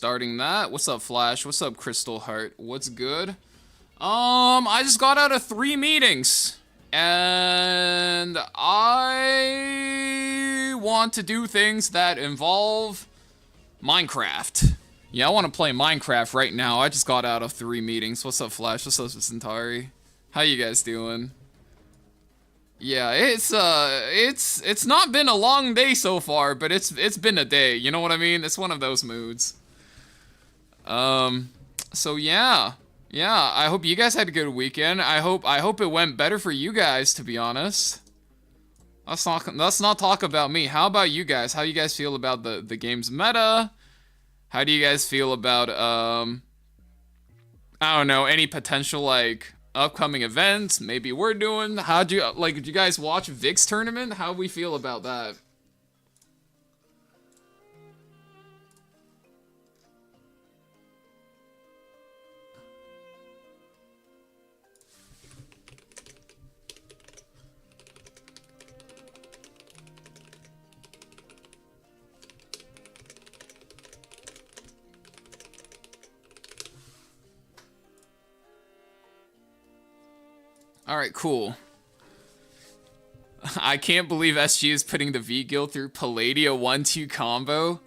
starting that. What's up, Flash? What's up, Crystal Heart? What's good? I just got out of 3 meetings. And I want to do things that involve Minecraft. Yeah, I want to play Minecraft right now. I just got out of 3 meetings. What's up, Flash? What's up, Centauri? How you guys doing? Yeah, it's not been a long day so far, but it's been a day. You know what I mean? It's one of those moods. So yeah. Yeah, I hope you guys had a good weekend. I hope it went better for you guys, to be honest. Let's not talk about me. How about you guys? How you guys feel about the game's meta? How do you guys feel about I don't know, any potential like upcoming events maybe we're doing? Did you guys watch Vic's tournament? How we feel about that? Alright, cool. I can't believe SG is putting the V-Guild through Palladia 1-2 combo.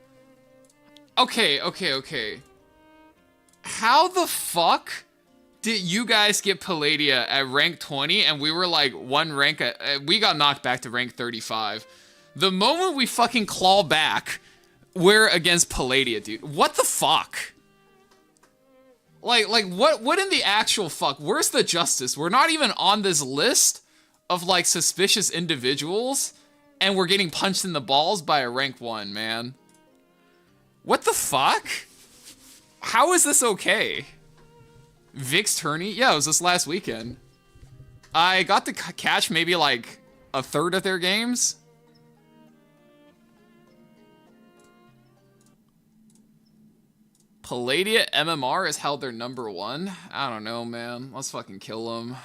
Okay. How the fuck did you guys get Palladia at rank 20 and we were like one rank we got knocked back to rank 35. The moment we fucking claw back, we're against Palladia, dude. What the fuck? Like what in the actual fuck? Where's the justice? We're not even on this list of like suspicious individuals and we're getting punched in the balls by a rank 1, man. What the fuck? How is this okay? Vic's tourney? Yeah, it was this last weekend. I got to catch maybe like a third of their games. Palladia MMR is held their #1. I don't know, man. Let's fucking kill them.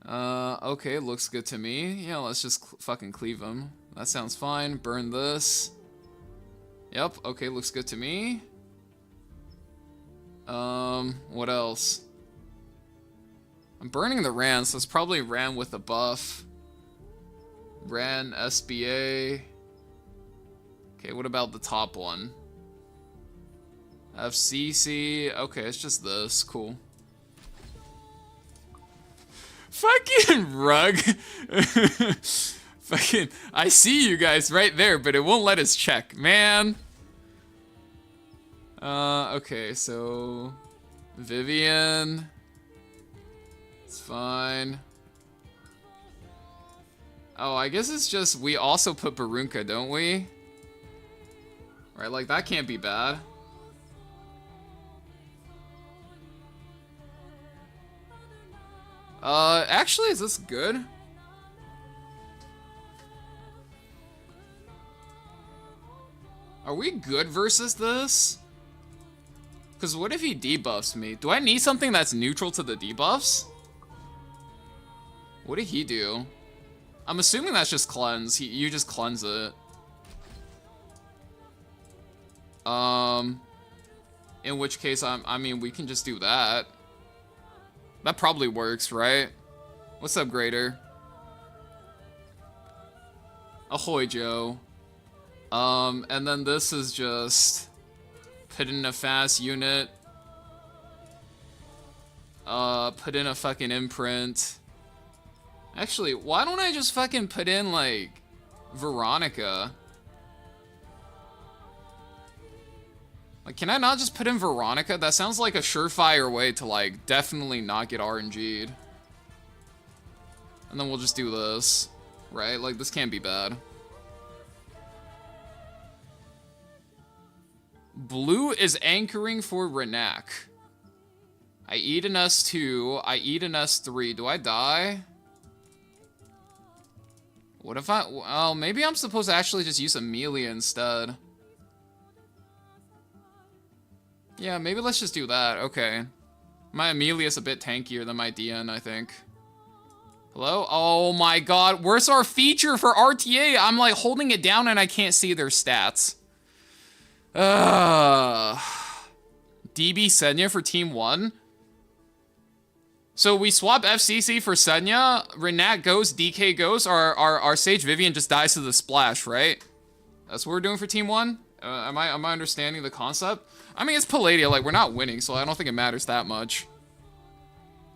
Okay, looks good to me. Yeah, let's just fucking cleave them. That sounds fine. Burn this. Yep, okay, looks good to me. What else? I'm burning the Ran, so it's probably Ran with a buff. Ran, SBA. Okay, what about the top one? FCC. Okay, it's just this. Cool. Fucking rug. Fucking. I see you guys right there, but it won't let us check, man. Okay, so Vivian. It's fine. Oh, I guess it's just we also put Barunka, don't we? Right, like that can't be bad. Actually, is this good? Are we good versus this? Because what if he debuffs me? Do I need something that's neutral to the debuffs? What did he do? I'm assuming that's just cleanse. You just cleanse it. In which case, I mean, we can just do that. That probably works, right? What's up, Grader? Ahoy, Joe. And then this is just put in a fast unit. Put in a fucking imprint. Actually, why don't I just fucking put in, like, Veronica? Like, can I not just put in Veronica? That sounds like a surefire way to, like, definitely not get RNG'd. And then we'll just do this, right? Like, this can't be bad. Blue is anchoring for Renak. I eat an S2. I eat an S3. Do I die? What if I... Well, maybe I'm supposed to actually just use Amelia instead. Yeah, maybe let's just do that. Okay. My Amelia's a bit tankier than my DN, I think. Hello? Oh my god, where's our feature for RTA? I'm like holding it down and I can't see their stats. DB Senya for Team 1. So we swap FCC for Senya, Renat goes, DK goes, our Sage Vivian just dies to the splash, right? That's what we're doing for Team 1? Am I understanding the concept? I mean, it's Palladia, like, we're not winning, so I don't think it matters that much.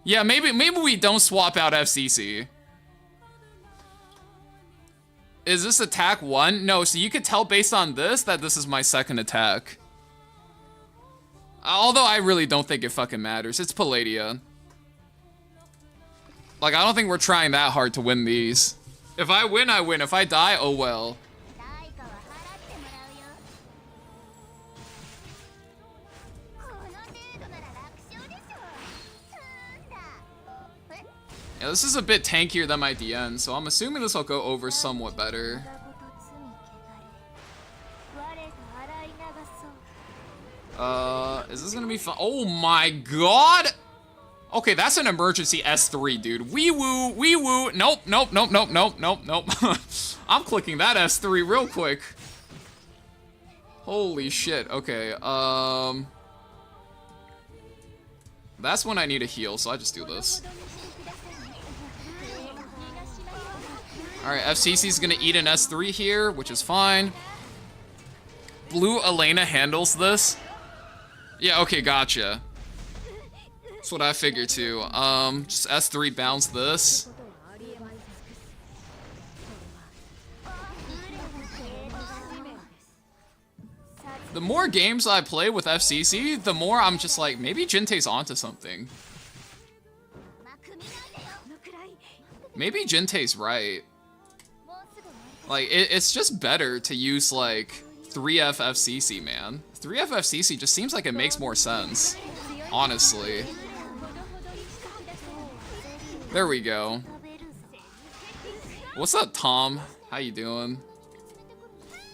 Yeah, maybe we don't swap out FCC. Is this attack 1? No, so you could tell based on this that this is my second attack. Although I really don't think it fucking matters. It's Palladia. Like, I don't think we're trying that hard to win these. If I win, I win. If I die, oh well. Yeah, this is a bit tankier than my DN, so I'm assuming this will go over somewhat better. Is this gonna be fun? Oh my god! Okay, that's an emergency S3, dude. Wee woo, wee woo. Nope, nope, nope, nope, nope, nope, nope. I'm clicking that S3 real quick. Holy shit, okay, that's when I need a heal, so I just do this. Alright, FCC's gonna eat an S3 here, which is fine. Blue Elena handles this. Yeah, okay, gotcha. That's what I figured too. Just S3 bounce this. The more games I play with FCC, the more I'm just like, maybe Jinte's onto something. Maybe Jinte's right. Like, it's just better to use, like, 3F FCC, man. 3F FCC just seems like it makes more sense. Honestly. There we go. What's up, Tom? How you doing?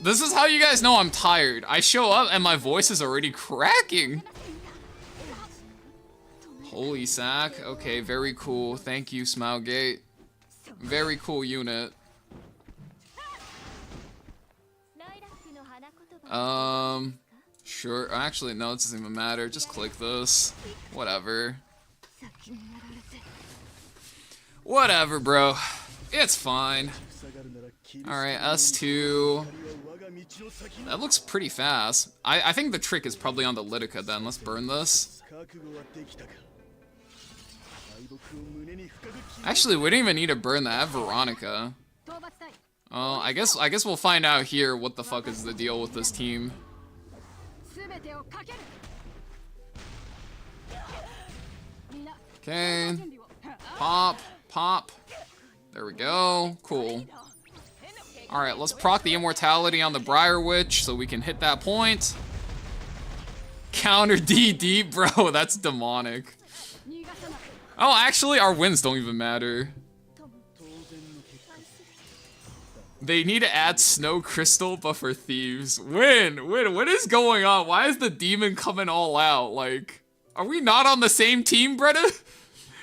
This is how you guys know I'm tired. I show up and my voice is already cracking. Holy sack. Okay, very cool. Thank you, Smilegate. Very cool unit. Sure. Actually, no, it doesn't even matter. Just click this. Whatever. Whatever, bro. It's fine. Alright, S2. That looks pretty fast. I think the trick is probably on the Litica then. Let's burn this. Actually, we didn't even need to burn that. I have Veronica. Oh, I guess we'll find out here what the fuck is the deal with this team. Okay. Pop, pop. There we go. Cool. Alright, let's proc the immortality on the Briar Witch so we can hit that point. Counter DD, bro, that's demonic. Oh, actually, our wins don't even matter. They need to add Snow Crystal, but for Thieves. Win! What is going on? Why is the demon coming all out? Like, are we not on the same team, Bretta?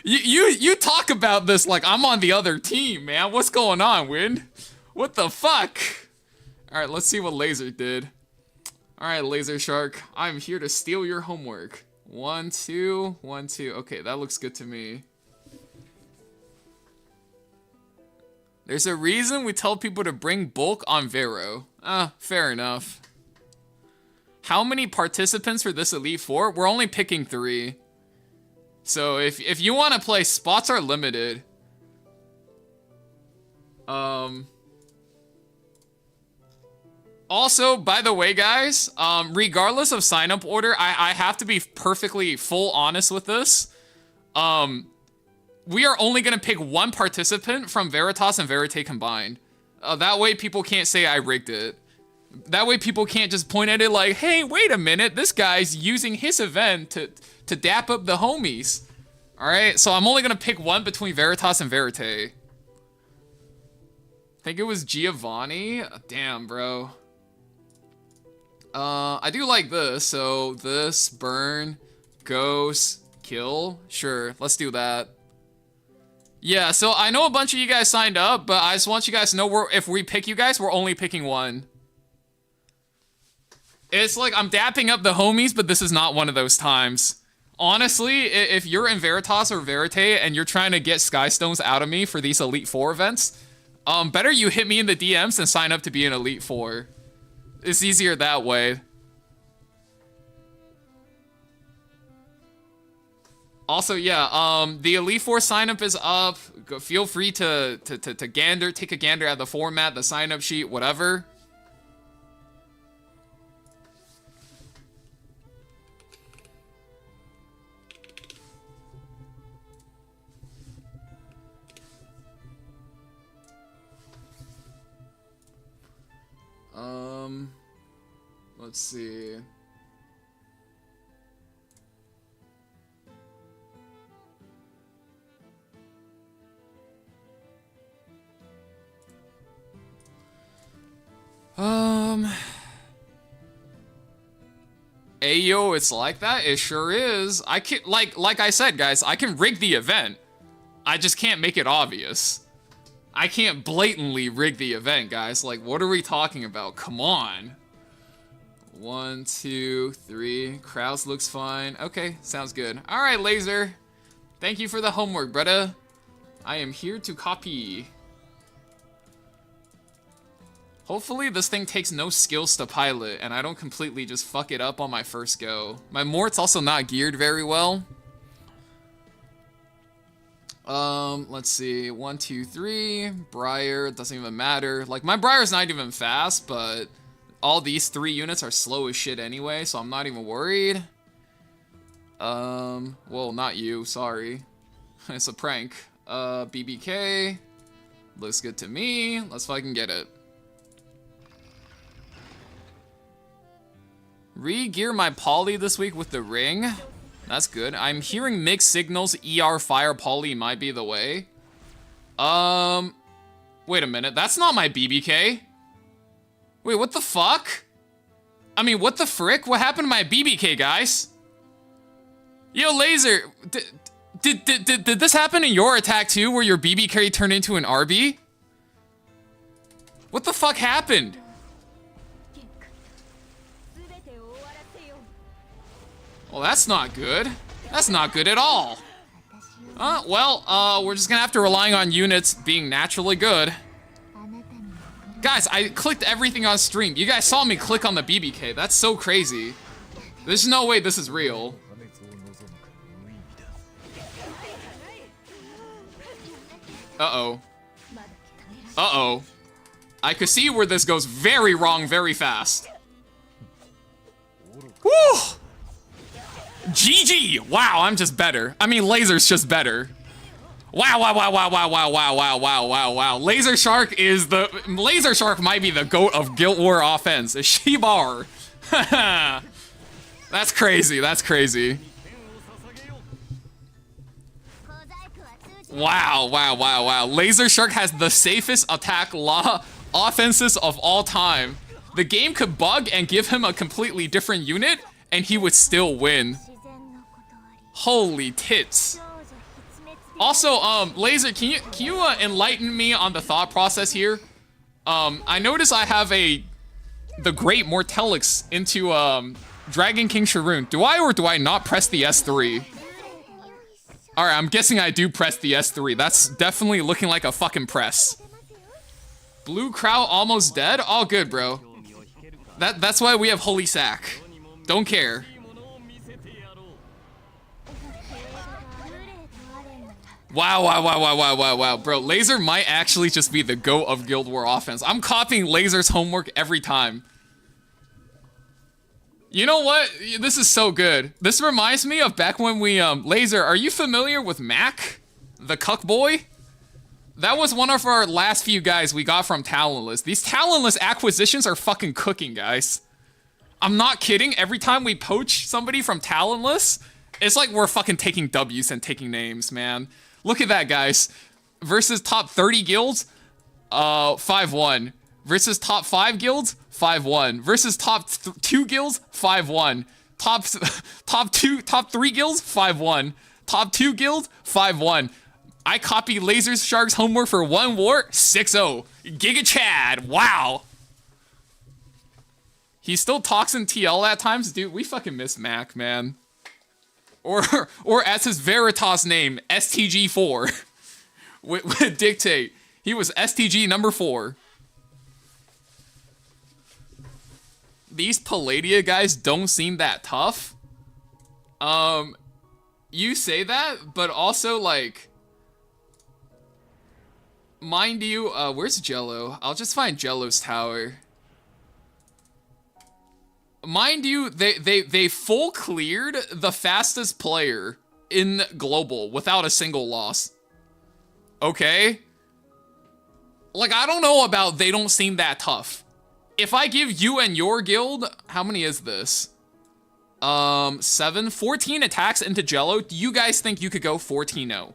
You talk about this like I'm on the other team, man. What's going on, Win? What the fuck? Alright, let's see what Laser did. Alright, Laser Shark. I'm here to steal your homework. 1, 2, 1, 2. Okay, that looks good to me. There's a reason we tell people to bring bulk on Vero. Fair enough. How many participants for this Elite Four? We're only picking 3. So if you want to play, spots are limited. Also, by the way, guys, regardless of sign-up order, I have to be perfectly full honest with this. We are only going to pick 1 participant from Veritas and Verite combined. That way people can't say I rigged it. That way people can't just point at it like, hey, wait a minute, this guy's using his event to dap up the homies. Alright, so I'm only going to pick 1 between Veritas and Verite. I think it was Giovanni. Damn, bro. I do like this, so this, burn, ghost, kill. Sure, let's do that. Yeah, so I know a bunch of you guys signed up, but I just want you guys to know if we pick you guys, we're only picking 1. It's like I'm dapping up the homies, but this is not one of those times. Honestly, if you're in Veritas or Verite and you're trying to get Skystones out of me for these Elite Four events, better you hit me in the DMs and sign up to be an Elite Four. It's easier that way. Also, yeah, the Elite Four sign up is up. Feel free to gander, take a gander at the format, the sign up sheet, whatever. Let's see. Ayo, it's like that? It sure is. I can, like I said, guys, I can rig the event. I just can't make it obvious. I can't blatantly rig the event, guys. Like, what are we talking about? Come on. 1, 2, 3. Krause looks fine. Okay, sounds good. Alright, Laser. Thank you for the homework, brother. I am here to copy. Hopefully this thing takes no skills to pilot, and I don't completely just fuck it up on my first go. My Mort's also not geared very well. Let's see. 1, 2, 3. Briar, doesn't even matter. Like, my Briar's not even fast, but all these 3 units are slow as shit anyway, so I'm not even worried. Well, not you, sorry. It's a prank. BBK. Looks good to me. Let's fucking get it. Re-gear my poly this week with the ring. That's good. I'm hearing mixed signals. ER fire poly might be the way. Wait a minute. That's not my BBK. Wait, what the fuck? I mean, what the frick? What happened to my BBK, guys? Yo, Laser. Did this happen in your attack too, where your BBK turned into an RB? What the fuck happened? Well, that's not good. That's not good at all. Well, we're just gonna have to rely on units being naturally good. Guys, I clicked everything on stream. You guys saw me click on the BBK. That's so crazy. There's no way this is real. Uh-oh. Uh-oh. I could see where this goes very wrong very fast. Woo! GG! Wow, I'm just better. I mean, Laser's just better. Wow, wow, wow, wow, wow, wow, wow, wow, wow, wow, wow. Laser Shark might be the GOAT of Guild War offense. A She-Bar. That's crazy, that's crazy. Wow, wow, wow, wow. Laser Shark has the safest attack offenses of all time. The game could bug and give him a completely different unit, and he would still win. Holy tits. Also, Laser, can you enlighten me on the thought process here? I notice I have the Great Mortelix into Dragon King Sharoon. Do I or do I not press the S3? Alright, I'm guessing I do press the S3. That's definitely looking like a fucking press. Blue Crow almost dead? All good, bro. That's why we have Holy Sack. Don't care. Wow, wow, wow, wow, wow, wow, wow. Bro, Laser might actually just be the GOAT of Guild War offense. I'm copying Laser's homework every time. You know what? This is so good. This reminds me of back when we, Laser, are you familiar with Mac? The cuck boy? That was one of our last few guys we got from Talentless. These Talentless acquisitions are fucking cooking, guys. I'm not kidding. Every time we poach somebody from Talentless, it's like we're fucking taking W's and taking names, man. Look at that, guys. Versus top 30 guilds, 5-1. Versus top 5 guilds, 5-1. Versus top 2 guilds, 5-1. Top 3 guilds, 5-1. Top 2 guilds, 5-1. I copy Laser Shark's homework for 1 war, 6-0. Giga Chad, wow. He still talks in TL at times. Dude, we fucking miss Mac, man. Or as his Veritas name, STG4 would dictate. He was STG number 4. These Palladia guys don't seem that tough. You say that, but also, like, mind you, where's Jello? I'll just find Jello's tower. Mind you, they full cleared the fastest player in global without a single loss. Okay? Like, I don't know about they don't seem that tough. If I give you and your guild, how many is this? 14 attacks into Jello. Do you guys think you could go 14-0?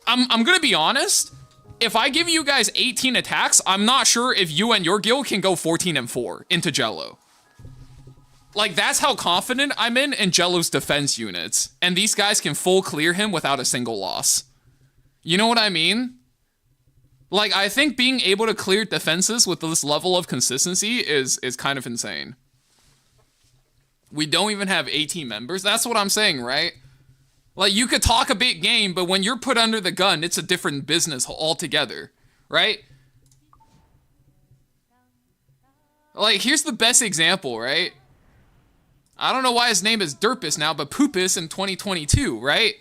I'm gonna be honest. If I give you guys 18 attacks, I'm not sure if you and your guild can go 14-4 into Jello. Like, that's how confident I'm in Jello's defense units. And these guys can full clear him without a single loss. You know what I mean? Like, I think being able to clear defenses with this level of consistency is kind of insane. We don't even have 18 members. That's what I'm saying, right? Like, you could talk a big game, but when you're put under the gun, it's a different business altogether, right? Like, here's the best example, right? I don't know why his name is Derpus now, but Poopus in 2022, right?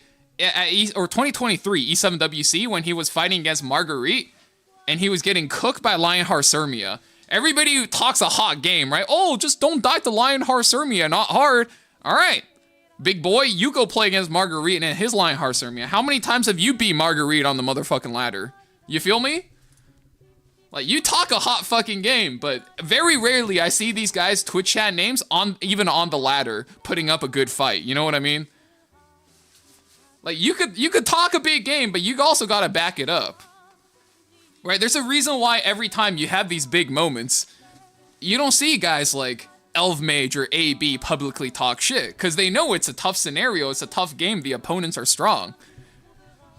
Or 2023, E7WC, when he was fighting against Marguerite, and he was getting cooked by Lionheart Sirmia. Everybody who talks a hot game, right? Oh, just don't die to Lionheart Sirmia, not hard. All right. Big boy, you go play against Marguerite and his Lionheart Sirmia. How many times have you beat Marguerite on the motherfucking ladder? You feel me? Like, you talk a hot fucking game, but very rarely I see these guys' Twitch chat names even on the ladder putting up a good fight. You know what I mean? Like, you could talk a big game, but you also gotta back it up. Right? There's a reason why every time you have these big moments, you don't see guys like Elvmage or AB publicly talk shit, because they know it's a tough scenario, it's a tough game, the opponents are strong.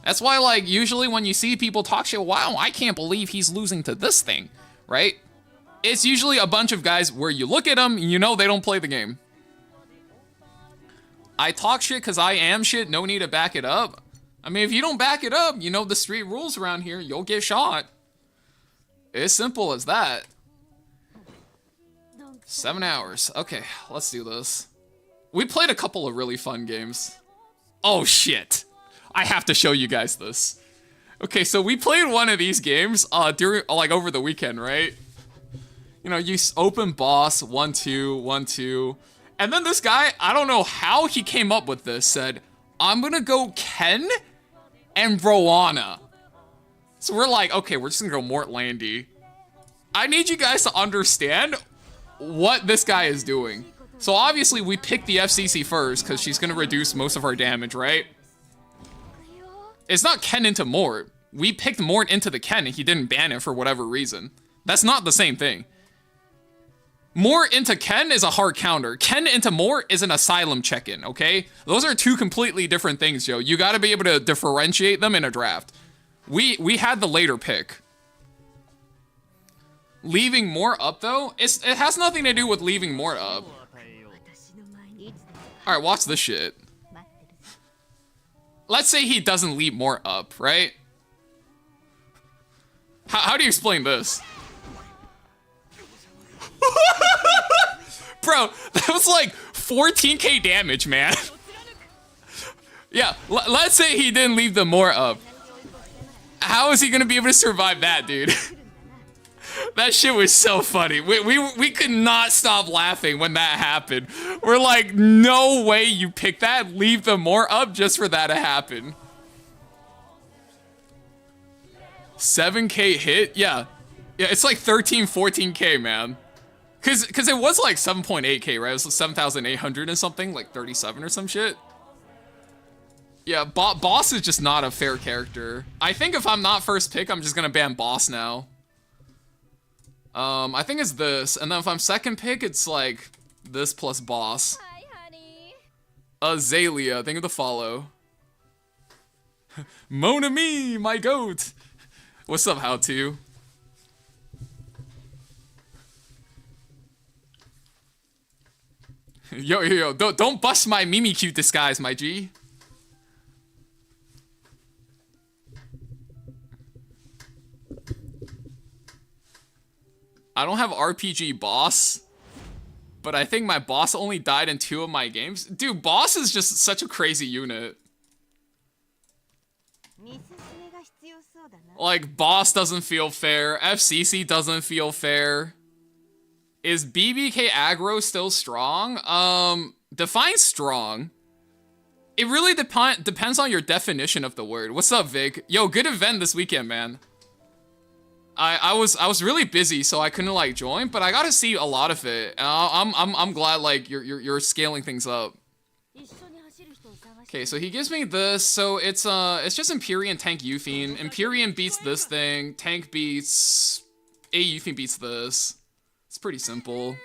That's why, like, usually when you see people talk shit, wow, I can't believe he's losing to this thing, right? It's usually a bunch of guys where you look at them, and you know they don't play the game. I talk shit because I am shit, no need to back it up. I mean, if you don't back it up, you know the street rules around here, you'll get shot. It's simple as that. 7 hours. Okay, let's do this. We played a couple of really fun games. Oh, shit. I have to show you guys this. Okay, so we played one of these games during, like, over the weekend, right? You know, you open boss, 1-2, 1-2. And then this guy, I don't know how he came up with this, said, I'm gonna go Ken and Roana. So we're like, okay, we're just gonna go Mort Landy. I need you guys to understand what this guy is doing. So obviously we picked the FCC first because she's gonna reduce most of our damage, right? It's not Ken into Mort. We picked Mort into the Ken and he didn't ban it for whatever reason. That's not the same thing. Mort into Ken is a hard counter. Ken into Mort is an asylum check-in, okay? Those are two completely different things, Joe. You gotta be able to differentiate them in a draft. We had the later pick. Leaving Mort up, though, it has nothing to do with leaving Mort up. Alright, watch this shit. Let's say he doesn't leave Mort up, right? How do you explain this? Bro, that was like 14k damage, man. Yeah, let's say he didn't leave the Mort up. How is he gonna be able to survive that, dude? That shit was so funny. We could not stop laughing when that happened. We're like, no way you picked that, leave the Mort up just for that to happen. 7k hit? Yeah. Yeah, it's like 13, 14k, man. Cause it was like 7.8k, right? It was 7,800 and something, like 37 or some shit. Yeah, Boss is just not a fair character. I think if I'm not first pick, I'm just gonna ban Boss now. I think it's this, and then if I'm second pick, it's like this plus Boss. Hi, honey. Azalea, think of the follow. Mon ami, my goat. What's up, how to? Yo, don't bust my Mimikyu disguise, my G. I don't have RPG boss, but I think my boss only died in 2 of my games. Dude, boss is just such a crazy unit. Like, boss doesn't feel fair. FCC doesn't feel fair. Is BBK aggro still strong? Define strong. It really depends on your definition of the word. What's up, Vig? Yo, good event this weekend, man. I was really busy, so I couldn't like join, but I got to see a lot of it. I'm glad like you're scaling things up. Okay, so he gives me this. So it's just Empyrean tank Euthine. Empyrean beats this thing. Tank beats Euthine beats this. It's pretty simple.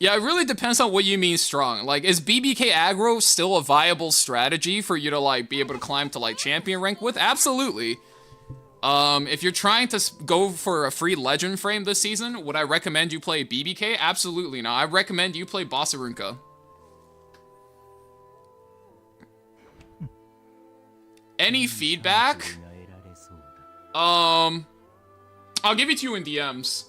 Yeah, it really depends on what you mean strong. Like, is BBK aggro still a viable strategy for you to, like, be able to climb to, like, champion rank with? Absolutely. If you're trying to go for a free legend frame this season, would I recommend you play BBK? Absolutely not. I recommend you play Bossarunka. Any feedback? I'll give it to you in DMs.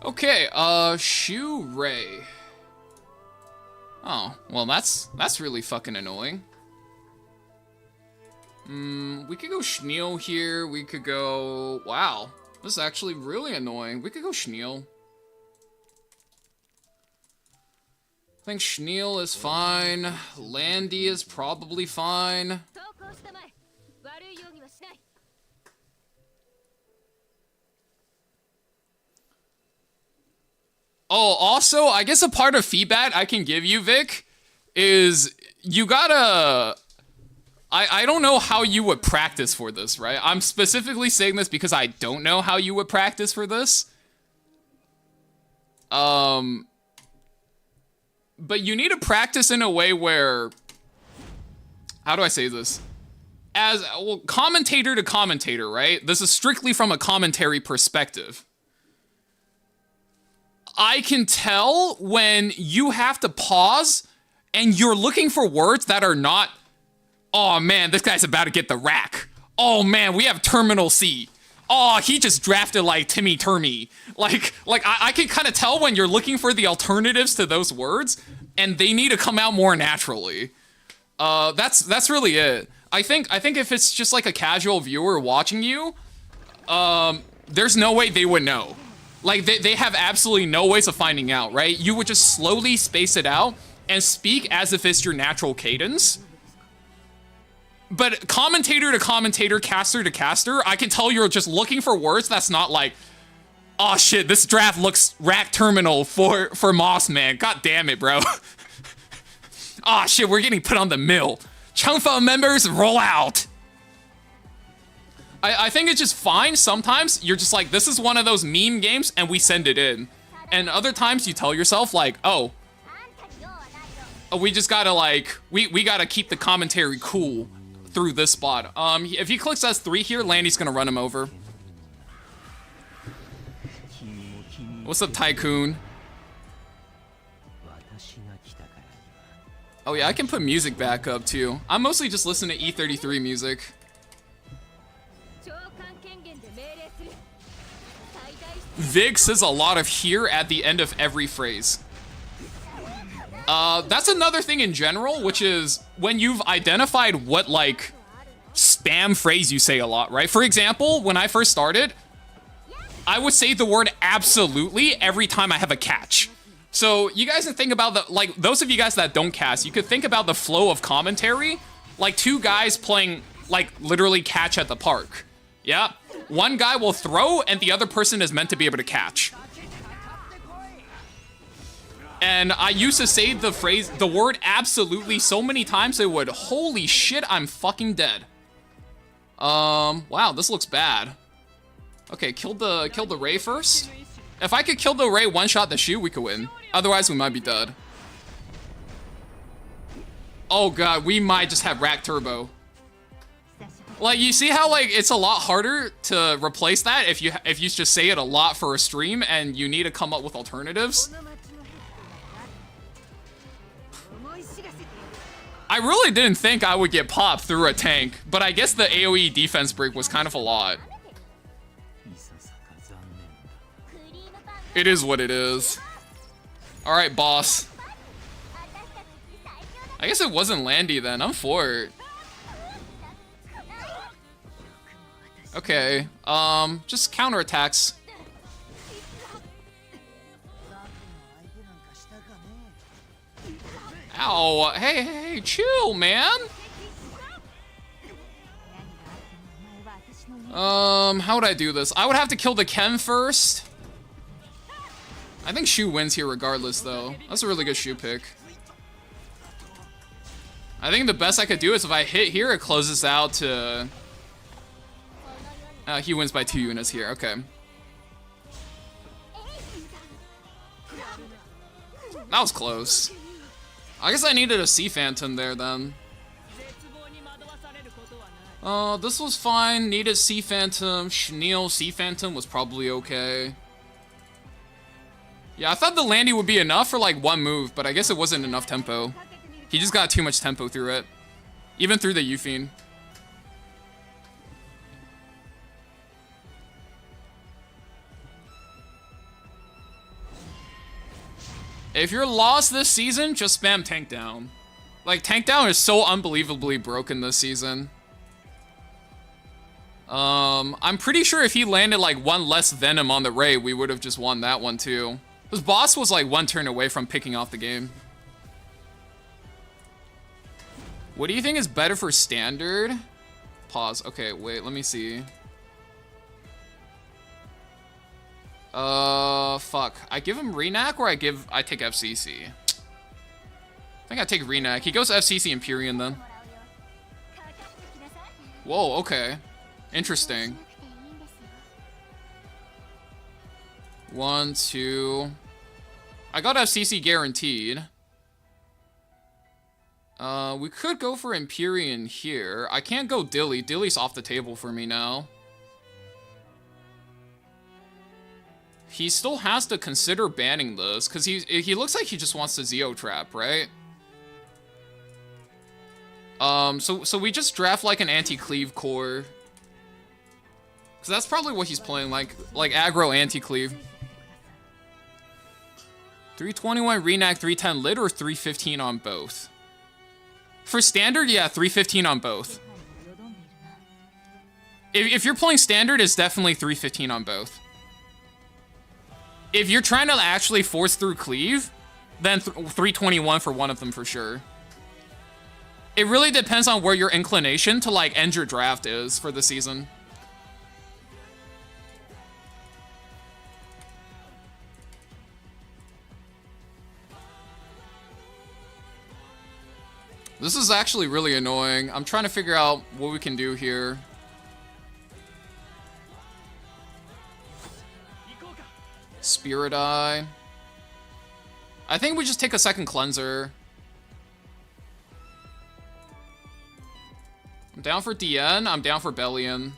Okay, Shu Ray. Oh, well that's really fucking annoying. We could go Schneel here, we could go... Wow, this is actually really annoying. We could go Schneel. I think Schneel is fine. Landy is probably fine. Oh, also, I guess a part of feedback I can give you, Vic, is you gotta... I don't know how you would practice for this, right? I'm specifically saying this because I don't know how you would practice for this. But you need to practice in a way where... How do I say this? As, well, commentator to commentator, right? This is strictly from a commentary perspective. I can tell when you have to pause and you're looking for words that are not, oh man, this guy's about to get the rack. Oh man, we have Terminal C. Oh, he just drafted like Timmy Turmy. Like I can kind of tell when you're looking for the alternatives to those words and they need to come out more naturally. That's really it. I think if it's just like a casual viewer watching you, there's no way they would know. Like, they have absolutely no ways of finding out, right? You would just slowly space it out and speak as if it's your natural cadence. But commentator to commentator, caster to caster, I can tell you're just looking for words that's not like, oh shit, this draft looks rack terminal for Mossman. God damn it, bro. Oh shit, we're getting put on the mill. Chungfa members, roll out. I think it's just fine. Sometimes you're just like, this is one of those meme games and we send it in. And other times you tell yourself like, oh, we just gotta like, we gotta keep the commentary cool through this spot. If he clicks S3 here, Landy's gonna run him over. What's up, Tycoon? Oh yeah, I can put music back up too. I'm mostly just listening to E33 music. Vig says a lot of here at the end of every phrase. That's another thing in general, which is when you've identified what, like, spam phrase you say a lot, right? For example, when I first started, I would say the word absolutely every time I have a catch. So you guys can think about the, like, those of you guys that don't cast, you could think about the flow of commentary, like two guys playing, like, literally catch at the park. Yeah. One guy will throw, and the other person is meant to be able to catch. And I used to say the word absolutely so many times it would, holy shit, I'm fucking dead. Wow, this looks bad. Okay, kill the Ray first. If I could kill the Ray, one-shot the Shu, we could win. Otherwise, we might be dead. Oh god, we might just have Rack Turbo. Like, you see how, like, it's a lot harder to replace that if you just say it a lot for a stream and you need to come up with alternatives? I really didn't think I would get popped through a tank, but I guess the AoE defense break was kind of a lot. It is what it is. Alright, boss. I guess it wasn't Landy then. I'm for it. Okay, just counterattacks. Ow, hey, chill, man. How would I do this? I would have to kill the Ken first. I think Shu wins here regardless, though. That's a really good Shu pick. I think the best I could do is if I hit here, it closes out to... he wins by 2 units here, okay. That was close. I guess I needed a Sea Phantom there then. This was fine. Needed Sea Phantom. Chenille Sea Phantom was probably okay. Yeah, I thought the Landy would be enough for like one move, but I guess it wasn't enough tempo. He just got too much tempo through it. Even through the Yuffie. If you're lost this season, just spam Tank Down. Like, Tank Down is so unbelievably broken this season. I'm pretty sure if he landed like one less Venom on the Ray, we would have just won that one too. His boss was like one turn away from picking off the game. What do you think is better for standard? Pause. Okay, wait, let me see. Fuck. I give him Renac or I take FCC? I think I take Renac. He goes FCC Empyrean then. Whoa, okay. Interesting. 1, 2. I got FCC guaranteed. We could go for Empyrean here. I can't go Dilly. Dilly's off the table for me now. He still has to consider banning this, because he looks like he just wants to Zeo Trap, right? So we just draft like an anti-cleave core. Because that's probably what he's playing, like aggro anti-cleave. 321 Renac, 310 Lit, or 315 on both? For standard, yeah, 315 on both. If you're playing standard, it's definitely 315 on both. If you're trying to actually force through cleave, then 321 for one of them for sure. It really depends on where your inclination to like end your draft is for the season. This is actually really annoying. I'm trying to figure out what we can do here. Spirit Eye. I think we just take a second cleanser. I'm down for DN. I'm down for Bellion.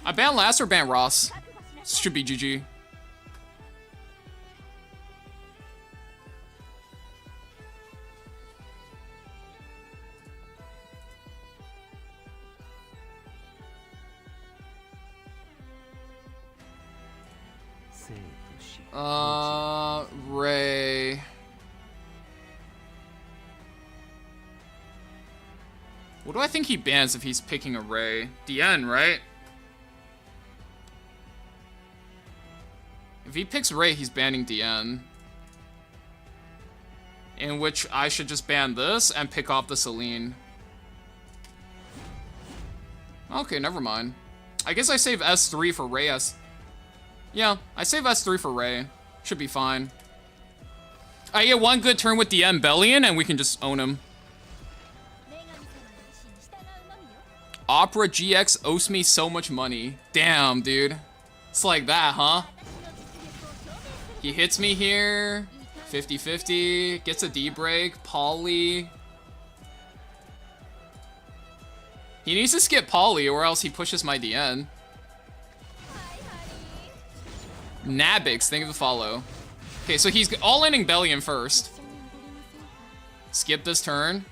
I ban Last or ban Ross. Should be GG. Ray. What do I think he bans if he's picking a Ray? DN, right? If he picks Ray, he's banning DN. In which I should just ban this and pick off the Celine. Okay, never mind. I guess I save S3 for Ray S. Yeah, I save S3 for Ray. Should be fine. I get one good turn with the Bellion and we can just own him. Opera GX owes me so much money. Damn, dude. It's like that, huh? He hits me here. 50-50. Gets a D-break. Poly. He needs to skip Poly or else he pushes my DN. Nabix, thank you for the follow. Okay, so he's all-inning Bellion first. Skip this turn.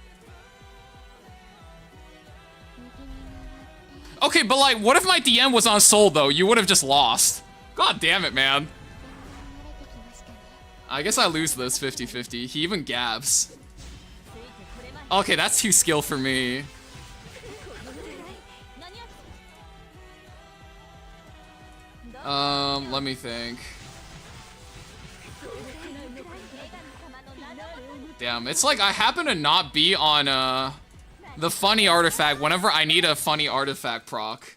Okay, but like, what if my DM was on Soul, though? You would have just lost. God damn it, man. I guess I lose this 50-50. He even gabs. Okay, that's too skill for me. Let me think. Damn, it's like I happen to not be on, the funny artifact whenever I need a funny artifact proc.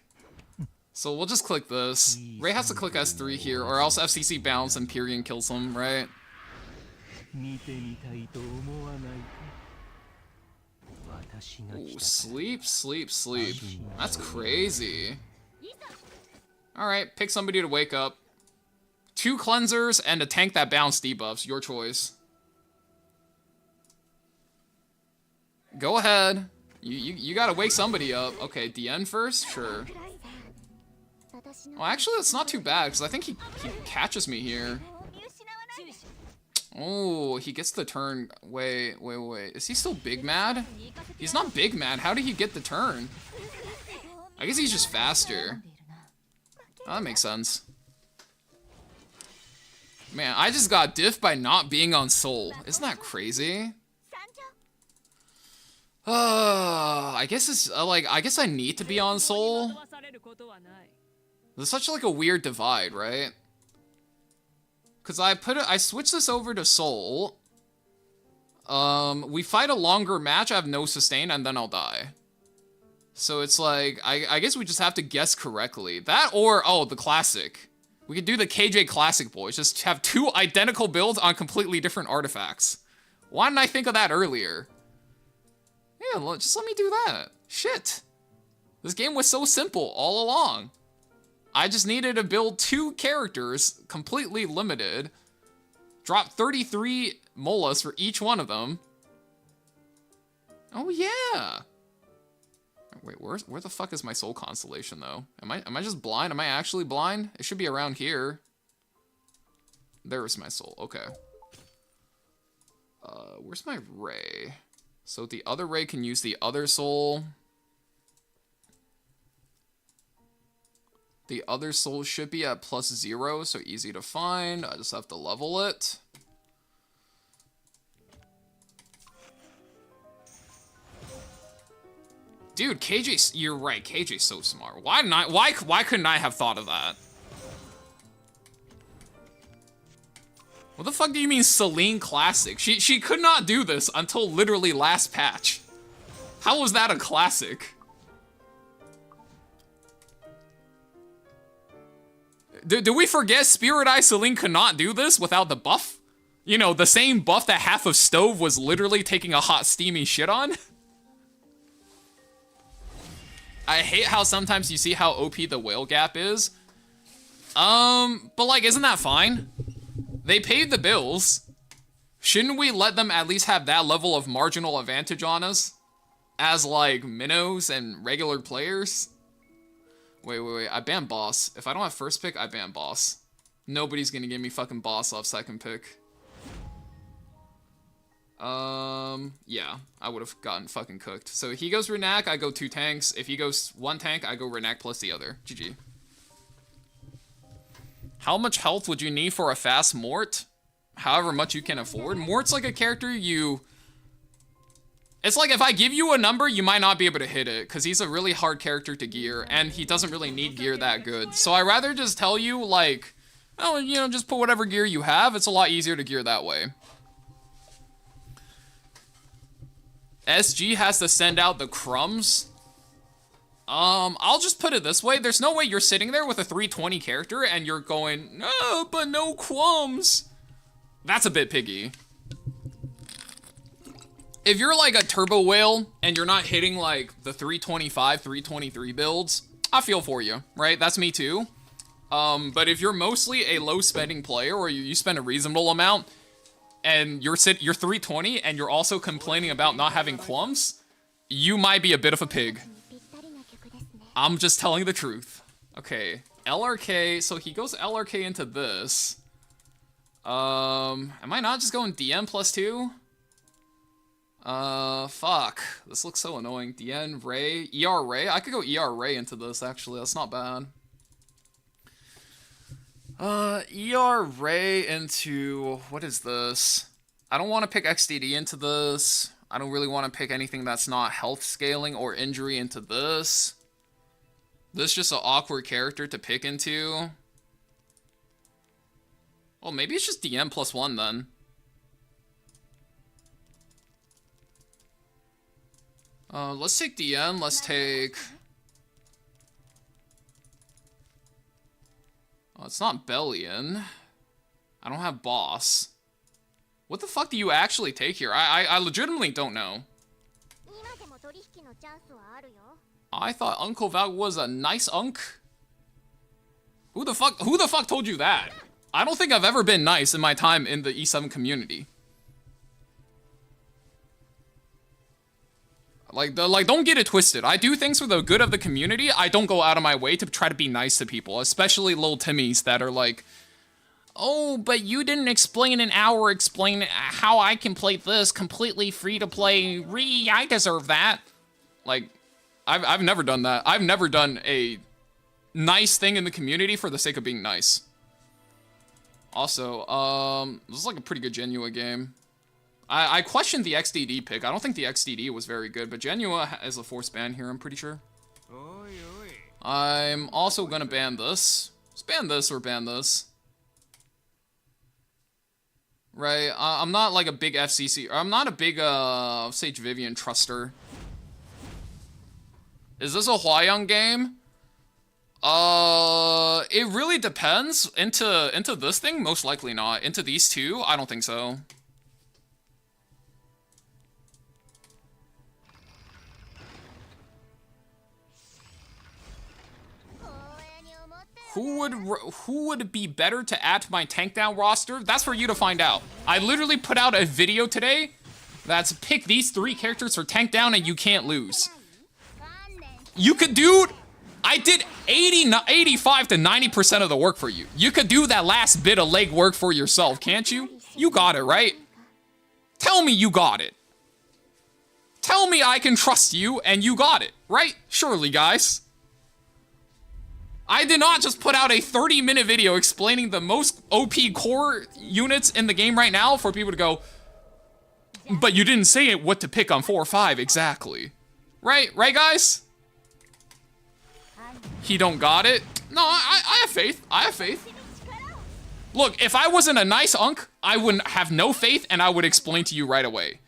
So we'll just click this. Ray has to click S3 here, or else FCC bounce and Pyrian kills him, right? Ooh, sleep, sleep, sleep. That's crazy. Alright, pick somebody to wake up. 2 cleansers and a tank that bounce debuffs. Your choice. Go ahead. You gotta wake somebody up. Okay, DN first? Sure. Well, actually, that's not too bad, because I think he catches me here. Oh, he gets the turn. Wait. Is he still big mad? He's not big mad. How did he get the turn? I guess he's just faster. Oh, that makes sense. Man, I just got diffed by not being on Soul. Isn't that crazy? I guess it's, like, I guess I need to be on Soul. There's such, like, a weird divide, right? Because I switch this over to Soul. We fight a longer match, I have no sustain, and then I'll die. So it's like, I guess we just have to guess correctly. That or, oh, the classic. We could do the KJ Classic, boys. Just have 2 identical builds on completely different artifacts. Why didn't I think of that earlier? Yeah, just let me do that. Shit. This game was so simple all along. I just needed to build 2 characters, completely limited. Drop 33 molas for each one of them. Oh yeah. Wait, where the fuck is my Soul Constellation though? Am I just blind? Am I actually blind? It should be around here. There's my Soul. Okay. Where's my Ray? So the other Ray can use the other Soul. The other Soul should be at +0, so easy to find. I just have to level it. Dude, KJ, you're right. KJ's so smart. Why couldn't I have thought of that? What the fuck do you mean Celine Classic? She could not do this until literally last patch. How was that a classic? Do we forget Spirit Eye Celine could not do this without the buff? You know, the same buff that half of Stove was literally taking a hot steamy shit on? I hate how sometimes you see how OP the whale gap is. But like, isn't that fine? They paid the bills. Shouldn't we let them at least have that level of marginal advantage on us? As like minnows and regular players? Wait, I ban boss. If I don't have first pick, I ban boss. Nobody's gonna give me fucking boss off second pick. Yeah, I would have gotten fucking cooked. So he goes Renak, I go 2 tanks. If he goes 1 tank, I go Renak plus the other. GG. How much health would you need for a fast Mort? However much you can afford. Mort's like a character you... It's like if I give you a number, you might not be able to hit it, because he's a really hard character to gear, and he doesn't really need gear that good. So I'd rather just tell you, like, oh, you know, just put whatever gear you have. It's a lot easier to gear that way. SG has to send out the crumbs. I'll just put it this way. There's no way you're sitting there with a 320 character and you're going, no, but no qualms. That's a bit piggy. If you're like a turbo whale and you're not hitting like the 325, 323 builds, I feel for you, right? That's me too. But if you're mostly a low spending player or you spend a reasonable amount and you're 320 and you're also complaining about not having qualms, you might be a bit of a pig. I'm just telling the truth. Okay, LRK, so he goes LRK into this. Am I not just going DN +2? Fuck. This looks so annoying. DN, Ray, ER Ray? I could go ER Ray into this, actually. That's not bad. ER Ray into... What is this? I don't want to pick XDD into this. I don't really want to pick anything that's not health scaling or injury into this. This is just an awkward character to pick into. Well, maybe it's just DN +1 then. Let's take DN, let's take... Oh, it's not Bellion. I don't have Boss. What the fuck do you actually take here? I legitimately don't know. I thought Uncle Val was a nice unk. Who the fuck told you that? I don't think I've ever been nice in my time in the E7 community. Like, don't get it twisted. I do things for the good of the community. I don't go out of my way to try to be nice to people, especially little Timmies that are like, oh, but you didn't explain an hour explain how I can play this completely free to play. I deserve that. Like, I've never done that. I've never done a nice thing in the community for the sake of being nice. Also, this is like a pretty good Genua game. I questioned the XDD pick. I don't think the XDD was very good, but Genua is a force ban here, I'm pretty sure. I'm also gonna ban this. Just ban this or ban this. Right, I'm not like a big FCC, or I'm not a big Sage Vivian truster. Is this a Hwayoung game? It really depends. Into this thing, most likely not. Into these two, I don't think so. Who would be better to add to my tank down roster? That's for you to find out. I literally put out a video today that's pick these 3 characters for tank down and you can't lose. You could, dude, I did 85 to 90% of the work for you. You could do that last bit of leg work for yourself, can't you? You got it, right? Tell me you got it. Tell me I can trust you and you got it, right? Surely, guys. I did not just put out a 30-minute video explaining the most OP core units in the game right now for people to go, but you didn't say it what to pick on 4 or 5 exactly. Right, guys? He don't got it? No, I have faith. I have faith. Look, if I wasn't a nice unk, I wouldn't have no faith and I would explain to you right away.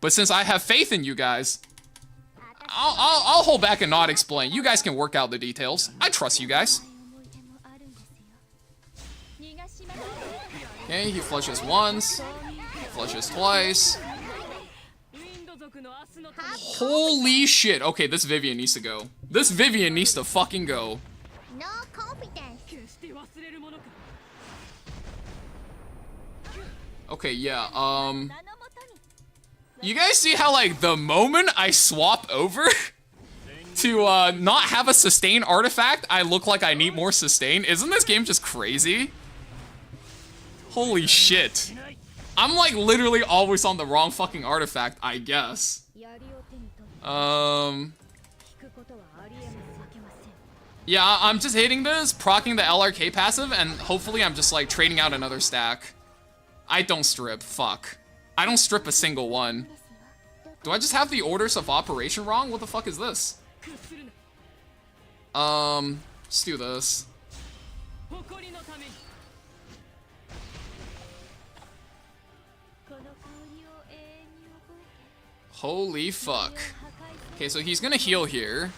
But since I have faith in you guys, I'll hold back and not explain. You guys can work out the details. I trust you guys. Okay, he flushes once. Flushes twice. Holy shit. Okay, this Vivian needs to go. This Vivian needs to fucking go. Okay, yeah, you guys see how, like, the moment I swap over to, not have a sustain artifact, I look like I need more sustain? Isn't this game just crazy? Holy shit. I'm, like, literally always on the wrong fucking artifact, I guess. Yeah, I'm just hitting this, proccing the LRK passive, and hopefully I'm just, like, trading out another stack. I don't strip, fuck. I don't strip a single one. Do I just have the orders of operation wrong? What the fuck is this? Let's do this. Holy fuck. Okay, so he's gonna heal here.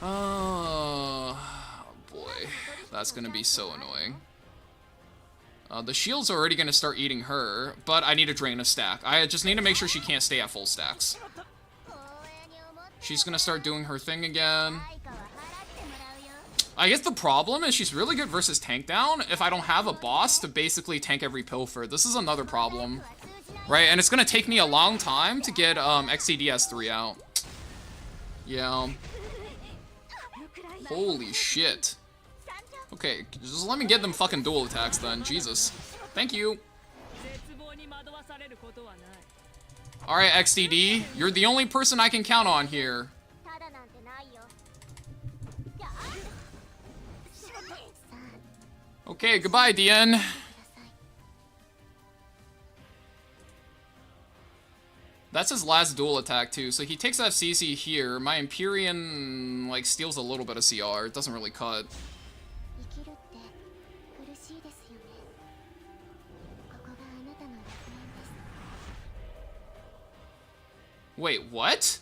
Oh boy, that's gonna be so annoying. The shield's already gonna start eating her, but I need to drain a stack. I just need to make sure she can't stay at full stacks. She's gonna start doing her thing again. I guess the problem is she's really good versus tank down if I don't have a boss to basically tank every pilfer. This is another problem. Right, and it's gonna take me a long time to get XCDS3 out. Yeah. Holy shit. Okay, just let me get them fucking dual attacks then. Jesus. Thank you. Alright, XDD. You're the only person I can count on here. Okay, goodbye, DN. That's his last dual attack, too. So he takes FCC here. My Empyrean, like, steals a little bit of CR. It doesn't really cut. Wait, what?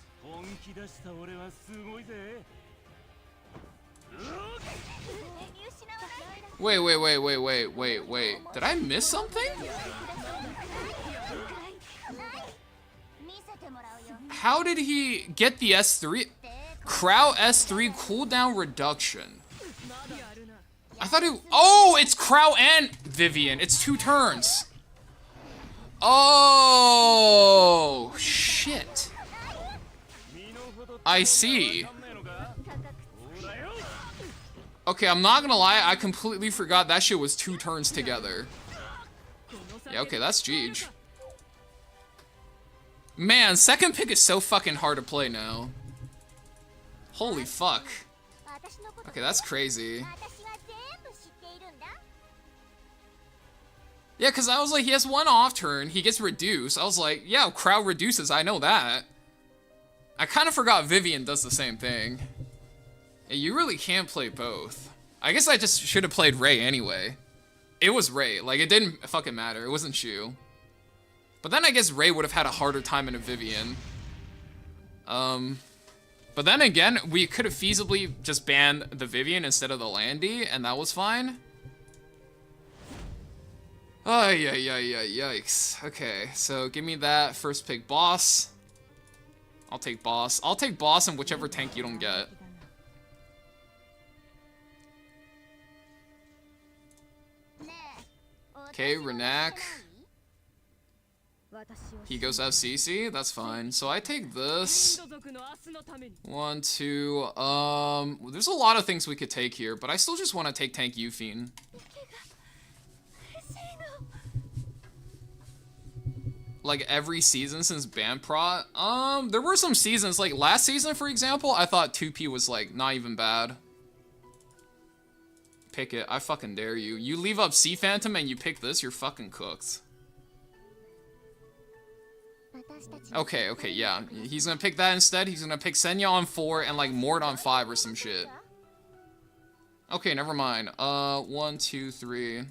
Wait. Did I miss something? How did he get the S3? Crow S3 cooldown reduction. I thought it... Oh, it's Crow and Vivian. It's 2 turns. Oh, shit. I see. Okay, I'm not gonna lie. I completely forgot that shit was 2 turns together. Yeah, okay, that's Jeej. Man, second pick is so fucking hard to play now. Holy fuck. Okay, that's crazy. Yeah, because I was like, he has 1 off turn, he gets reduced. I was like, yeah, Crow reduces, I know that. I kind of forgot Vivian does the same thing. Yeah, you really can't play both. I guess I just should have played Ray anyway. It was Ray, like, it didn't fucking matter, it wasn't Shu. But then I guess Ray would have had a harder time in a Vivian. But then again, we could have feasibly just banned the Vivian instead of the Landy, and that was fine. Oh, yikes. Okay, so give me that first pick boss. I'll take boss. I'll take boss and whichever tank you don't get. Okay, Renak. He goes FCC, that's fine. So I take this. 1, 2, there's a lot of things we could take here, but I still just want to take tank Yufine. Like every season since Banprot? There were some seasons, like last season for example, I thought 2P was like not even bad. Pick it, I fucking dare you. You leave up Sea Phantom and you pick this, you're fucking cooked. Okay, yeah. He's gonna pick that instead. He's gonna pick Senya on 4 and like Mort on 5 or some shit. Okay, never mind. 1, 2, 3.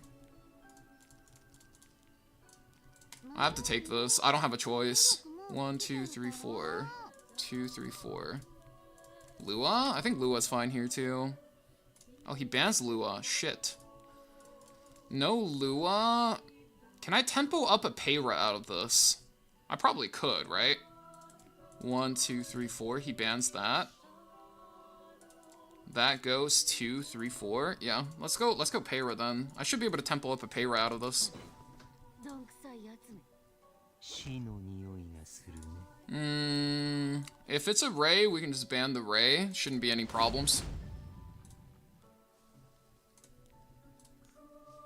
I have to take this. I don't have a choice. 1, 2, 3, 4. 2, 3, 4. Lua? I think Lua's fine here too. Oh, he bans Lua. Shit. No Lua. Can I tempo up a Payra out of this? I probably could, right? 1, 2, 3, 4. He bans that. That goes 2, 3, 4. Yeah, let's go Payra then. I should be able to tempo up a Payra out of this. If it's a Ray, we can just ban the Ray. Shouldn't be any problems.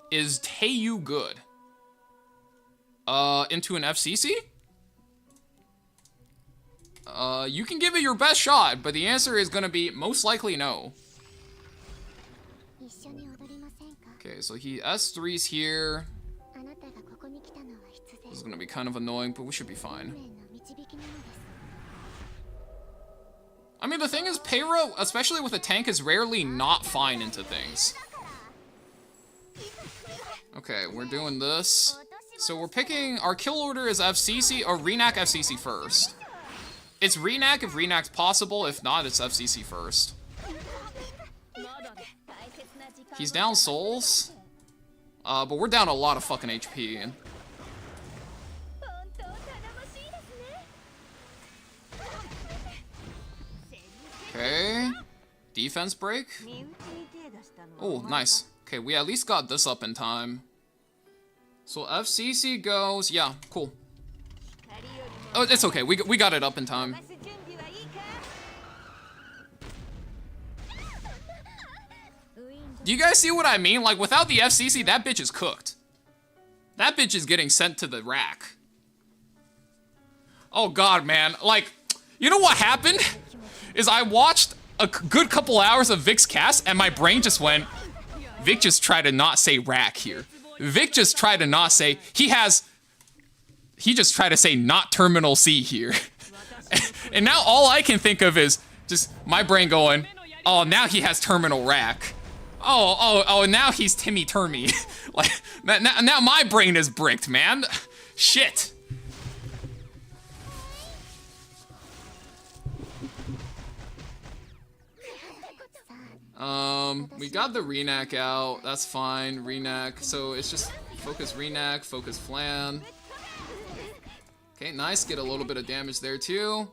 Is Teiyu good? Into an FCC? You can give it your best shot, but the answer is gonna be most likely no. Okay, so he S3's here. This is gonna be kind of annoying, but we should be fine. I mean, the thing is, Payra, especially with a tank, is rarely not fine into things. Okay, we're doing this. So we're picking, our kill order is FCC, or Renak FCC first. It's Renac if Renac's possible. If not, it's FCC first. He's down souls. But we're down a lot of fucking HP. Okay. Defense break. Oh, nice. Okay, we at least got this up in time. So FCC goes, yeah, cool. Oh, it's okay. We got it up in time. Do you guys see what I mean? Like, without the FCC, that bitch is cooked. That bitch is getting sent to the rack. Oh, God, man. Like, you know what happened? Is I watched a good couple hours of Vic's cast, and my brain just went, Vic just tried to not say rack here. Vic just tried to not say, he just tried to say not terminal C here. And now all I can think of is just my brain going, oh, now he has terminal rack. Oh, now he's Timmy Termy. Like, now my brain is bricked, man. Shit. We got the Renac out. That's fine, Renac. So it's just focus Renac, focus Flan. Okay, nice. Get a little bit of damage there too.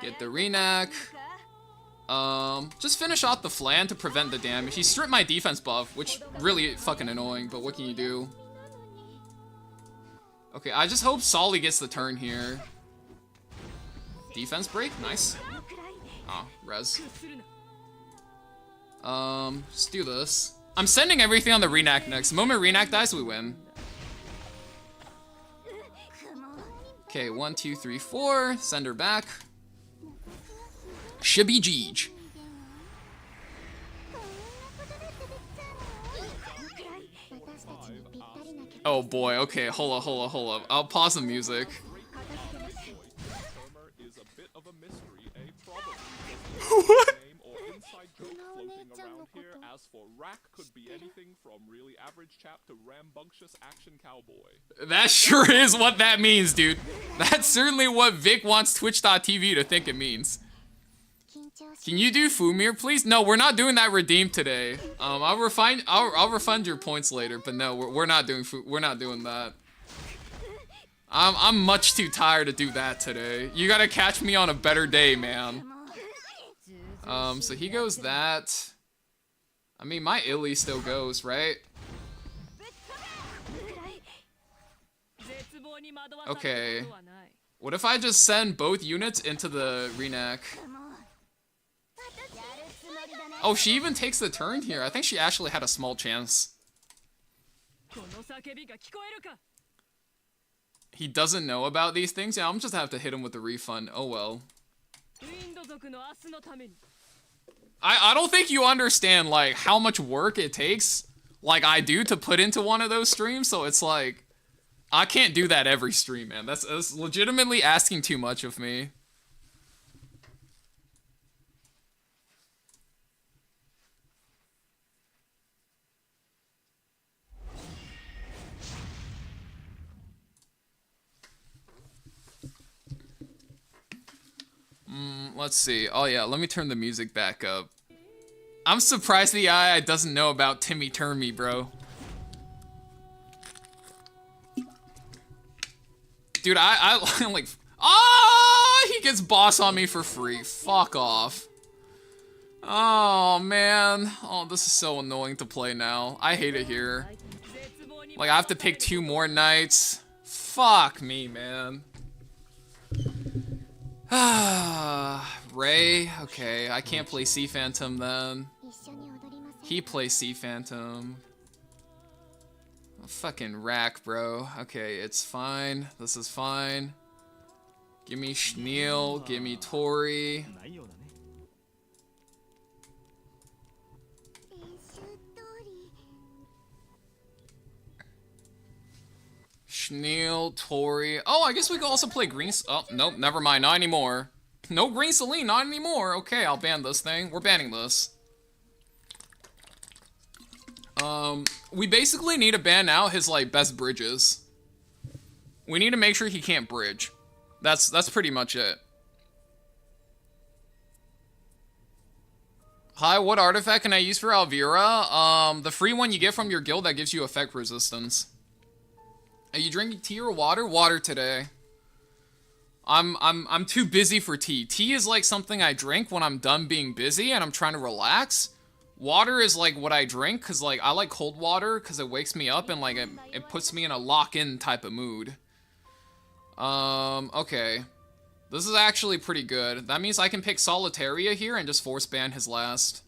Get the Renac. Just finish off the Flan to prevent the damage. He stripped my defense buff, which really fucking annoying, but what can you do? Okay, I just hope Solly gets the turn here. Defense break, nice. Oh, res. Let's do this. I'm sending everything on the Renac next. The moment Renac dies, we win. Okay, 1, 2, 3, 4. Send her back. Shibby Jeej. Oh boy, okay, hold up. I'll pause the music. What? As for rack, could be anything from really average chap to rambunctious action cowboy. That sure is what that means, dude. That's certainly what Vic wants Twitch.tv to think it means. Can you do Fumir, please? No, we're not doing that redeem today. I'll refund your points later, but no, we're not doing that. I'm much too tired to do that today. You gotta catch me on a better day, man. So he goes that. I mean, my Illy still goes, right? Okay. What if I just send both units into the Renac? Oh, she even takes the turn here. I think she actually had a small chance. He doesn't know about these things? Yeah, I'm just gonna have to hit him with the refund. Oh well. I don't think you understand, like, how much work it takes, like I do, to put into one of those streams, so it's like, I can't do that every stream, man. That's legitimately asking too much of me. Let's see. Oh yeah, let me turn the music back up. I'm surprised the AI doesn't know about Timmy Termy, bro. Dude, I like... Oh, he gets boss on me for free. Fuck off. Oh, man. Oh, this is so annoying to play now. I hate it here. Like, I have to pick 2 more knights. Fuck me, man. Ray, okay, I can't play Sea Phantom then. He plays Sea Phantom. Oh, fucking rack, bro. Okay, it's fine. This is fine. Give me Schneel, give me Tori. Schneel, Tori. Oh, I guess we could also play Green... Oh, nope, never mind, not anymore. No Green Celine, not anymore. Okay, I'll ban this thing. We're banning this. We basically need to ban out his, like, best bridges. We need to make sure he can't bridge. That's pretty much it. Hi, what artifact can I use for Alvira? The free one you get from your guild that gives you effect resistance. Are you drinking tea or water? Water today. I'm too busy for tea. Tea is like something I drink when I'm done being busy and I'm trying to relax. Water is like what I drink because like I like cold water because it wakes me up and like it puts me in a lock-in type of mood. Okay. This is actually pretty good. That means I can pick Solitaria here and just force ban his last.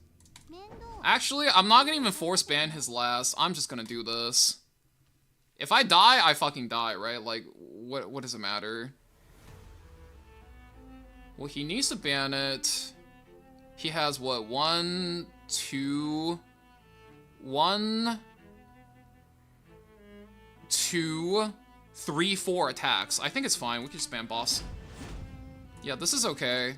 Actually, I'm not gonna even force ban his last. I'm just gonna do this. If I die, I fucking die, right? Like, what does it matter? Well, he needs to ban it. He has what? 1, 2, 1, 2, 3, 4 attacks. I think it's fine. We can just ban boss. Yeah, this is okay.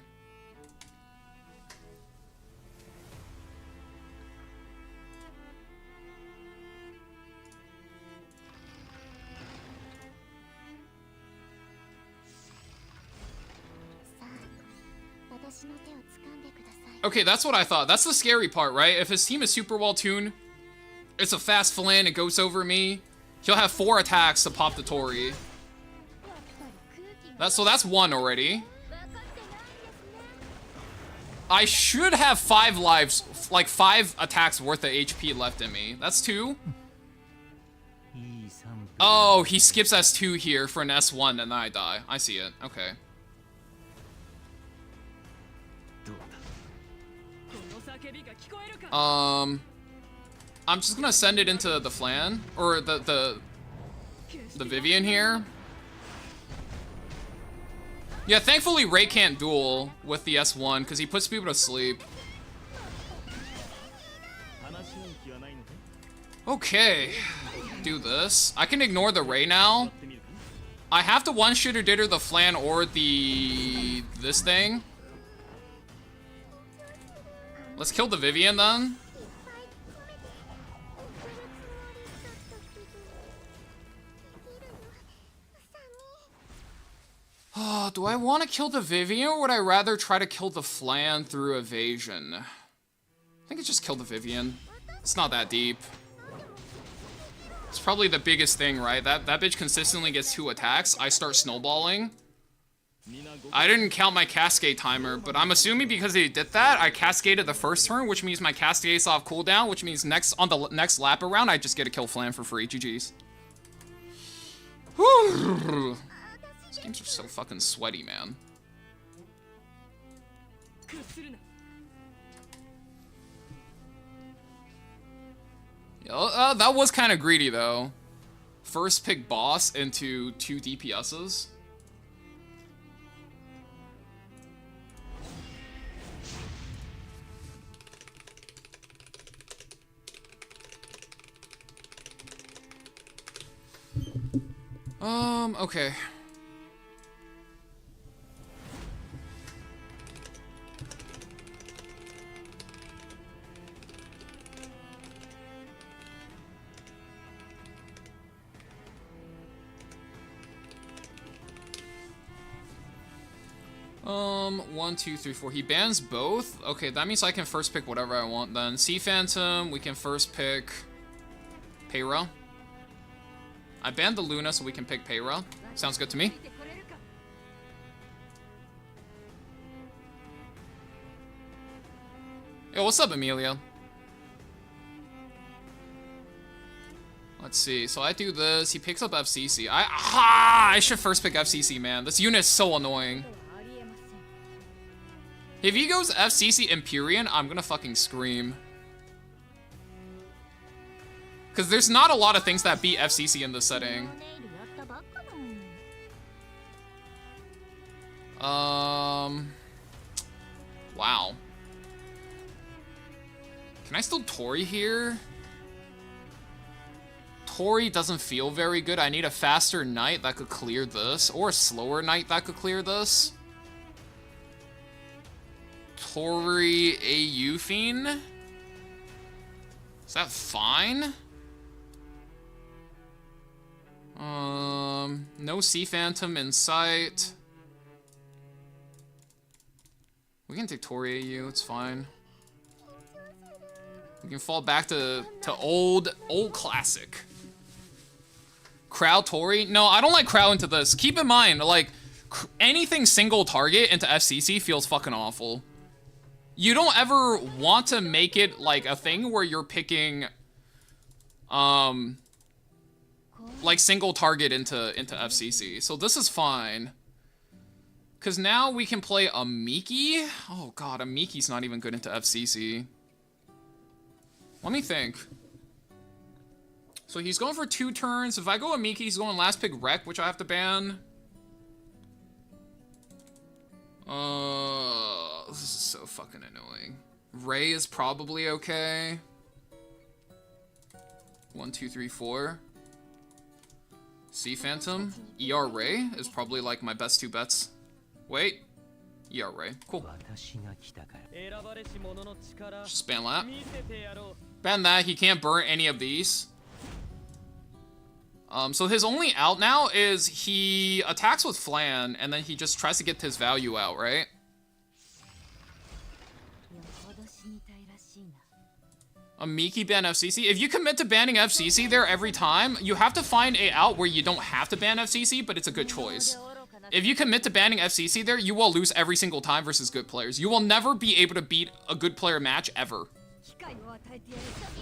Okay, that's what I thought. That's the scary part, right? If his team is super well tuned, it's a fast Flynn, it goes over me. He'll have 4 attacks to pop the Tori. So that's 1 already. I should have 5 lives, like 5 attacks worth of HP left in me. That's 2. Oh, he skips S2 here for an S1 and then I die. I see it. Okay. I'm just gonna send it into the Flan, or the Vivian here. Yeah, thankfully Ray can't duel with the S1 because he puts people to sleep. Okay, do this. I can ignore the Ray now. I have to one-shooter ditter the Flan or this thing. Let's kill the Vivian then. Oh, do I want to kill the Vivian or would I rather try to kill the Flan through evasion? I think it's just kill the Vivian. It's not that deep. It's probably the biggest thing, right? That bitch consistently gets 2 attacks. I start snowballing. I didn't count my cascade timer, but I'm assuming because he did that, I cascaded the first turn, which means my cascade's off cooldown, which means on the next lap around, I just get to kill Flan for free. GG's. Whew. These games are so fucking sweaty, man. That was kind of greedy, though. First pick boss into 2 DPSs. Okay. One, two, three, four. He bans both? Okay, that means I can first pick whatever I want then. Sea Phantom, we can first pick Peyra. I banned the Luna so we can pick Peyra. Sounds good to me. Yo, what's up, Amelia? Let's see. So I do this. He picks up FCC. I should first pick FCC, man. This unit is so annoying. If he goes FCC Empyrean, I'm gonna fucking scream. Because there's not a lot of things that beat FCC in this setting. Wow. Can I still Tori here? Tori doesn't feel very good. I need a faster knight that could clear this, or a slower knight that could clear this. Tori AU Fiend? Is that fine? No Sea Phantom in sight. We can take Tori AU, it's fine. We can fall back to old classic. Crowd Tori? No, I don't like crowd into this. Keep in mind, like, anything single target into FCC feels fucking awful. You don't ever want to make it like a thing where you're picking, like single target into FCC. So this is fine. Cause now we can play a Miki. Oh god, a Miki's not even good into FCC. Let me think. So he's going for 2 turns. If I go a Miki, he's going last pick Wreck, which I have to ban. This is so fucking annoying. Ray is probably okay. 1, 2, 3, 4. Sea Phantom. ER Ray is probably like my best 2 bets. Wait. ER Ray. Cool. Just ban that. Ban that. He can't burn any of these. So his only out now is he attacks with Flan, and then he just tries to get his value out, right? A Miki ban FCC? If you commit to banning FCC there every time, you have to find a out where you don't have to ban FCC, but it's a good choice. If you commit to banning FCC there, you will lose every single time versus good players. You will never be able to beat a good player match, ever.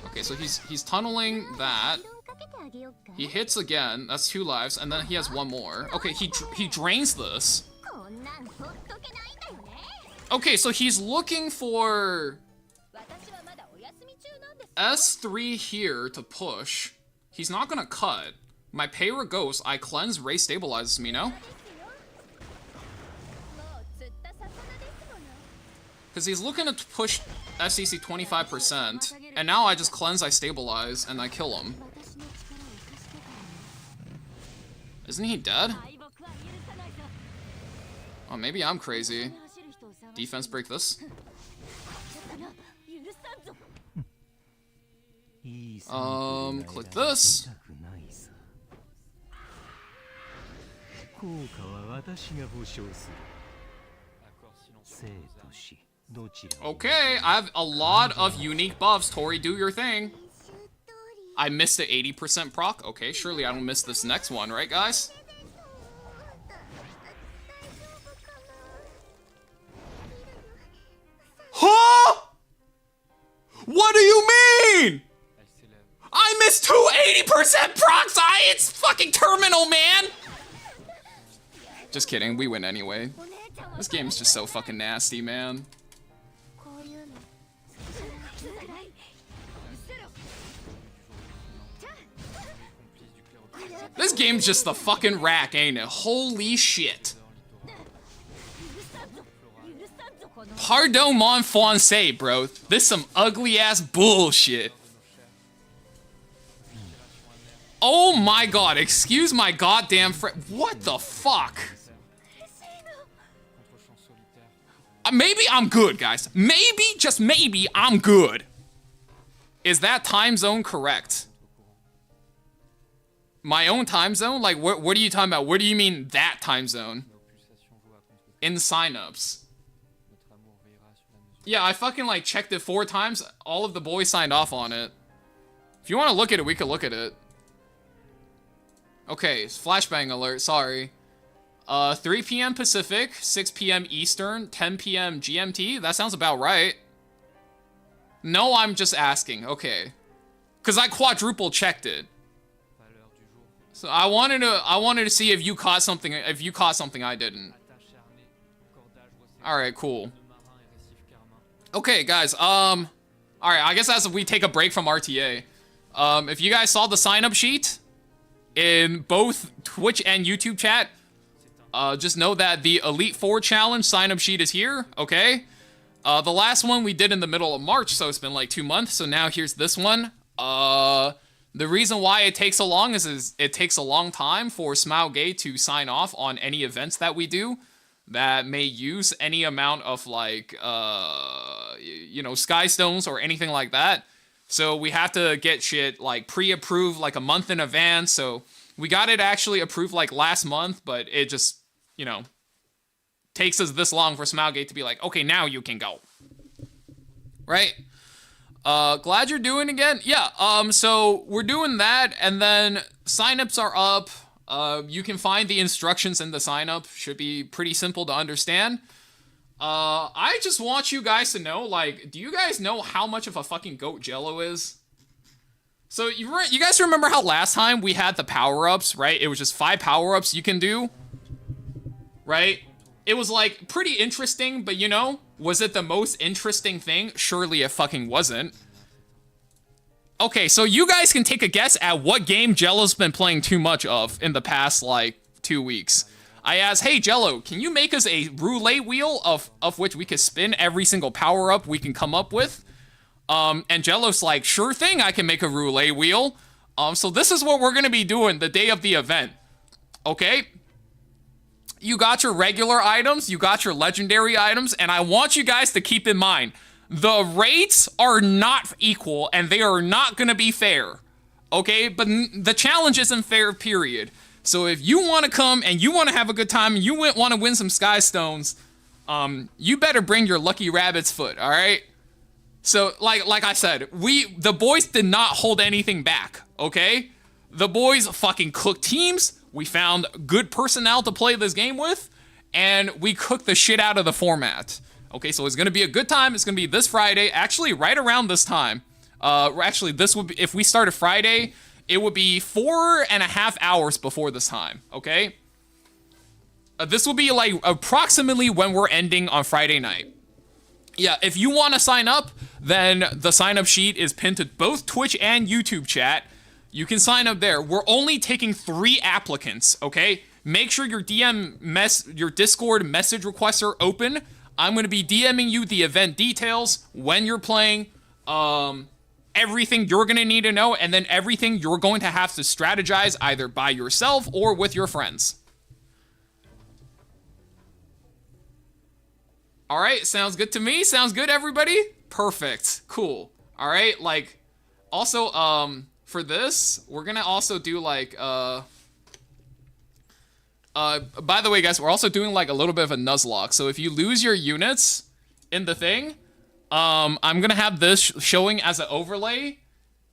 Okay, so he's tunneling that. He hits again. That's 2 lives, and then he has 1 more. Okay, he drains this. Okay, so he's looking for S3 here to push. He's not gonna cut. My Payra Ghost, I cleanse, Ray stabilizes me, no? Because he's looking to push FCC 25%, and now I just cleanse, I stabilize, and I kill him. Isn't he dead? Oh, maybe I'm crazy. Defense break this. Click this. Okay, I have a lot of unique buffs. Tori, do your thing. I missed the 80% proc. Okay, surely I don't miss this next one, right, guys? Huh? What do you mean? I missed 80% procs. It's fucking terminal, man. Just kidding. We win anyway. This game is just so fucking nasty, man. This game's just the fucking rack, ain't it? Holy shit. Pardon mon français, bro. This some ugly ass bullshit. Oh my god, excuse my goddamn friend. What the fuck? Maybe I'm good, guys. Maybe, just maybe, I'm good. Is that time zone correct? My own time zone? Like, what are you talking about? What do you mean, that time zone? In signups. Yeah, I fucking, like, checked it 4 times. All of the boys signed off on it. If you want to look at it, we could look at it. Okay, flashbang alert, sorry. 3 p.m. Pacific, 6 p.m. Eastern, 10 p.m. GMT? That sounds about right. No, I'm just asking. Okay. Because I quadruple checked it. So I wanted to see if you caught something I didn't. Alright, cool. Okay, guys, alright, I guess as we take a break from RTA. If you guys saw the sign-up sheet in both Twitch and YouTube chat, just know that the Elite 4 Challenge sign-up sheet is here, okay? The last one we did in the middle of March, so it's been like 2 months, so now here's this one. The reason why it takes so long is it takes a long time for Smilegate to sign off on any events that we do that may use any amount of, like, you know, Skystones or anything like that. So we have to get shit, like, pre-approved, like, a month in advance, so we got it actually approved, like, last month, but it just, you know, takes us this long for Smilegate to be like, okay, now you can go. Right? Glad you're doing again. Yeah, so we're doing that, and then signups are up. You can find the instructions in the signup. Should be pretty simple to understand. I just want you guys to know, like, do you guys know how much of a fucking goat Jello is? So you guys remember how last time we had the power-ups, right? It was just 5 power-ups you can do, right? It was, like, pretty interesting, but, you know, was it the most interesting thing? Surely it fucking wasn't. Okay, so you guys can take a guess at what game Jello's been playing too much of in the past, like, 2 weeks. I asked, hey, Jello, can you make us a roulette wheel of which we can spin every single power-up we can come up with? And Jello's like, sure thing, I can make a roulette wheel. So this is what we're gonna be doing the day of the event. Okay? You got your regular items, you got your legendary items, and I want you guys to keep in mind, the rates are not equal, and they are not gonna be fair. Okay? But the challenge isn't fair, period. So if you want to come and you want to have a good time and you want to win some Sky Stones, you better bring your lucky rabbit's foot, alright? So, like I said, the boys did not hold anything back, okay? The boys fucking cooked teams, we found good personnel to play this game with, and we cooked the shit out of the format. Okay, so it's gonna be a good time, it's gonna be this Friday, actually right around this time. Actually, this would be, if we started Friday, it would be 4.5 hours before this time, okay? This will be like approximately when we're ending on Friday night. Yeah, if you want to sign up, then the sign up sheet is pinned to both Twitch and YouTube chat. You can sign up there. We're only taking 3 applicants, okay? Make sure your your Discord message requests are open. I'm going to be DMing you the event details, when you're playing, everything you're going to need to know, and then everything you're going to have to strategize either by yourself or with your friends. All right, sounds good to me. Sounds good, everybody? Perfect. Cool. All right, like, also, for this, we're going to also do, like, by the way, guys, we're also doing, like, a little bit of a Nuzlocke. So if you lose your units in the thing, I'm gonna have this showing as an overlay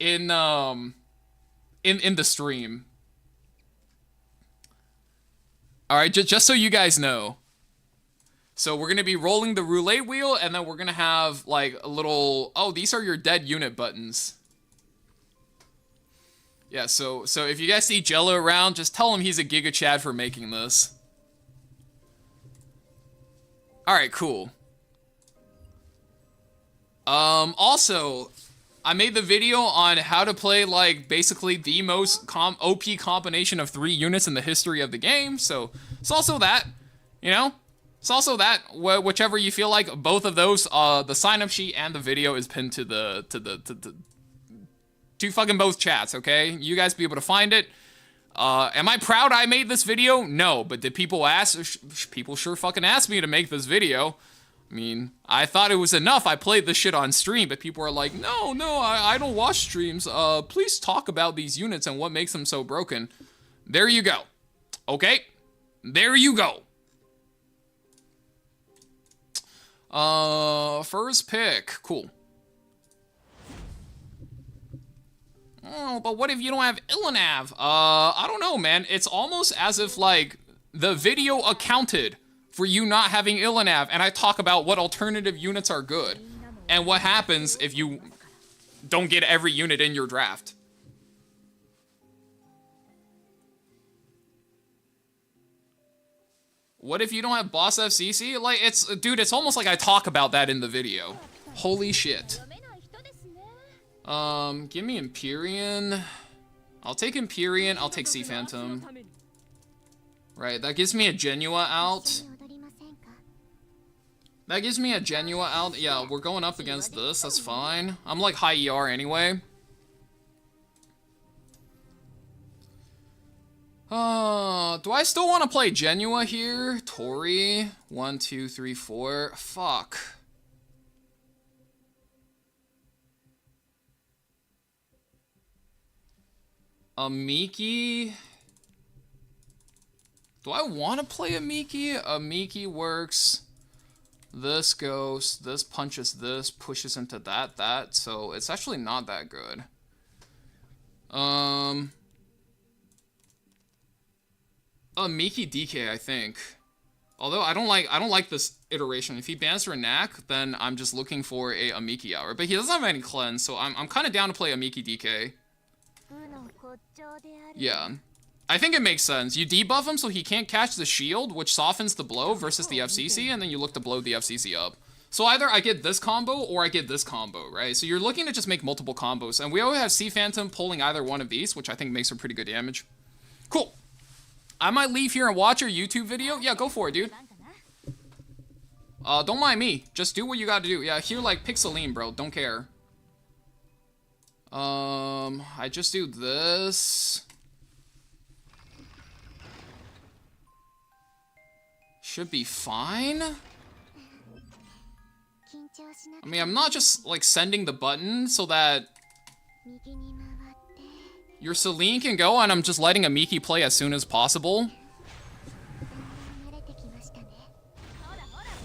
in the stream. All right, just so you guys know. So we're gonna be rolling the roulette wheel, and then we're gonna have like a little. Oh, these are your dead unit buttons. Yeah. So if you guys see Jello around, just tell him he's a Giga Chad for making this. All right. Cool. Also, I made the video on how to play, like, basically the most OP combination of 3 units in the history of the game, so it's also that, you know? It's also that, whichever you feel like, both of those, the sign-up sheet and the video is pinned to fucking both chats, okay? You guys be able to find it. Am I proud I made this video? No, but did people ask? People sure fucking asked me to make this video. I mean, I thought it was enough. I played this shit on stream, but people are like, no, I don't watch streams. Please talk about these units and what makes them so broken. There you go. Okay? There you go. First pick. Cool. Oh, but what if you don't have Ilanav? I don't know, man. It's almost as if, like, the video accounted for you not having Ilanav, and I talk about what alternative units are good, and what happens if you don't get every unit in your draft. What if you don't have Boss FCC? Like, dude, it's almost like I talk about that in the video. Holy shit. Give me Empyrean. I'll take Empyrean, I'll take Sea Phantom. Right, that gives me a Genua out. That gives me a Genua out. Yeah, we're going up against this. That's fine. I'm like high ER anyway. Do I still want to play Genua here? Tori. 1, 2, 3, 4. Fuck. A Miki. Do I want to play a Miki? A Miki works. This goes, this punches this, pushes into that, so it's actually not that good. Miki DK, I think. Although I don't like this iteration. If he bans Renak, then I'm just looking for a Miki Hour. But he doesn't have any cleanse, so I'm kind of down to play a Miki DK. Yeah. I think it makes sense. You debuff him so he can't catch the shield, which softens the blow versus the FCC, and then you look to blow the FCC up. So either I get this combo or I get this combo, right? So you're looking to just make multiple combos. And we always have Sea Phantom pulling either one of these, which I think makes some pretty good damage. Cool. I might leave here and watch your YouTube video. Yeah, go for it, dude. Don't mind me. Just do what you gotta do. Yeah, here like Pixeline, bro. Don't care. I just do this. Should be fine. I mean, I'm not just like sending the button so that your Celine can go and I'm just letting a Miki play as soon as possible.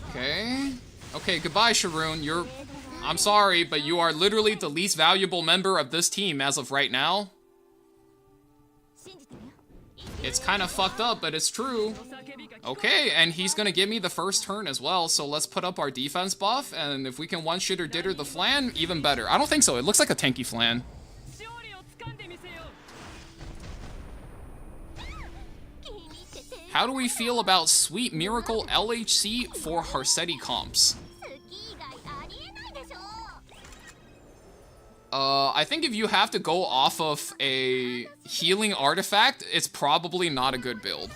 Okay. Okay, goodbye, Sharoon. I'm sorry, but you are literally the least valuable member of this team as of right now. It's kind of fucked up, but it's true. Okay, and he's gonna give me the first turn as well, so let's put up our defense buff, and if we can one-shitter ditter the flan, even better. I don't think so. It looks like a tanky flan. How do we feel about Sweet Miracle LHC for Harsetti comps? I think if you have to go off of a healing artifact, it's probably not a good build.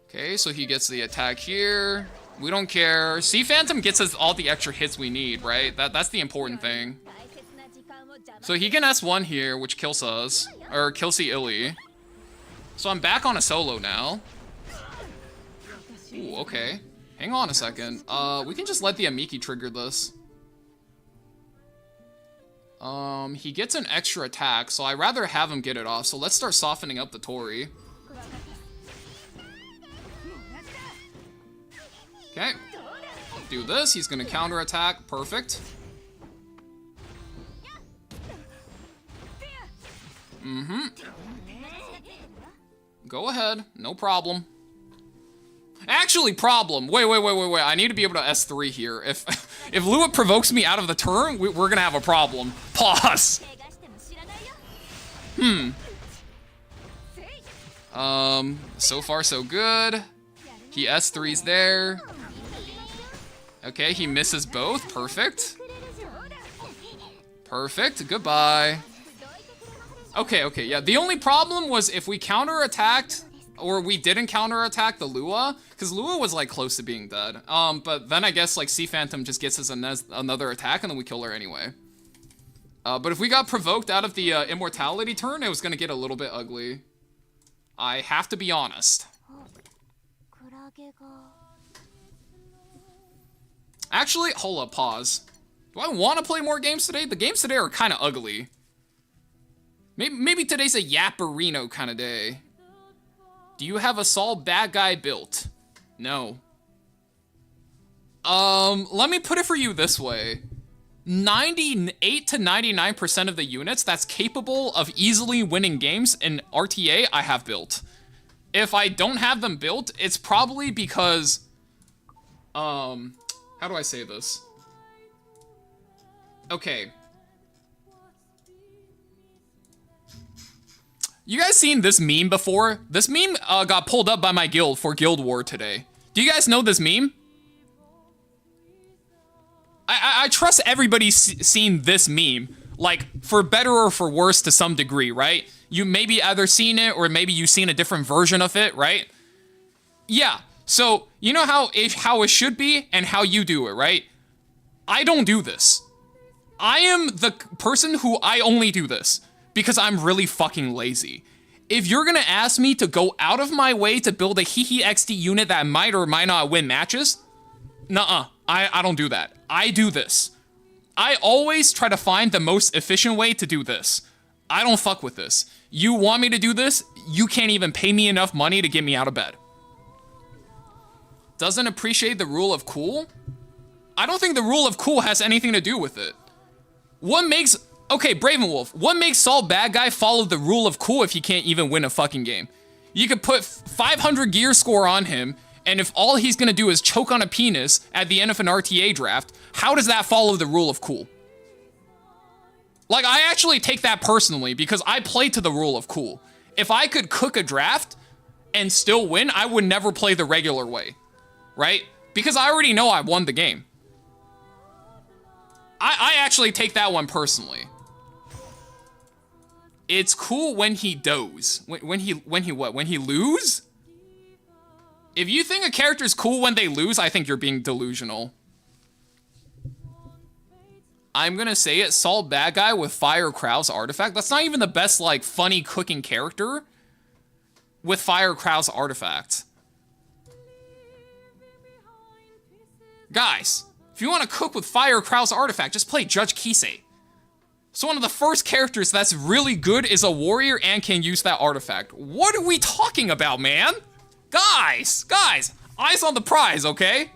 Okay, so he gets the attack here. We don't care. Sea Phantom gets us all the extra hits we need, right? That's the important thing. So he can S1 here, which kills us. Or kills the Illy. So I'm back on a solo now. Ooh, okay. Hang on a second. We can just let the Amiki trigger this. He gets an extra attack, so I'd rather have him get it off. So let's start softening up the Tori. Okay. Do this. He's gonna counter attack. Perfect. Mm-hmm. Go ahead. No problem. Actually, problem. Wait. I need to be able to S3 here. If Lua provokes me out of the turn, we're gonna have a problem. Pause. So far so good. He S3's there. Okay, he misses both. Perfect. Perfect. Goodbye. Okay, yeah. The only problem was if we counterattacked, or we didn't counterattack the Lua, because Lua was like close to being dead. But then I guess like Sea Phantom just gets us another attack and then we kill her anyway. But if we got provoked out of the immortality turn, it was gonna get a little bit ugly. I have to be honest. Actually, hold up, pause. Do I want to play more games today? The games today are kind of ugly. Maybe today's a Yapperino kind of day. Do you have a Saul bad guy built? No. Let me put it for you this way. 98 to 99% of the units that's capable of easily winning games in RTA, I have built. If I don't have them built, it's probably because, how do I say this? Okay. You guys seen this meme before? This meme got pulled up by my guild for Guild War today. Do you guys know this meme? I trust everybody's seen this meme, like, for better or for worse to some degree, right? You maybe either seen it or maybe you've seen a different version of it, right? Yeah, so you know how it should be and how you do it, right? I don't do this. I am the person who I only do this because I'm really fucking lazy. If you're gonna ask me to go out of my way to build a Hihi XD unit that might or might not win matches, nuh-uh, I don't do that. I do this. I always try to find the most efficient way to do this. I don't fuck with this. You want me to do this? You can't even pay me enough money to get me out of bed. Doesn't appreciate the rule of cool? I don't think the rule of cool has anything to do with it. What makes... Okay, Bravenwolf. What makes Saul bad guy follow the rule of cool if he can't even win a fucking game? You could put 500 gear score on him, and if all he's gonna do is choke on a penis at the end of an RTA draft, how does that follow the rule of cool? Like, I actually take that personally because I play to the rule of cool. If I could cook a draft and still win, I would never play the regular way, right? Because I already know I won the game. I actually take that one personally. It's cool when he does. When he what? When he lose? If you think a character's cool when they lose, I think you're being delusional. I'm gonna say it, Saul bad guy with Fire Krause artifact. That's not even the best, like, funny cooking character with Fire Krause artifact. Guys, if you want to cook with Fire Krause artifact, just play Judge Kisei. So one of the first characters that's really good is a warrior and can use that artifact. What are we talking about, man? Guys, eyes on the prize, okay?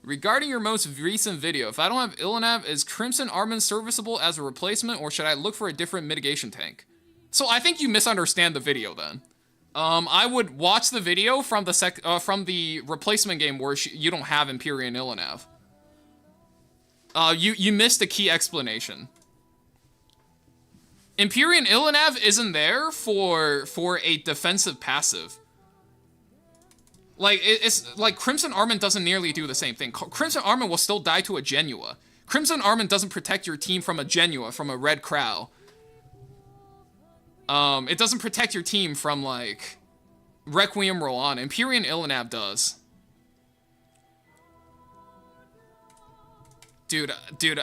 Regarding your most recent video, if I don't have Illinev, is Crimson Armand serviceable as a replacement, or should I look for a different mitigation tank? So I think you misunderstand the video then. I would watch the video from the replacement game where you don't have Empyrean Illinev. You missed a key explanation. Empyrean Illinev isn't there for a defensive passive. Like, it's like Crimson Armand doesn't nearly do the same thing. Crimson Armand will still die to a Genua. Crimson Armand doesn't protect your team from a Genua, from a Red Crow. It doesn't protect your team from, like, Requiem Roland. Empyrean Illinev does. Dude,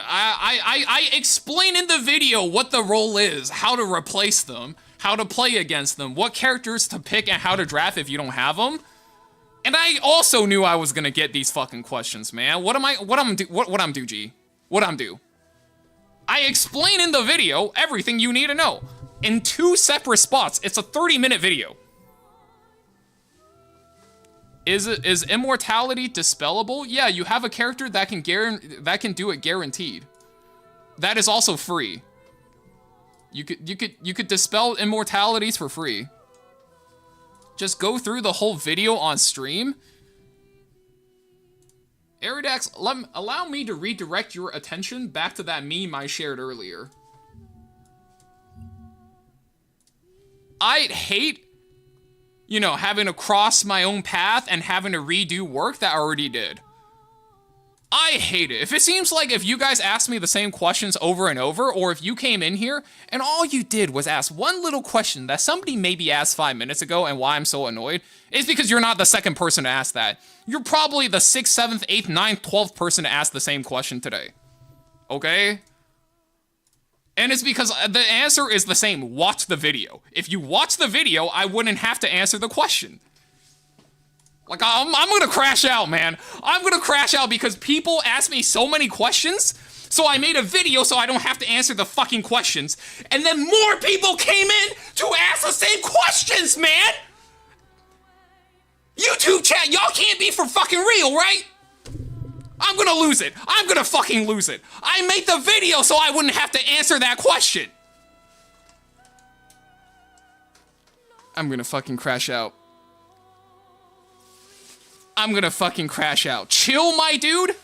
I explain in the video what the role is, how to replace them, how to play against them, what characters to pick and how to draft if you don't have them. And I also knew I was gonna get these fucking questions, man. What I'm do, G? What I'm do? I explain in the video everything you need to know. In 2 separate spots. It's a 30-minute video. Is immortality dispellable? Yeah, you have a character that can do it guaranteed. That is also free. You could dispel immortalities for free. Just go through the whole video on stream. Aridax, allow me to redirect your attention back to that meme I shared earlier. I'd hate, you know, having to cross my own path and having to redo work that I already did. I hate it. If it seems like if you guys ask me the same questions over and over, or if you came in here and all you did was ask one little question that somebody maybe asked 5 minutes ago, and why I'm so annoyed is because you're not the second person to ask that. You're probably the 6th, 7th, 8th, 9th, 12th person to ask the same question today. Okay? And it's because the answer is the same. Watch the video. If you watch the video, I wouldn't have to answer the question. Like, I'm gonna crash out, man. I'm gonna crash out because people ask me so many questions, so I made a video so I don't have to answer the fucking questions. And then more people came in to ask the same questions, man! YouTube chat, y'all can't be for fucking real, right? I'm gonna lose it. I'm gonna fucking lose it. I made the video so I wouldn't have to answer that question. I'm gonna fucking crash out. I'm gonna fucking crash out. Chill, my dude.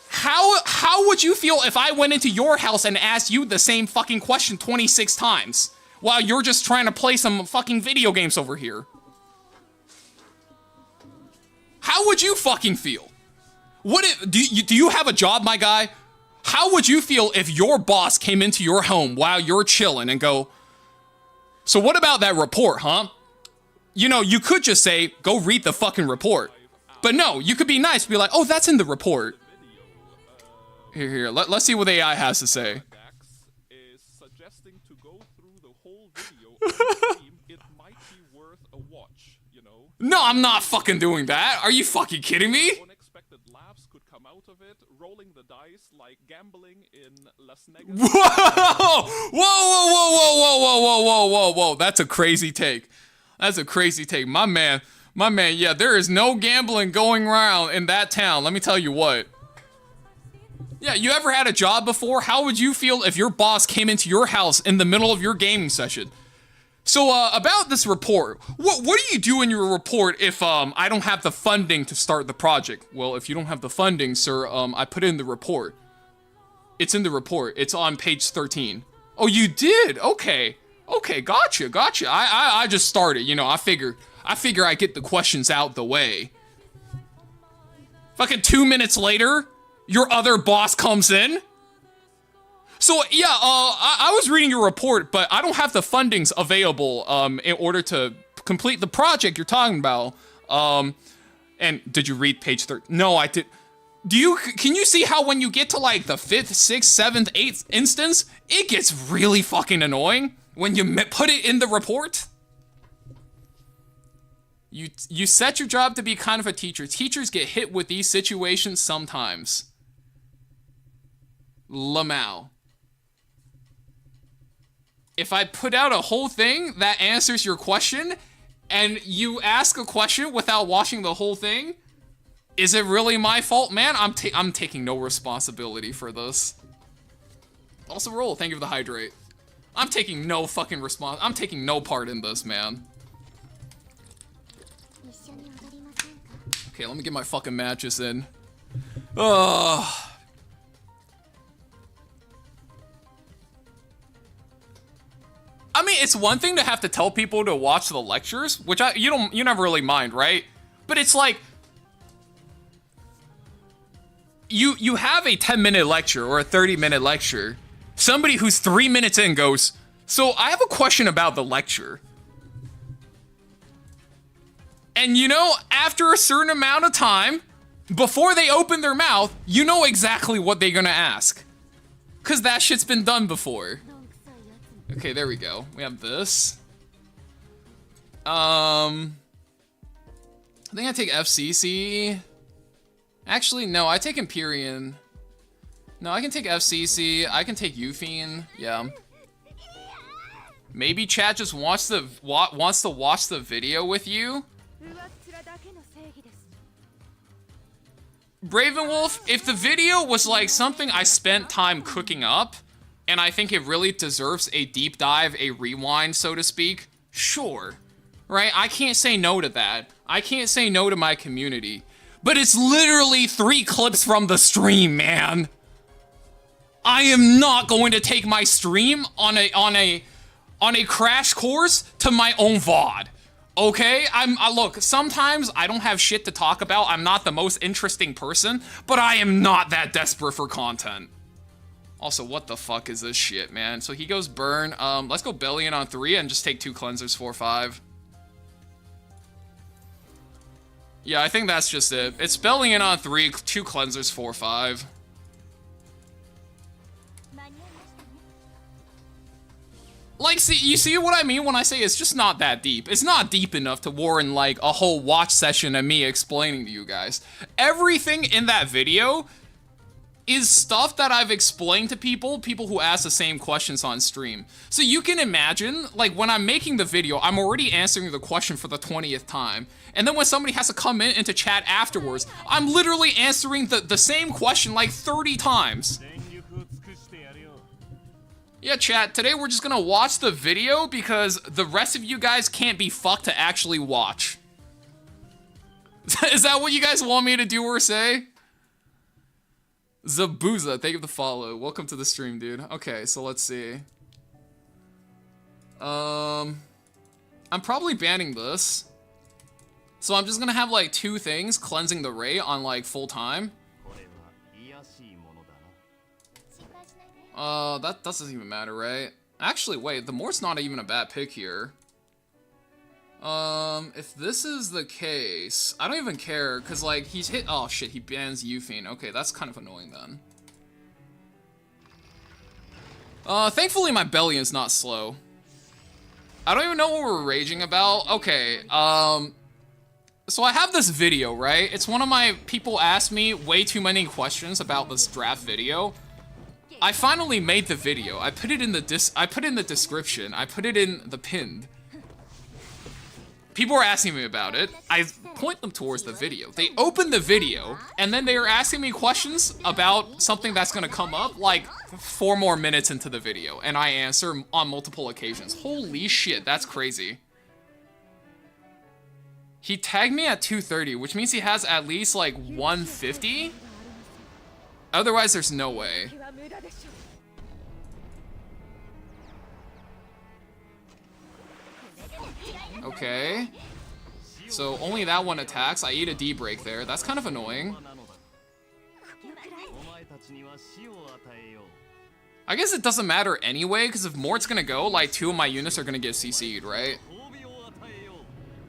How would you feel if I went into your house and asked you the same fucking question 26 times while you're just trying to play some fucking video games over here? How would you fucking feel? What if, do you have a job, my guy? How would you feel if your boss came into your home while you're chilling and go, so what about that report, huh? You know, you could just say, go read the fucking report. But no, you could be nice, be like, oh, that's in the report. Here, let's see what the AI has to say. Is suggesting to go through the whole video on stream. It might be worth a watch, you know? No, I'm not fucking doing that. Are you fucking kidding me? Unexpected laughs could come out of it. Rolling the dice like gambling in Las Vegas. Whoa! Whoa! Whoa! Whoa! Whoa! Whoa! Whoa! Whoa! Whoa! Whoa! That's a crazy take. That's a crazy take, my man. My man, yeah, there is no gambling going around in that town. Let me tell you what. Yeah, you ever had a job before? How would you feel if your boss came into your house in the middle of your gaming session? So, about this report, what do you do in your report if, I don't have the funding to start the project? Well, if you don't have the funding, sir, I put it in the report. It's in the report. It's on page 13. Oh, you did? Okay. Okay, gotcha. I just started, you know, I figure I get the questions out the way. Fucking 2 minutes later, your other boss comes in. So, yeah, I was reading your report, but I don't have the fundings available, in order to complete the project you're talking about. And did you read page 13? No, I did. Can you see how when you get to, like, the 5th, 6th, 7th, 8th instance, it gets really fucking annoying when you put it in the report? You set your job to be kind of a teacher. Teachers get hit with these situations sometimes. Lamau. If I put out a whole thing that answers your question, and you ask a question without watching the whole thing, is it really my fault, man? I'm taking no responsibility for this. Also roll, thank you for the hydrate. I'm taking no fucking I'm taking no part in this, man. Okay, let me get my fucking matches in. Ugh. I mean, it's one thing to have to tell people to watch the lectures, which you never really mind, right? But it's like you have a 10-minute lecture or a 30-minute lecture. Somebody who's 3 minutes in goes, "So I have a question about the lecture." And you know, after a certain amount of time, before they open their mouth, you know exactly what they're gonna ask. 'Cause that shit's been done before. Okay, there we go. We have this. I think I take FCC. Actually, no, I take Empyrean. No, I can take FCC. I can take Euphine. Yeah. Maybe chat just wants to watch the video with you. Bravenwolf, if the video was like something I spent time cooking up, and I think it really deserves a deep dive, a rewind, so to speak, sure. Right? I can't say no to that. I can't say no to my community. But it's literally 3 clips from the stream, man. I am not going to take my stream on a crash course to my own VOD. Okay? Look, sometimes I don't have shit to talk about. I'm not the most interesting person, but I am not that desperate for content. Also, what the fuck is this shit, man? So he goes burn. Let's go Bellion on 3 and just take 2 cleansers 4/5. Yeah, I think that's just it. It's Bellion on 3, 2 cleansers 4/5. Like, see, you see what I mean when I say it's just not that deep? It's not deep enough to warrant, like, a whole watch session of me explaining to you guys. Everything in that video is stuff that I've explained to people who ask the same questions on stream. So you can imagine, like, when I'm making the video, I'm already answering the question for the 20th time. And then when somebody has to come into chat afterwards, I'm literally answering the same question like 30 times. Yeah, chat, today we're just gonna watch the video because the rest of you guys can't be fucked to actually watch. Is that what you guys want me to do or say? Zabuza, thank you for the follow. Welcome to the stream, dude. Okay, so let's see. I'm probably banning this. So I'm just gonna have like 2 things, cleansing the Ray on like full time. That doesn't even matter, right? Actually, wait, the Mort's not even a bad pick here. If this is the case, I don't even care, because, like, he's hit- oh, shit, he bans Euphine. Okay, that's kind of annoying, then. Thankfully my Bellion's not slow. I don't even know what we're raging about. Okay, So I have this video, right? It's one of my people asked me way too many questions about this draft video. I finally made the video. I put it in the description. I put it in the pinned. People were asking me about it. I point them towards the video. They open the video, and then they are asking me questions about something that's gonna come up like 4 more minutes into the video, and I answer on multiple occasions. Holy shit, that's crazy. He tagged me at 230, which means he has at least like 150. Otherwise, there's no way. Okay. So only that one attacks. I eat a D break there. That's kind of annoying. I guess it doesn't matter anyway, because if Mort's gonna go, like 2 of my units are gonna get CC'd, right?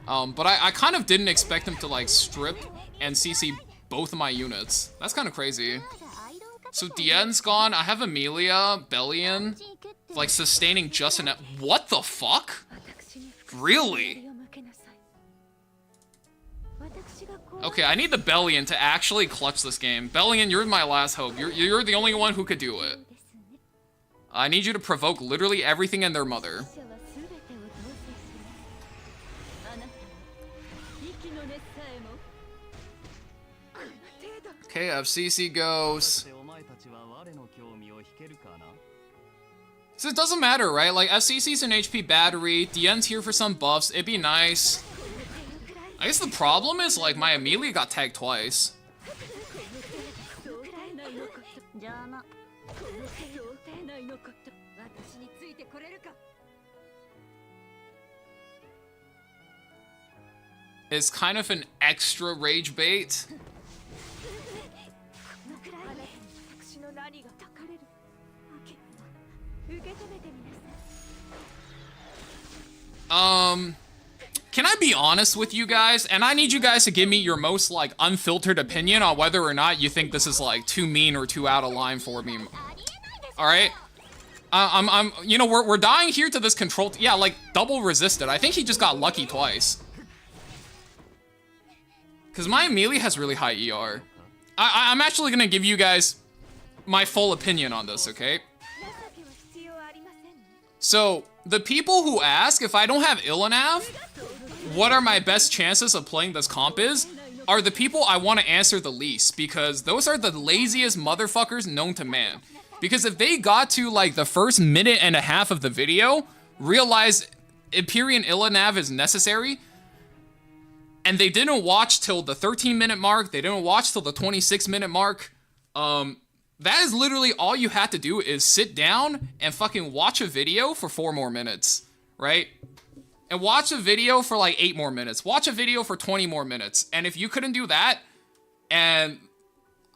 But I kind of didn't expect him to like strip and CC both of my units. That's kind of crazy. So Dian's gone. I have Amelia, Bellion, like sustaining just enough. What the fuck? Really? Okay, I need the Bellion to actually clutch this game. Bellion, you're my last hope. You're the only one who could do it. I need you to provoke literally everything and their mother. Okay, FCC goes. So it doesn't matter, right? Like, FCC's an HP battery, Dian's here for some buffs, it'd be nice. I guess the problem is, like, my Amelia got tagged twice. It's kind of an extra rage bait. Can I be honest with you guys? And I need you guys to give me your most, like, unfiltered opinion on whether or not you think this is, like, too mean or too out of line for me. Alright? You know, we're dying here to this control. Yeah, like, double resisted. I think he just got lucky twice. Because my Amelia has really high ER. I'm actually gonna give you guys my full opinion on this, okay? So, the people who ask if I don't have Ilanav, what are my best chances of playing this comp are the people I want to answer the least, because those are the laziest motherfuckers known to man. Because if they got to, like, the first minute and a half of the video, realize Empyrean Ilanav is necessary, and they didn't watch till the 13-minute mark, they didn't watch till the 26-minute mark, that is literally all you had to do is sit down and fucking watch a video for 4 more minutes, right? And watch a video for like 8 more minutes. Watch a video for 20 more minutes. And if you couldn't do that, and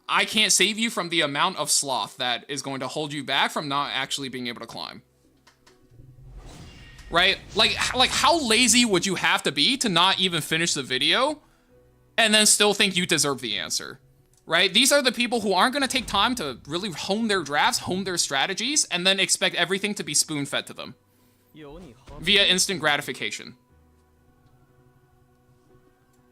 I can't save you from the amount of sloth that is going to hold you back from not actually being able to climb. Right? Like how lazy would you have to be to not even finish the video and then still think you deserve the answer? Right? These are the people who aren't going to take time to really hone their drafts, hone their strategies, and then expect everything to be spoon-fed to them via instant gratification.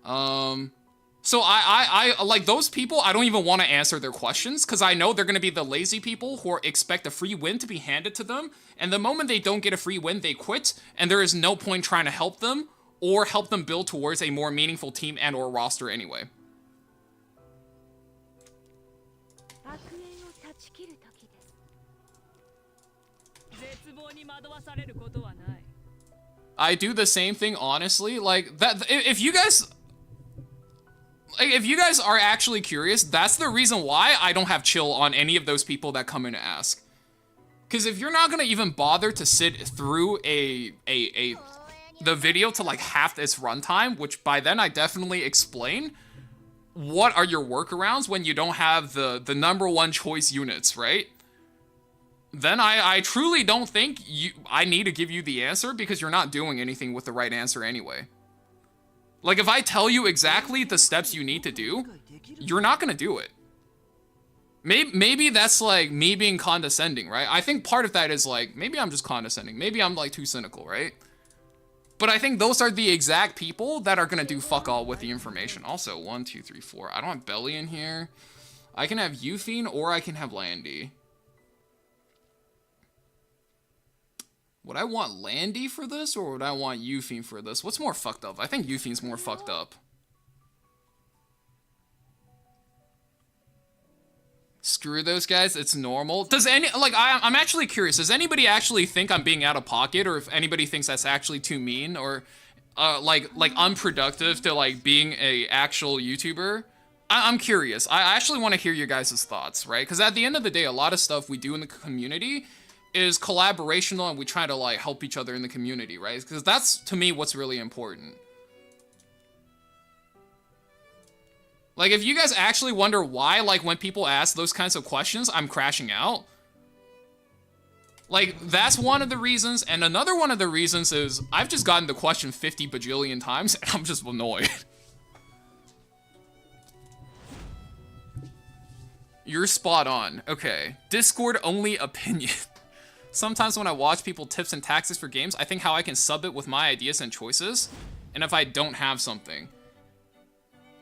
So I like those people, I don't even want to answer their questions because I know they're going to be the lazy people who expect a free win to be handed to them, and the moment they don't get a free win, they quit, and there is no point trying to help them or help them build towards a more meaningful team and or roster anyway. I do the same thing, honestly. Like, that, if you guys are actually curious, that's the reason why I don't have chill on any of those people that come in to ask. Because if you're not gonna even bother to sit through the video to like half its runtime, which by then I definitely explain, what are your workarounds when you don't have the #1 choice units, right? Then I truly don't think I need to give you the answer because you're not doing anything with the right answer anyway. Like, if I tell you exactly the steps you need to do, you're not gonna do it. Maybe that's like me being condescending, right? I think part of that is like, maybe I'm just condescending. Maybe I'm like too cynical, right? But I think those are the exact people that are gonna do fuck all with the information. Also, 1, 2, 3, 4. I don't have Belly in here. I can have Euphine or I can have Landy. Would I want Landy for this or would I want Euphine for this? What's more fucked up? I think Euphine's more fucked up. Screw those guys, it's normal. Does any, like, I'm actually curious, does anybody actually think I'm being out of pocket, or if anybody thinks that's actually too mean, or, like unproductive to, like, being a actual YouTuber? I'm curious. I actually want to hear your guys' thoughts, right? Because at the end of the day, a lot of stuff we do in the community is collaborational, and we try to, like, help each other in the community, right? Because that's, to me, what's really important. Like, if you guys actually wonder why, like, when people ask those kinds of questions, I'm crashing out. Like, that's one of the reasons, and another one of the reasons is I've just gotten the question 50 bajillion times, and I'm just annoyed. You're spot on. Okay. Discord-only opinion. Sometimes when I watch people tips and tactics for games, I think how I can sub it with my ideas and choices, and if I don't have something.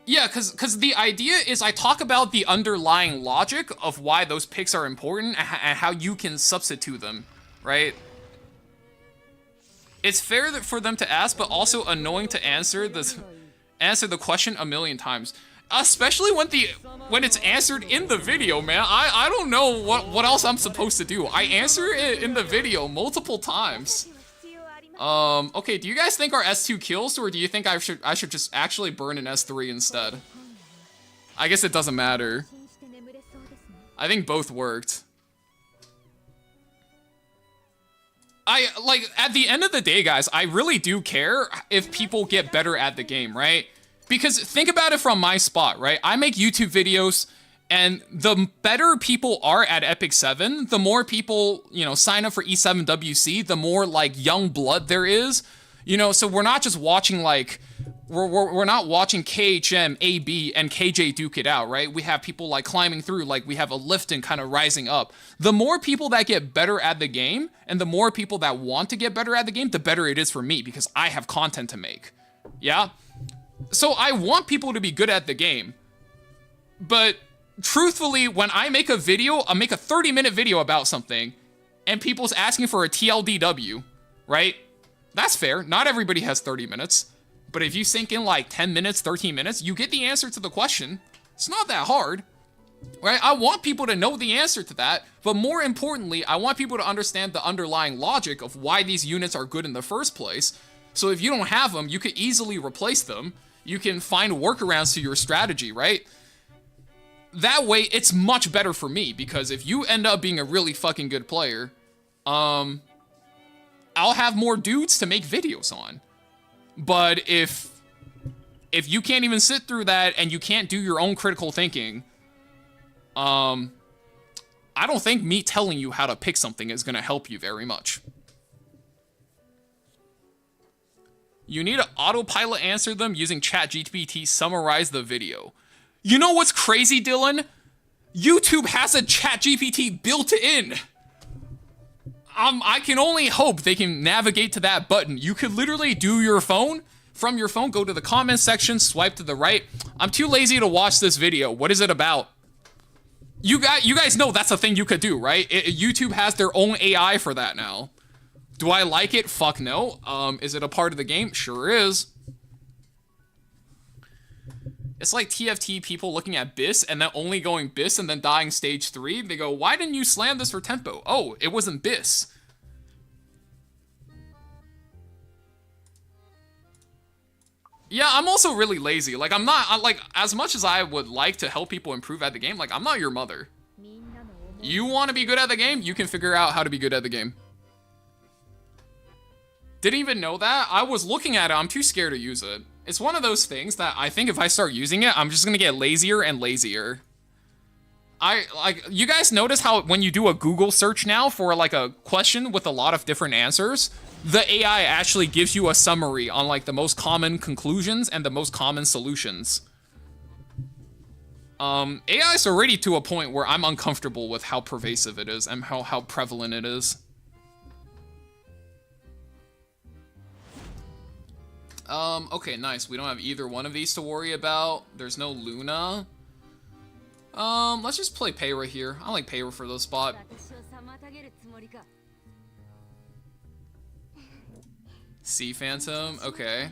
Yeah, because the idea is I talk about the underlying logic of why those picks are important and how you can substitute them, right? It's fair for them to ask, but also annoying to answer the question a million times. Especially when it's answered in the video, man. I don't know what else I'm supposed to do. I answer it in the video multiple times. Okay, do you guys think our S2 kills, or do you think I should just actually burn an S3 instead? I guess it doesn't matter. I think both worked. Like, at the end of the day, guys, I really do care if people get better at the game, right? Because think about it from my spot, right? I make YouTube videos, and the better people are at Epic 7, the more people, you know, sign up for E7WC, the more, like, young blood there is. You know, so we're not just watching, like, we're not watching KHM, AB, and KJ duke it out, right? We have people, like, climbing through, like, we have a Lifton kind of rising up. The more people that get better at the game, and the more people that want to get better at the game, the better it is for me, because I have content to make. Yeah? So I want people to be good at the game, but truthfully, when I make a video, I make a 30-minute video about something, and people's asking for a TLDW, right? That's fair. Not everybody has 30 minutes, but if you sink in like 10 minutes, 13 minutes, you get the answer to the question. It's not that hard, right? I want people to know the answer to that, but more importantly, I want people to understand the underlying logic of why these units are good in the first place. So if you don't have them, you could easily replace them. You can find workarounds to your strategy, right? That way, it's much better for me, because if you end up being a really fucking good player, I'll have more dudes to make videos on. But if you can't even sit through that and you can't do your own critical thinking, I don't think me telling you how to pick something is gonna help you very much. You need to autopilot answer them using ChatGPT summarize the video. You know what's crazy, Dylan? YouTube has a ChatGPT built in. I can only hope they can navigate to that button. You could literally do your phone, from your phone, go to the comments section, swipe to the right. I'm too lazy to watch this video. What is it about? You guys know that's a thing you could do, right? YouTube has their own AI for that now. Do I like it? Fuck no. Is it a part of the game? Sure is. It's like TFT people looking at BIS and then only going BIS and then dying stage 3. They go, why didn't you slam this for tempo? Oh, it wasn't BIS. Yeah, I'm also really lazy. Like, like, as much as I would like to help people improve at the game, like, I'm not your mother. You want to be good at the game? You can figure out how to be good at the game. Didn't even know that. I was looking at it. I'm too scared to use it. It's one of those things that I think if I start using it, I'm just gonna get lazier and lazier. You guys notice how when you do a Google search now for like a question with a lot of different answers, the AI actually gives you a summary on like the most common conclusions and the most common solutions. AI is already to a point where I'm uncomfortable with how pervasive it is and how prevalent it is. Okay, nice. We don't have either one of these to worry about. There's no Luna. Let's just play Payra here. I like Payra for those spot. Sea Phantom, okay.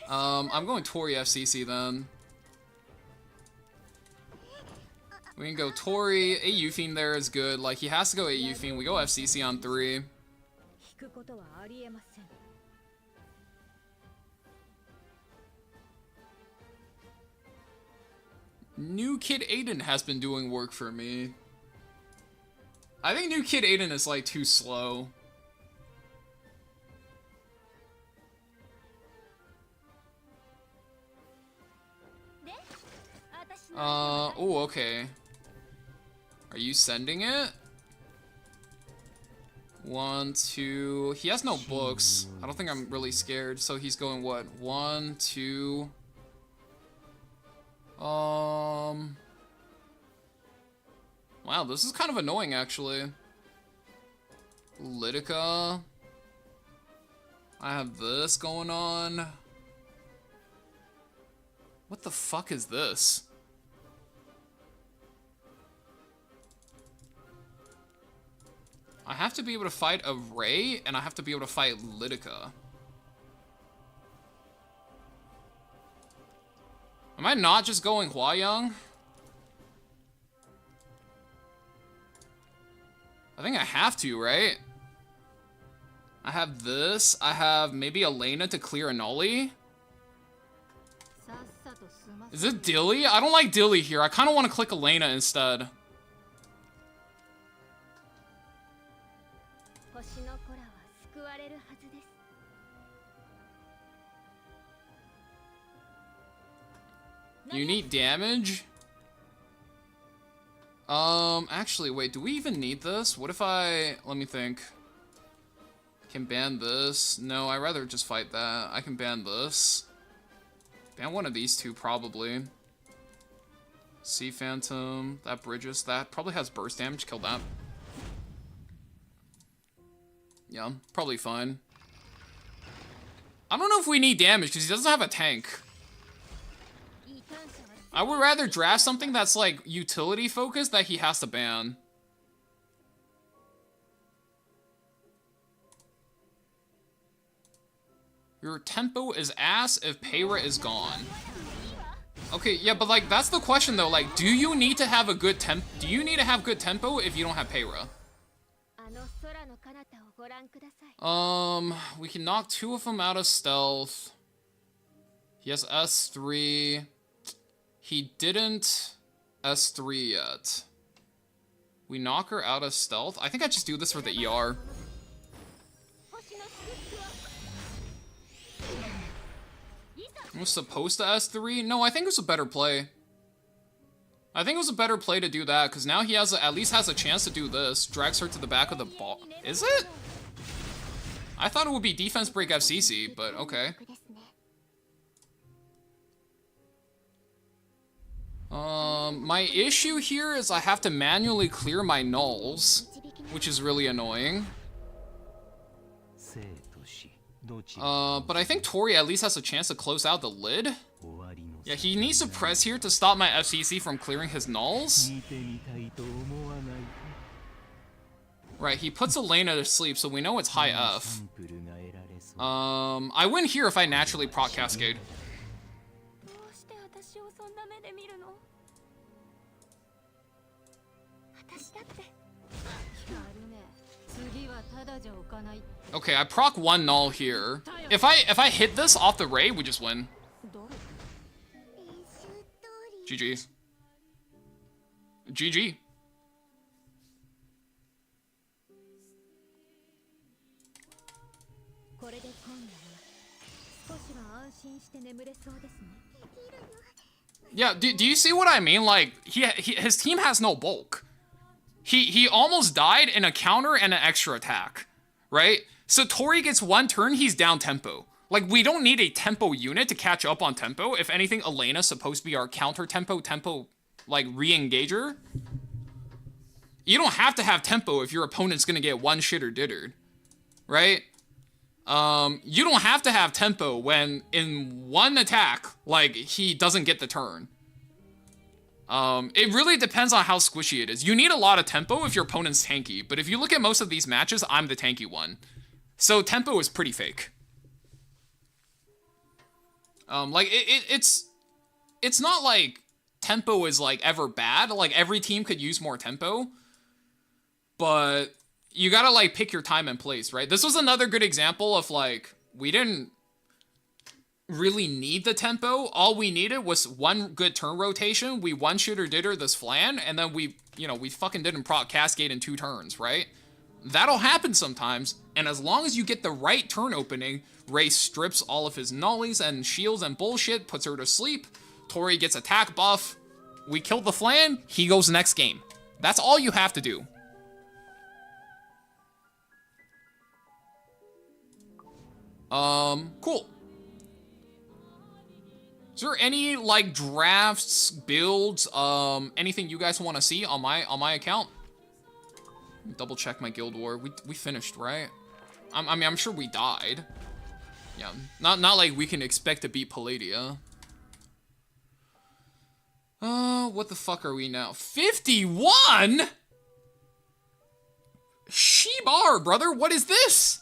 I'm going Tori FCC then. We can go Tori. AU theme there is good. Like, he has to go AU theme. We go FCC on 3. New Kid Aiden has been doing work for me. I think New Kid Aiden is, like, too slow. Oh, okay. Are you sending it? 1, 2... He has no books. I don't think I'm really scared. So he's going, what? 1, 2... Wow, this is kind of annoying, actually. Lidica. I have this going on. What the fuck is this? I have to be able to fight a Ray, and I have to be able to fight Lidica. Am I not just going Hua-Young? I think I have to, right? I have this. I have maybe Elena to clear a Nolly. Is it Dilly? I don't like Dilly here. I kind of want to click Elena instead. Unique damage? Actually, wait, do we even need this? What if I... Let me think. Can ban this? No, I'd rather just fight that. I can ban this. Ban one of these two, probably. Sea Phantom. That bridges. That probably has burst damage. Kill that. Yeah, probably fine. I don't know if we need damage, because he doesn't have a tank. I would rather draft something that's, like, utility-focused that he has to ban. Your tempo is ass if Payra is gone. Okay, yeah, but, like, that's the question, though. Like, do you need to have a good do you need to have good tempo if you don't have Payra? We can knock 2 of them out of stealth. He has S3. He didn't S3 yet. We knock her out of stealth. I think I just do this for the ER. I was supposed to S3? No, I think it was a better play. I think it was a better play to do that, because now he has at least has a chance to do this. Drags her to the back of the ball. Is it? I thought it would be defense break FCC, but okay. My issue here is I have to manually clear my nulls, which is really annoying. But I think Tori at least has a chance to close out the lid. Yeah, he needs to press here to stop my FCC from clearing his nulls. Right, he puts Elena to sleep, so we know it's high F. I win here if I naturally proc Cascade. Okay, I proc 1 null here. If I hit this off the Ray, we just win. GG. GG. Yeah, do you see what I mean? Like, his team has no bulk. He almost died in a counter and an extra attack, right? So Tori gets 1 turn, he's down tempo. Like, we don't need a tempo unit to catch up on tempo. If anything, Elena's supposed to be our counter tempo, like, re-engager. You don't have to have tempo if your opponent's gonna get 1 shitter dittered. right? You don't have to have tempo when in one attack, like, he doesn't get the turn. It really depends on how squishy it is. You need a lot of tempo if your opponent's tanky, but if you look at most of these matches, I'm the tanky one. So tempo is pretty fake. Like, it's not like tempo is, like, ever bad. Like, every team could use more tempo, but you gotta, like, pick your time and place, right? This was another good example of, like, we didn't really need the tempo. All we needed was one good turn rotation. We one-shooter-didder this flan, and then we fucking didn't proc Cascade in 2 turns, right? That'll happen sometimes, and as long as you get the right turn opening, Ray strips all of his nollies and shields and bullshit, puts her to sleep, Tori gets attack buff, we kill the flan, he goes next game. That's all you have to do. Cool. Is there any, like, drafts, builds, anything you guys want to see on my account? Double check my Guild War. We finished, right? I mean, I'm sure we died. Yeah, not like we can expect to beat Palladia. What the fuck are we now? 51? Shebar, brother, what is this?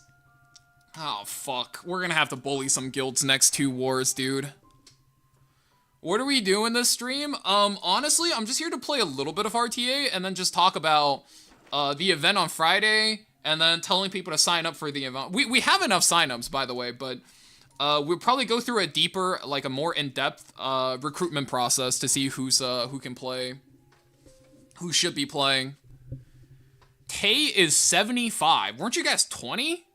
Oh, fuck. We're gonna have to bully some guilds next 2 wars, dude. What are we doing this stream? Honestly, I'm just here to play a little bit of RTA and then just talk about the event on Friday and then telling people to sign up for the event. We have enough signups, by the way, but we'll probably go through a deeper, like a more in-depth recruitment process to see who can play, who should be playing. Tay is 75. Weren't you guys 20?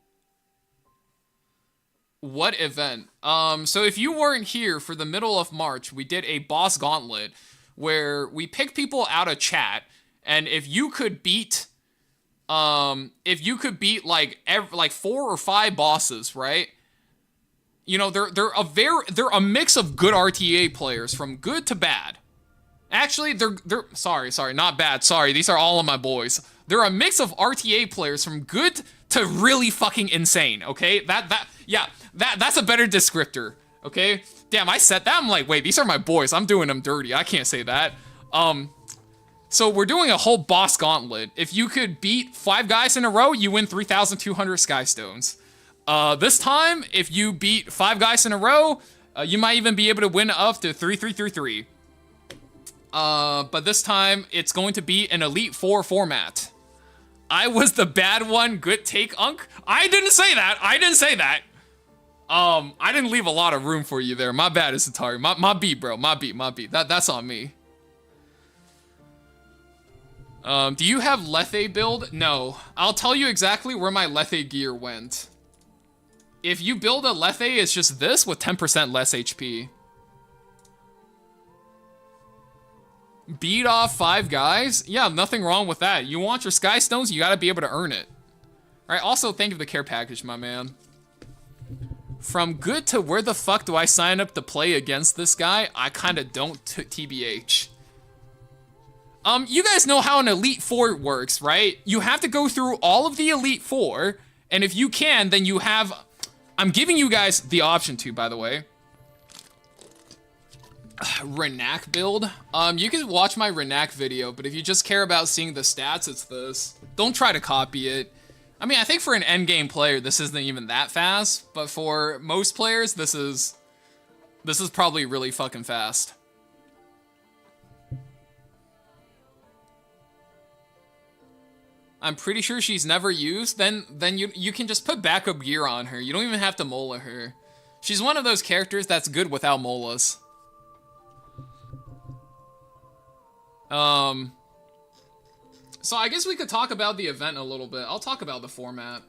What event? So if you weren't here for the middle of March, we did a boss gauntlet where we picked people out of chat, and if you could beat like 4 or 5 bosses, right? You know, they're a mix of good RTA players from good to bad. Actually, they're sorry, not bad. Sorry, these are all of my boys. They're a mix of RTA players from good to really fucking insane, okay? That's a better descriptor, okay? Damn, I said that. I'm like, wait, these are my boys. I'm doing them dirty. I can't say that. So we're doing a whole boss gauntlet. If you could beat 5 guys in a row, you win 3,200 Sky Stones. This time, if you beat 5 guys in a row, you might even be able to win up to 3,333. But this time, it's going to be an Elite 4 format. I was the bad one. Good take, Unk. I didn't say that. I didn't leave a lot of room for you there. My bad, Isatari. My beat, bro. My beat. That's on me. Do you have Lethe build? No. I'll tell you exactly where my Lethe gear went. If you build a Lethe, it's just this with 10% less HP. Beat off 5 guys? Yeah, nothing wrong with that. You want your Sky Stones, you gotta be able to earn it. Alright, also, thank you for the care package, my man. From good to where the fuck do I sign up to play against this guy? I kinda don't, TBH. You guys know how an Elite 4 works, right? You have to go through all of the Elite 4, and if you can, then you have... I'm giving you guys the option to, by the way. Renak build. You can watch my Renak video, but if you just care about seeing the stats, it's this. Don't try to copy it. I mean, I think for an endgame player, this isn't even that fast, but for most players, this is probably really fucking fast. I'm pretty sure she's never used. Then you can just put backup gear on her. You don't even have to mola her. She's one of those characters that's good without molas. So I guess we could talk about the event a little bit. I'll talk about the format.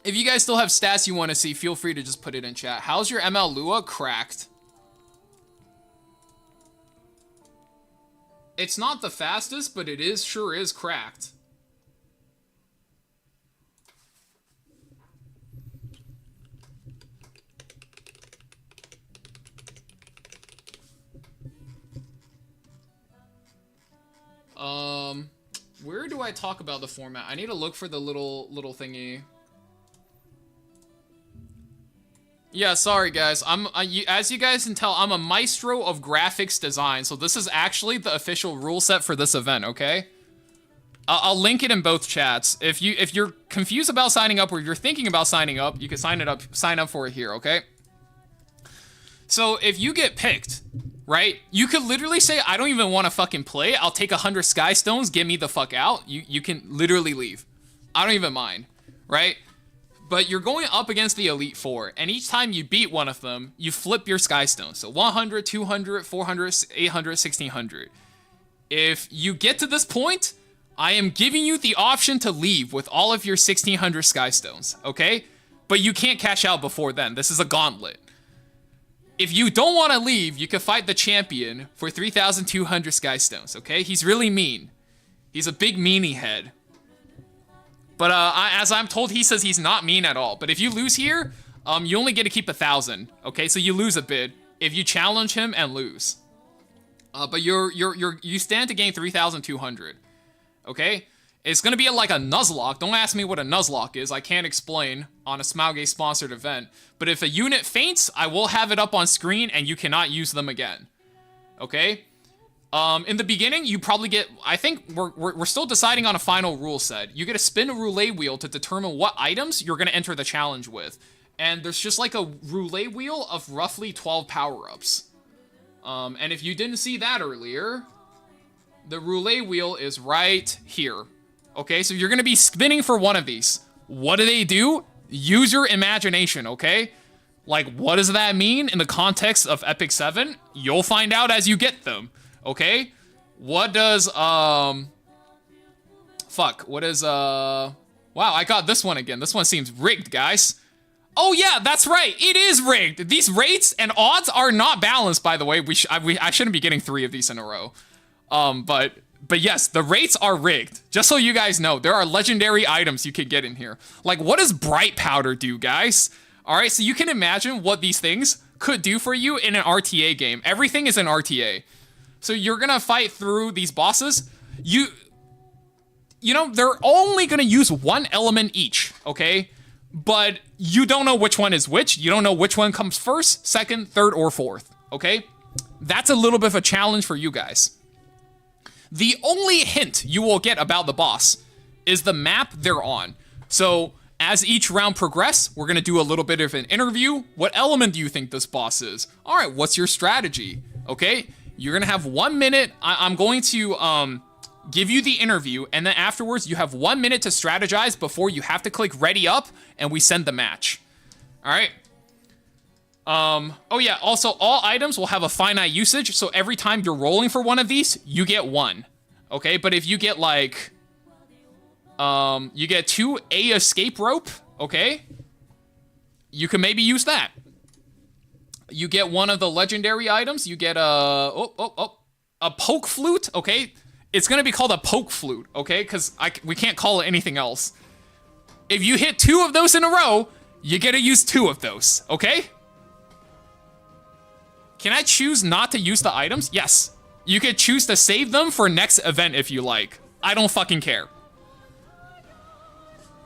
If you guys still have stats you want to see, feel free to just put it in chat. How's your ML Lua? Cracked. It's not the fastest, but it sure is cracked. Where do I talk about the format? I need to look for the little thingy. Yeah, sorry guys. As you guys can tell, I'm a maestro of graphics design, so this is actually the official rule set for this event, okay? I'll link it in both chats. If you're confused about signing up or if you're thinking about signing up, you can sign up for it here, okay? So if you get picked, right? You could literally say, I don't even want to fucking play. I'll take 100 Sky Stones, get me the fuck out. You can literally leave. I don't even mind, right? But you're going up against the Elite Four, and each time you beat one of them, you flip your Sky Stones. So 100, 200, 400, 800, 1600. If you get to this point, I am giving you the option to leave with all of your 1600 Sky Stones, okay? But you can't cash out before then. This is a gauntlet. If you don't want to leave, you can fight the champion for 3,200 Sky Stones, okay? He's really mean. He's a big meanie head. But as I'm told, he says he's not mean at all. But if you lose here, you only get to keep 1,000, okay? So you lose a bit if you challenge him and lose. But you stand to gain 3,200, okay? It's gonna be like a Nuzlocke. Don't ask me what a Nuzlocke is. I can't explain on a Smilegate sponsored event. But if a unit faints, I will have it up on screen and you cannot use them again. Okay? In the beginning, you probably get, I think we're still deciding on a final rule set. You get to spin a roulette wheel to determine what items you're gonna enter the challenge with. And there's just like a roulette wheel of roughly 12 power-ups. And if you didn't see that earlier, the roulette wheel is right here. Okay, so you're gonna be spinning for one of these. What do? Use your imagination, okay? Like, what does that mean in the context of Epic 7? You'll find out as you get them, okay? What does, wow, I got this one again. This one seems rigged, guys. Oh yeah, that's right, it is rigged. These rates and odds are not balanced, by the way. I shouldn't be getting 3 of these in a row. But yes, the rates are rigged. Just so you guys know, there are legendary items you can get in here. Like, what does Bright Powder do, guys? All right, so you can imagine what these things could do for you in an RTA game. Everything is an RTA. So you're gonna fight through these bosses. You know, they're only gonna use one element each, okay? But you don't know which one is which. You don't know which one comes first, second, third, or fourth, okay? That's a little bit of a challenge for you guys. The only hint you will get about the boss is the map they're on. So as each round progresses, we're gonna do a little bit of an interview. What element do you think this boss is? All right, what's your strategy? Okay, you're gonna have 1 minute. I'm going to give you the interview, and then afterwards you have 1 minute to strategize before you have to click ready up, and we send the match. All right. Oh yeah, also all items will have a finite usage, so every time you're rolling for one of these, you get 1. Okay, but if you get like, you get 2 escape rope, okay? You can maybe use that. You get one of the legendary items, you get a poke flute, okay? It's gonna be called a poke flute, okay? Because we can't call it anything else. If you hit 2 of those in a row, you get to use 2 of those, okay? Can I choose not to use the items? Yes. You could choose to save them for next event if you like. I don't fucking care.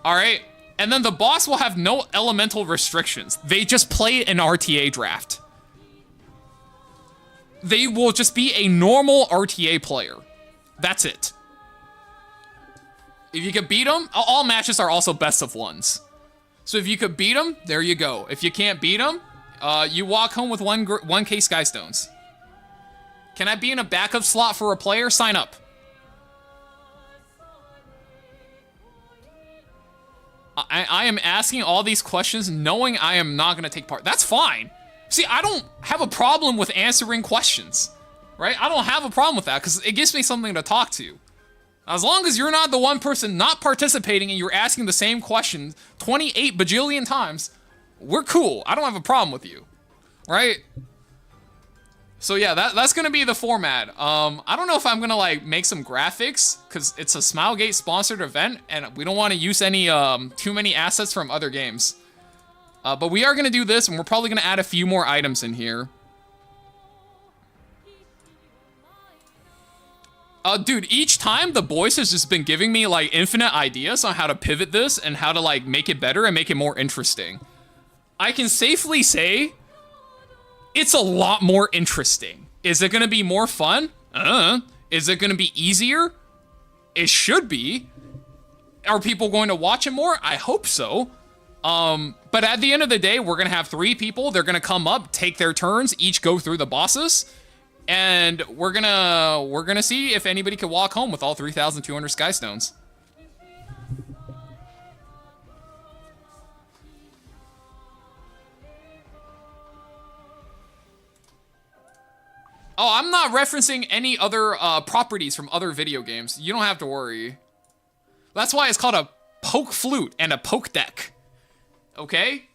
Alright? And then the boss will have no elemental restrictions. They just play an RTA draft. They will just be a normal RTA player. That's it. If you could beat them, all matches are also best of ones. So if you could beat them, there you go. If you can't beat them, you walk home with 1k Sky Stones. Can I be in a backup slot for a player? Sign up. I am asking all these questions knowing I am not going to take part. That's fine. See, I don't have a problem with answering questions, right? I don't have a problem with that because it gives me something to talk to. As long as you're not the one person not participating and you're asking the same question 28 bajillion times, we're cool. I don't have a problem with you, right? So yeah, that's gonna be the format. I don't know if I'm gonna like make some graphics because it's a Smilegate sponsored event and we don't want to use any too many assets from other games. But we are gonna do this, and we're probably gonna add a few more items in here. Dude, each time the boys has just been giving me like infinite ideas on how to pivot this and how to like make it better and make it more interesting. I can safely say it's a lot more interesting. Is it gonna be more fun? Is it gonna be easier? It should be. Are people going to watch it more? I hope so. But at the end of the day, we're gonna have 3 people. They're gonna come up, take their turns, each go through the bosses, and we're gonna see if anybody can walk home with all 3,200 Sky Stones. Oh, I'm not referencing any other properties from other video games. You don't have to worry. That's why it's called a poke flute and a poke deck. Okay?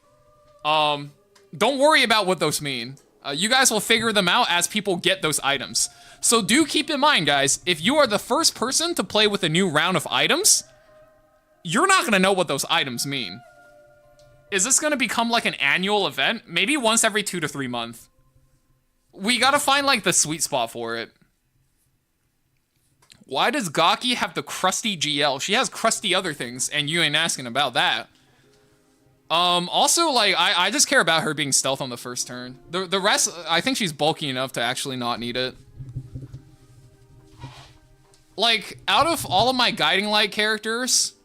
Don't worry about what those mean. You guys will figure them out as people get those items. So do keep in mind, guys, if you are the first person to play with a new round of items, you're not gonna know what those items mean. Is this gonna become like an annual event? Maybe once every 2 to 3 months. We gotta find, like, the sweet spot for it. Why does Gaki have the crusty GL? She has crusty other things, and you ain't asking about that. Also, like, I just care about her being stealth on the first turn. The rest, I think she's bulky enough to actually not need it. Like, out of all of my Guiding Light characters,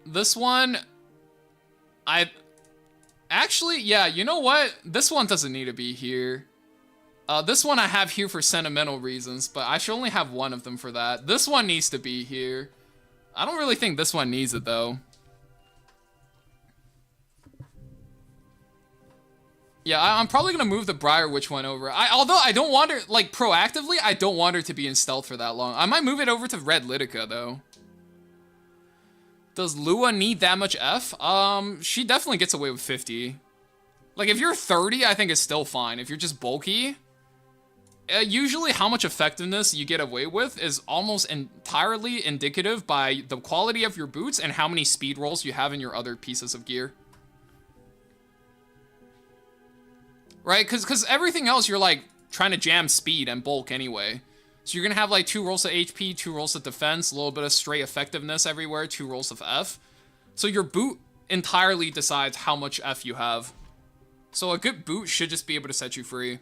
this one... Actually, yeah, you know what? This one doesn't need to be here. This one I have here for sentimental reasons, but I should only have one of them for that. This one needs to be here. I don't really think this one needs it, though. Yeah, I'm probably gonna move the Briar Witch one over. Although I don't want her, like, proactively, I don't want her to be in stealth for that long. I might move it over to Red Litica, though. Does Lua need that much F? She definitely gets away with 50. Like, if you're 30, I think it's still fine. If you're just bulky, usually how much effectiveness you get away with is almost entirely indicative by the quality of your boots and how many speed rolls you have in your other pieces of gear. Right? Because everything else, you're, like, trying to jam speed and bulk anyway. So you're going to have, like, 2 rolls of HP, 2 rolls of defense, a little bit of straight effectiveness everywhere, 2 rolls of F. So your boot entirely decides how much F you have. So a good boot should just be able to set you free.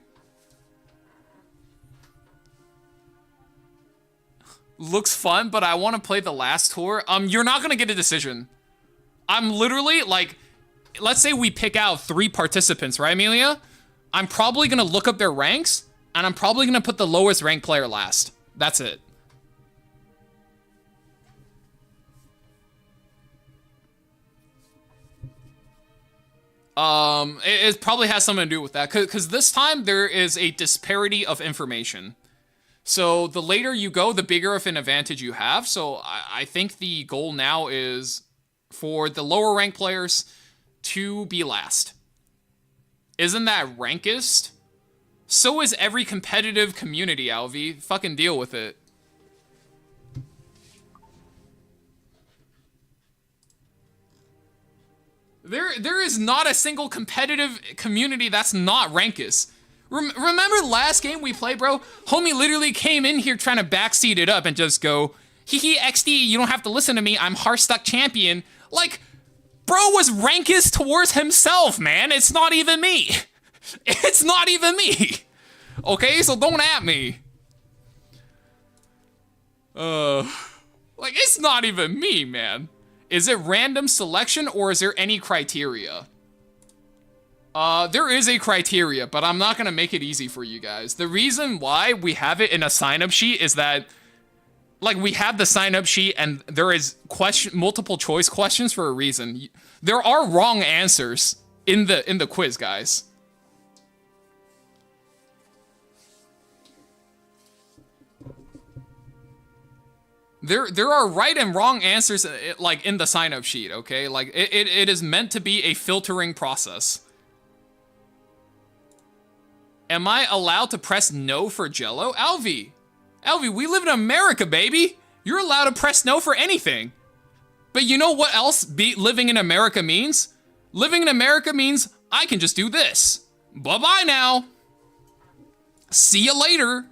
Looks fun, but I want to play the last tour. You're not going to get a decision. I'm literally, like, let's say we pick out 3 participants, right, Amelia? I'm probably going to look up their ranks, and I'm probably going to put the lowest ranked player last. That's it. It probably has something to do with that, because this time there is a disparity of information. So the later you go, the bigger of an advantage you have. So I think the goal now is for the lower ranked players to be last. Isn't that rankist? So is every competitive community, Alvi. Fucking deal with it. There is not a single competitive community that's not rankist. Remember last game we played, bro? Homie literally came in here trying to backseat it up and just go, hee XD, you don't have to listen to me, I'm Hearthstuck champion. Like, bro was rankist towards himself, man. It's not even me. It's not even me. Okay, so don't at me. Like, it's not even me, man. Is it random selection or is there any criteria? There is a criteria, but I'm not gonna make it easy for you guys. The reason why we have it in a sign-up sheet is that, like, we have the sign-up sheet and there is multiple choice questions for a reason. There are wrong answers in the quiz, guys. There are right and wrong answers, like, in the sign-up sheet, okay? Like, it is meant to be a filtering process. Am I allowed to press no for Jello? Alvi, we live in America, baby. You're allowed to press no for anything. But you know what else living in America means? Living in America means I can just do this. Bye-bye now. See you later.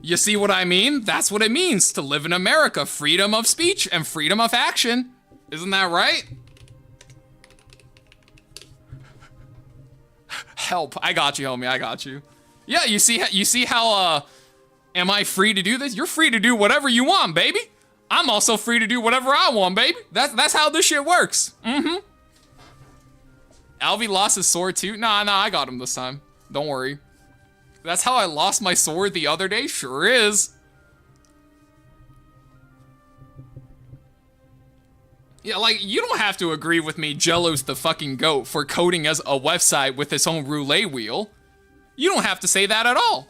You see what I mean? That's what it means to live in America. Freedom of speech and freedom of action. Isn't that right? Help. I got you, homie. I got you. Yeah, you see how, am I free to do this? You're free to do whatever you want, baby. I'm also free to do whatever I want, baby. That's how this shit works. Mm-hmm. Alvy lost his sword too? Nah, I got him this time. Don't worry. That's how I lost my sword the other day? Sure is. Yeah, like, you don't have to agree with me, Jello's the fucking GOAT, for coding as a website with its own roulette wheel. You don't have to say that at all.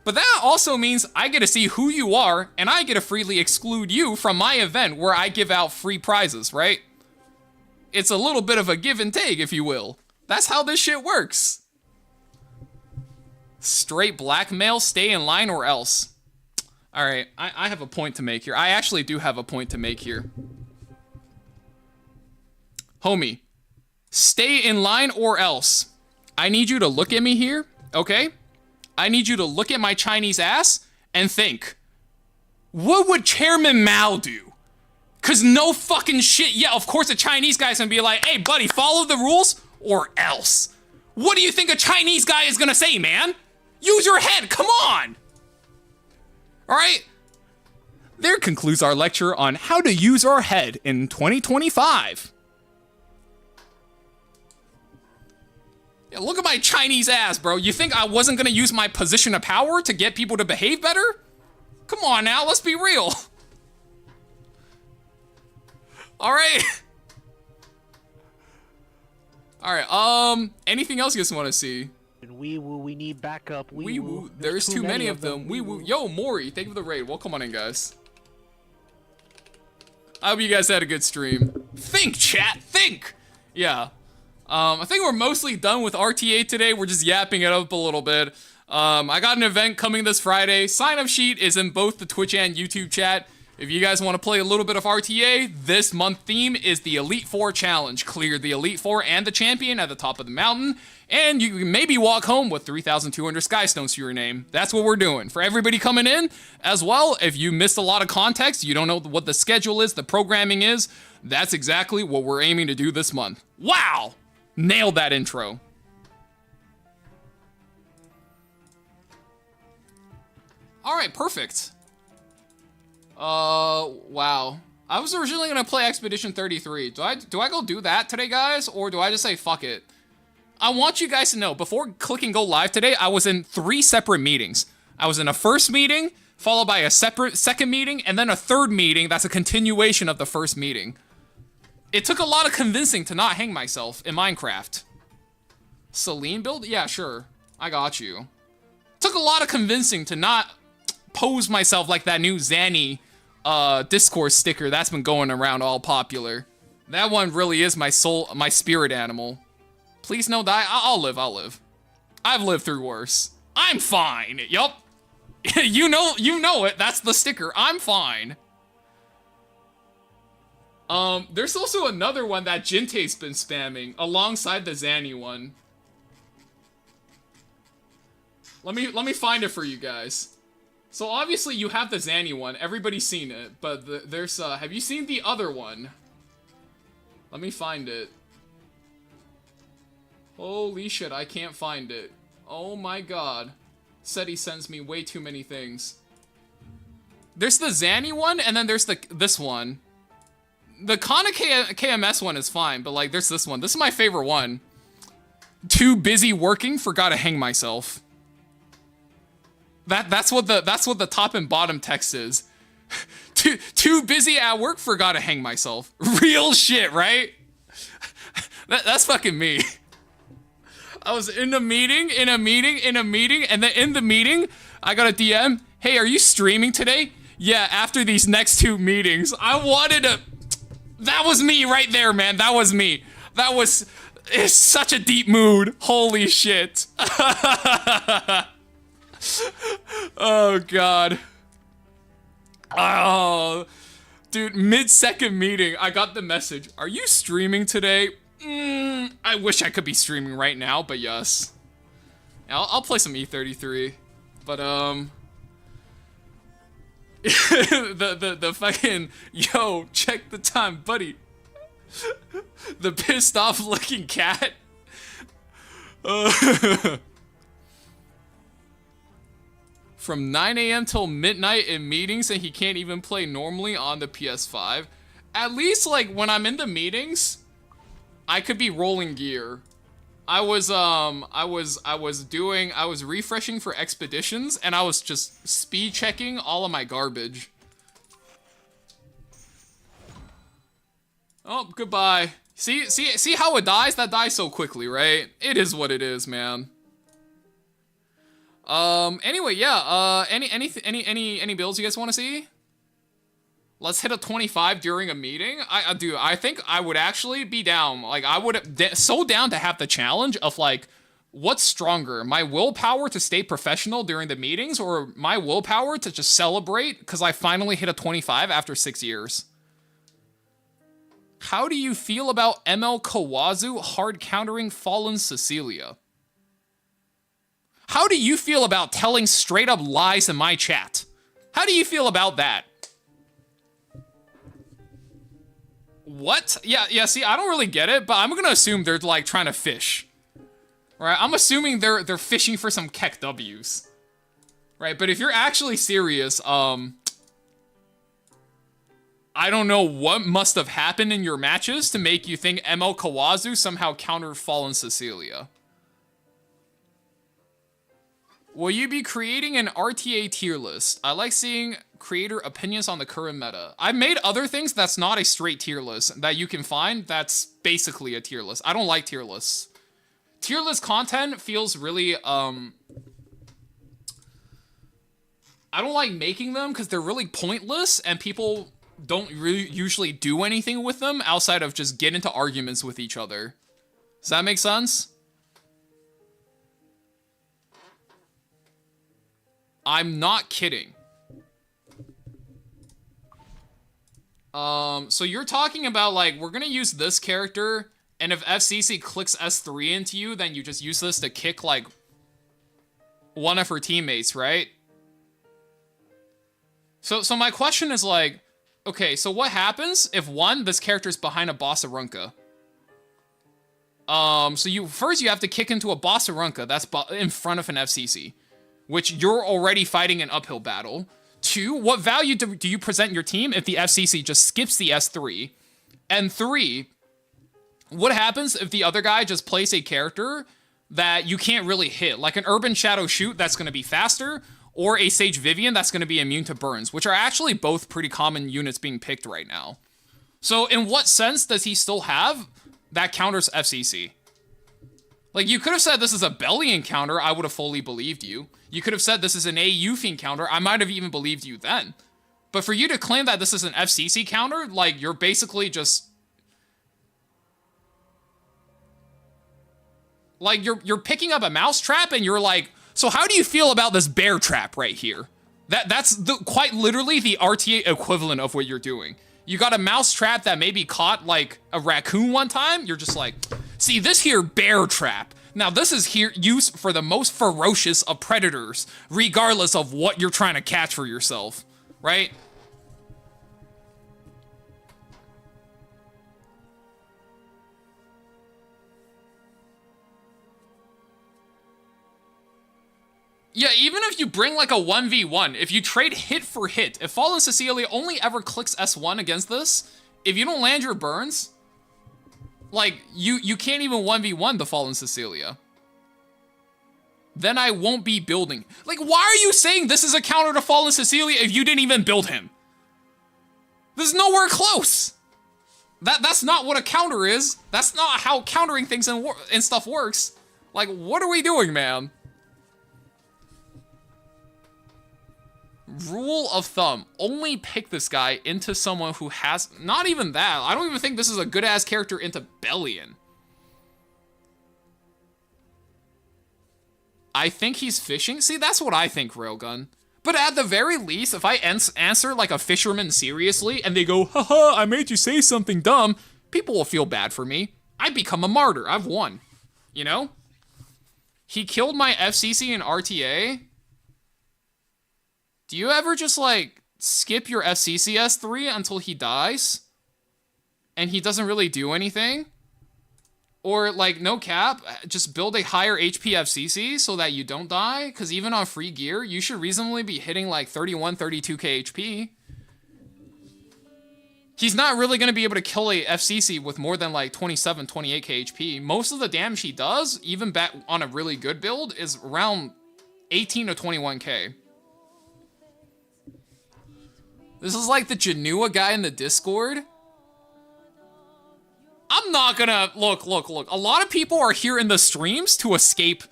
But that also means I get to see who you are, and I get to freely exclude you from my event where I give out free prizes, right? It's a little bit of a give and take, if you will. That's how this shit works. Straight blackmail, stay in line or else. Alright, I have a point to make here. I actually do have a point to make here. Homie, stay in line or else. I need you to look at me here, okay? I need you to look at my Chinese ass and think, what would Chairman Mao do? Cause no fucking shit, yeah, of course a Chinese guy's gonna be like, hey buddy, follow the rules or else. What do you think a Chinese guy is gonna say, man? Use your head, come on! Alright? There concludes our lecture on how to use our head in 2025. Yeah, look at my Chinese ass, bro. You think I wasn't gonna use my position of power to get people to behave better? Come on now, let's be real. Alright. Alright, anything else you guys want to see? We need backup. There's too many of them. Yo, Maury, thank you for the raid. Welcome on in, guys. I hope you guys had a good stream. Think, chat, think! Yeah. I think we're mostly done with RTA today. We're just yapping it up a little bit. I got an event coming this Friday. Sign-up sheet is in both the Twitch and YouTube chat. If you guys want to play a little bit of RTA, this month theme is the Elite Four Challenge. Clear the Elite Four and the champion at the top of the mountain, and you can maybe walk home with 3,200 Sky Stones to your name. That's what we're doing. For everybody coming in, as well, if you missed a lot of context, you don't know what the schedule is, the programming is, that's exactly what we're aiming to do this month. Wow! Nailed that intro. Alright, perfect. Wow. I was originally gonna play Expedition 33. Do I go do that today, guys? Or do I just say fuck it? I want you guys to know, before clicking go live today, I was in 3 separate meetings. I was in a first meeting, followed by a separate second meeting, and then a third meeting that's a continuation of the first meeting. It took a lot of convincing to not hang myself in Minecraft. Celine build? Yeah, sure. I got you. Took a lot of convincing to not pose myself like that new Zanny Discourse sticker that's been going around all popular. That one really is my soul, my spirit animal. Please no die. I'll live. I've lived through worse. I'm fine. Yup. you know it. That's the sticker. I'm fine. There's also another one that Jinte's been spamming alongside the Zanny one. Let me find it for you guys. So obviously you have the Zanny one. Everybody's seen it, but there's have you seen the other one? Let me find it. Holy shit, I can't find it. Oh my god. Said he sends me way too many things. There's the Zanny one, and then there's this one. The Kana KMS one is fine, but like there's this one. This is my favorite one. Too busy working, forgot to hang myself. That's what the top and bottom text is. Too busy at work, forgot to hang myself. Real shit, right? That's fucking me. I was in a meeting, and then in the meeting, I got a DM. Hey, are you streaming today? Yeah, after these next 2 meetings. I wanted to... That was me right there, man. That was me. It's such a deep mood. Holy shit. Oh, God. Oh, dude, mid-second meeting, I got the message. Are you streaming today? I wish I could be streaming right now, but yes. I'll play some E33. But, the fucking, yo, check the time, buddy. The pissed off looking cat. From 9 a.m. till midnight in meetings, and he can't even play normally on the PS5. At least, like, when I'm in the meetings, I could be rolling gear. I was refreshing for expeditions, and I was just speed checking all of my garbage. Oh, goodbye. See how it dies? That dies so quickly, right? It is what it is, man. Anyway, yeah, any builds you guys want to see? Let's hit a 25 during a meeting. I think I would actually be down. Like, I would so down to have the challenge of, like, what's stronger? My willpower to stay professional during the meetings, or my willpower to just celebrate because I finally hit a 25 after 6 years? How do you feel about ML Kawazu hard countering Fallen Cecilia? How do you feel about telling straight up lies in my chat? How do you feel about that? What? Yeah, see, I don't really get it, but I'm gonna assume they're, like, trying to fish. Right? I'm assuming they're fishing for some Keck W's. Right? But if you're actually serious, I don't know what must have happened in your matches to make you think ML Kawazu somehow countered Fallen Cecilia. Will you be creating an RTA tier list? I like seeing creator opinions on the current meta. I've made other things that's not a straight tier list that you can find that's basically a tier list. I don't like tier lists. Tier list content feels really, I don't like making them because they're really pointless and people don't really usually do anything with them outside of just get into arguments with each other. Does that make sense? I'm not kidding. So you're talking about, like, we're gonna use this character, and if FCC clicks S3 into you, then you just use this to kick, like, one of her teammates, right? So my question is, like, okay, so what happens if, one, this character's behind a Bossarunka? So you have to kick into a Bossarunka that's in front of an FCC, which you're already fighting an uphill battle. 2, what value do you present your team if the FCC just skips the S3? And 3, what happens if the other guy just plays a character that you can't really hit? Like an Urban Shadow Shoot that's going to be faster, or a Sage Vivian that's going to be immune to burns, which are actually both pretty common units being picked right now. So in what sense does he still have that counters FCC? Like, you could have said this is a Bellion counter, I would have fully believed you. You could have said this is an AU Fiend counter, I might have even believed you then. But for you to claim that this is an FCC counter, like, you're basically just... Like, you're picking up a mousetrap and you're like, so how do you feel about this bear trap right here? That's quite literally the RTA equivalent of what you're doing. You got a mousetrap that maybe caught, like, a raccoon one time, you're just like, see, this here bear trap. Now, this is here used for the most ferocious of predators, regardless of what you're trying to catch for yourself, right? Yeah, even if you bring like a 1v1, if you trade hit for hit, if Fallen Cecilia only ever clicks S1 against this, if you don't land your burns, like, you can't even 1v1 the Fallen Cecilia. Then I won't be building. Like, why are you saying this is a counter to Fallen Cecilia if you didn't even build him? This is nowhere close. That's not what a counter is. That's not how countering things and stuff works. Like, what are we doing, man? Rule of thumb, only pick this guy into someone who has, not even that, I don't even think this is a good ass character into Bellion. I think he's fishing. See, that's what I think, Railgun. But at the very least, if I answer like a fisherman seriously and they go, haha, I made you say something dumb, people will feel bad for me. I become a martyr. I've won. You know? He killed my FCC and RTA. Do you ever just, like, skip your FCCS 3 until he dies, and he doesn't really do anything. Or, like, no cap, just build a higher HP FCC so that you don't die, because even on free gear, you should reasonably be hitting, like, 31, 32k HP. He's not really going to be able to kill a FCC with more than, like, 27, 28k HP. Most of the damage he does, even back on a really good build, is around 18 to 21k. This is like the Janua guy in the Discord. I'm not gonna... Look. A lot of people are here in the streams to escape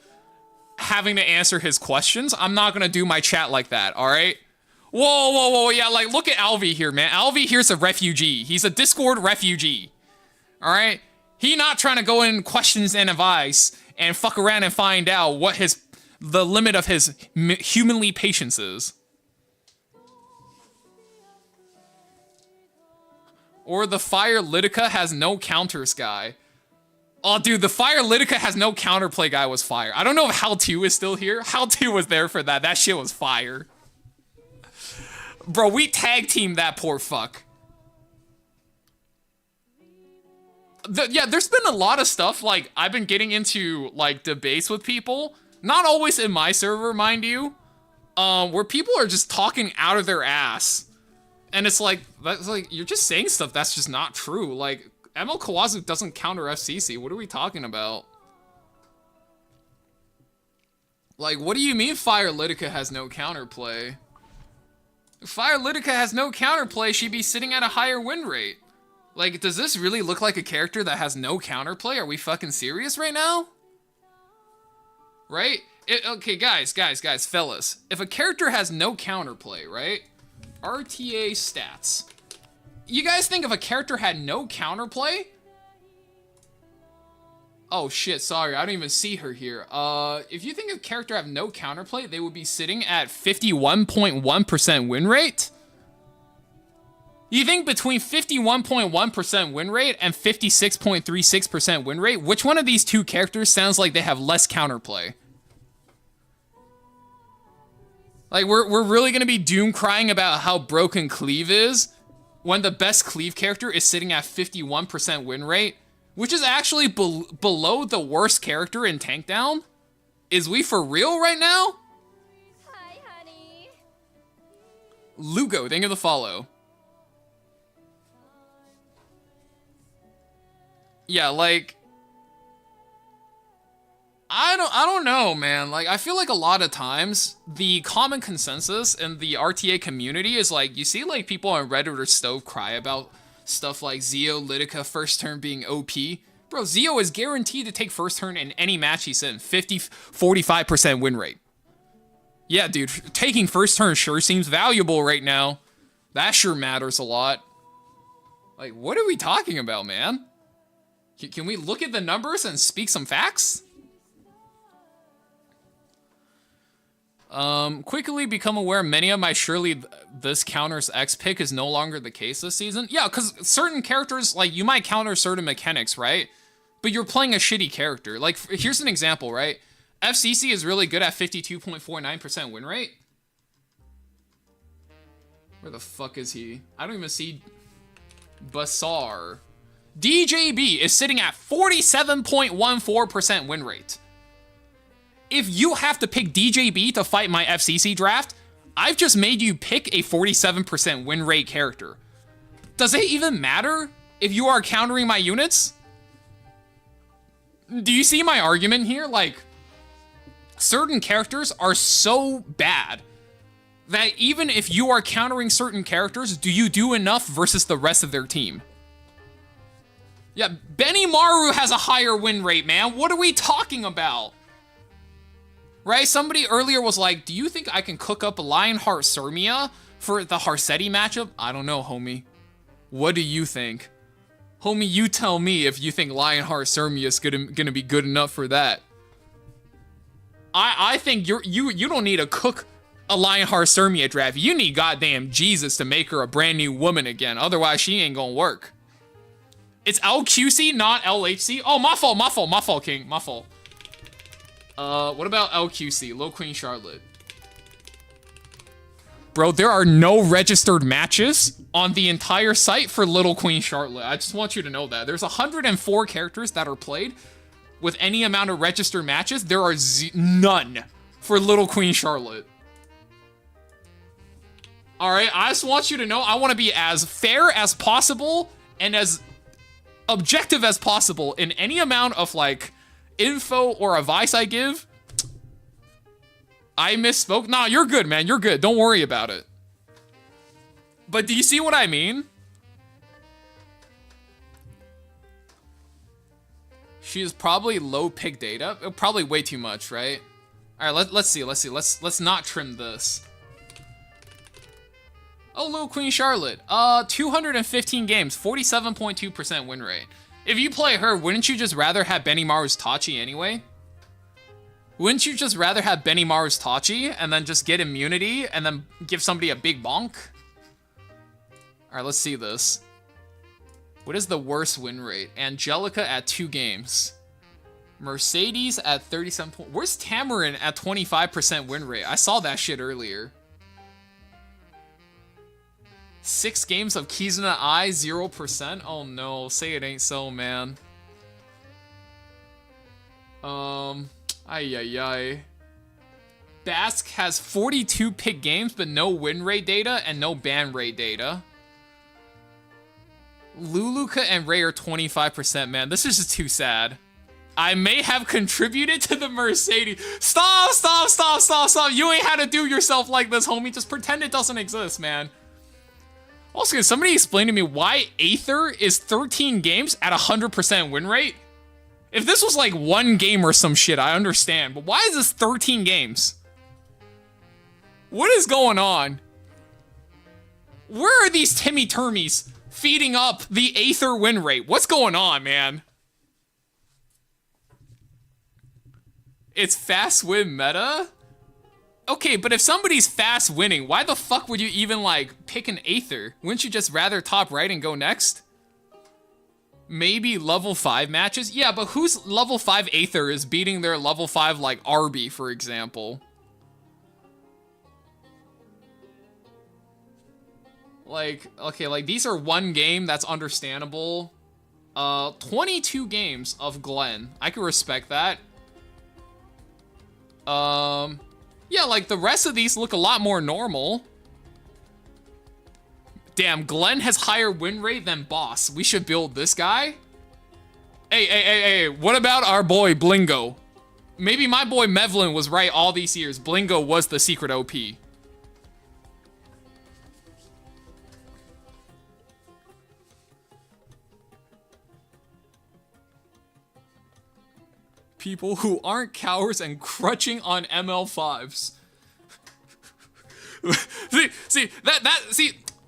having to answer his questions. I'm not gonna do my chat like that, alright? Whoa. Yeah, like, look at Alvi here, man. Alvi here's a refugee. He's a Discord refugee. Alright? He not trying to go in questions and advice and fuck around and find out what the limit of his humanly patience is. Or the Fire Litica has no counters guy. Oh, dude, the Fire Litica has no counterplay guy was fire. I don't know if Hal 2 is still here. Hal 2 was there for that. That shit was fire. Bro, we tag teamed that poor fuck. Yeah, there's been a lot of stuff, like, I've been getting into, like, debates with people. Not always in my server, mind you. Where people are just talking out of their ass. And it's like, that's like, you're just saying stuff that's just not true. Like, ML Kawazu doesn't counter FCC. What are we talking about? Like, what do you mean Fire Litica has no counterplay? If Fire Litica has no counterplay, she'd be sitting at a higher win rate. Like, does this really look like a character that has no counterplay? Are we fucking serious right now? Right? Okay, guys, fellas. If a character has no counterplay, right? RTA stats. You guys think if a character had no counterplay? Oh shit, sorry, I don't even see her here. If you think a character have no counterplay, they would be sitting at 51.1% win rate? You think between 51.1% win rate and 56.36% win rate, which one of these two characters sounds like they have less counterplay? Like, we're really gonna be doom crying about how broken Cleave is when the best Cleave character is sitting at 51% win rate, which is actually below the worst character in Tankdown? Is we for real right now? Hi, honey. Lugo, thank you for the follow. Yeah, like, I don't know, man. Like, I feel like a lot of times the common consensus in the RTA community is like, you see like people on Reddit or Stove cry about stuff like Zeo Litica first turn being OP. Bro, Zeo is guaranteed to take first turn in any match he's in. 45% win rate. Yeah, dude, taking first turn sure seems valuable right now. That sure matters a lot. Like, what are we talking about, man? Can we look at the numbers and speak some facts? Quickly become aware many of my surely this counters X pick is no longer the case this season. Yeah, because certain characters, like, you might counter certain mechanics, right? But you're playing a shitty character. Like, here's an example, right? FCC is really good at 52.49% win rate. Where the fuck is he? I don't even see Basar. DJB is sitting at 47.14% win rate. If you have to pick DJB to fight my FCC draft, I've just made you pick a 47% win rate character. Does it even matter if you are countering my units? Do you see my argument here? Like, certain characters are so bad that even if you are countering certain characters, do you do enough versus the rest of their team? Yeah, Benimaru has a higher win rate, man. What are we talking about? Right? Somebody earlier was like, do you think I can cook up Lionheart Sirmia for the Harsetti matchup? I don't know, homie. What do you think? Homie, you tell me if you think Lionheart Sirmia is gonna be good enough for that. I think you don't need to cook a Lionheart Sirmia draft. You need goddamn Jesus to make her a brand new woman again. Otherwise, she ain't gonna work. It's LQC, not LHC. Oh, my fault, King, my fault. What about LQC, Low Queen Charlotte? bro, there are no registered matches on the entire site for Little Queen Charlotte. I just want you to know that. There's 104 characters that are played with any amount of registered matches. There are none for Little Queen Charlotte. Alright, I just want you to know I want to be as fair as possible and as objective as possible in any amount of, like, info or advice I give. I misspoke. Nah, you're good, man. You're good. Don't worry about it. But do you see what I mean? She is probably low pick data. Probably way too much, right? All right, let's see. Let's not trim this. Oh, Little Queen Charlotte. 215 games, 47.2% win rate. If you play her, wouldn't you just rather have Benimaru's Tachi anyway? Wouldn't you just rather have Benimaru's Tachi and then just get immunity and then give somebody a big bonk? All right, let's see this. What is the worst win rate? Angelica at 2 games. Mercedes at 37. Where's Tamarin at 25% win rate? I saw that shit earlier. 6 games of Kizuna I, 0%? Oh no, say it ain't so, man. Ay. Basque has 42 pick games, but no win rate data and no ban rate data. Luluka and Ray are 25%, man. This is just too sad. I may have contributed to the Mercedes. Stop. You ain't had to do yourself like this, homie. Just pretend it doesn't exist, man. Also, can somebody explain to me why Aether is 13 games at 100% win rate? If this was like 1 game or some shit, I understand. But why is this 13 games? What is going on? Where are these Timmy Termies feeding up the Aether win rate? What's going on, man? It's fast win meta? Okay, but if somebody's fast winning, why the fuck would you even, like, pick an Aether? Wouldn't you just rather top right and go next? Maybe level 5 matches? Yeah, but whose level 5 Aether is beating their level 5, like, Arby, for example? Like, okay, like, these are 1 game, that's understandable. 22 games of Glenn. I can respect that. Yeah, like, the rest of these look a lot more normal. Damn, Glenn has higher win rate than Boss. We should build this guy? Hey, what about our boy Blingo? Maybe my boy Mevlin was right all these years. Blingo was the secret OP. People who aren't cowards and crutching on ML5s. see,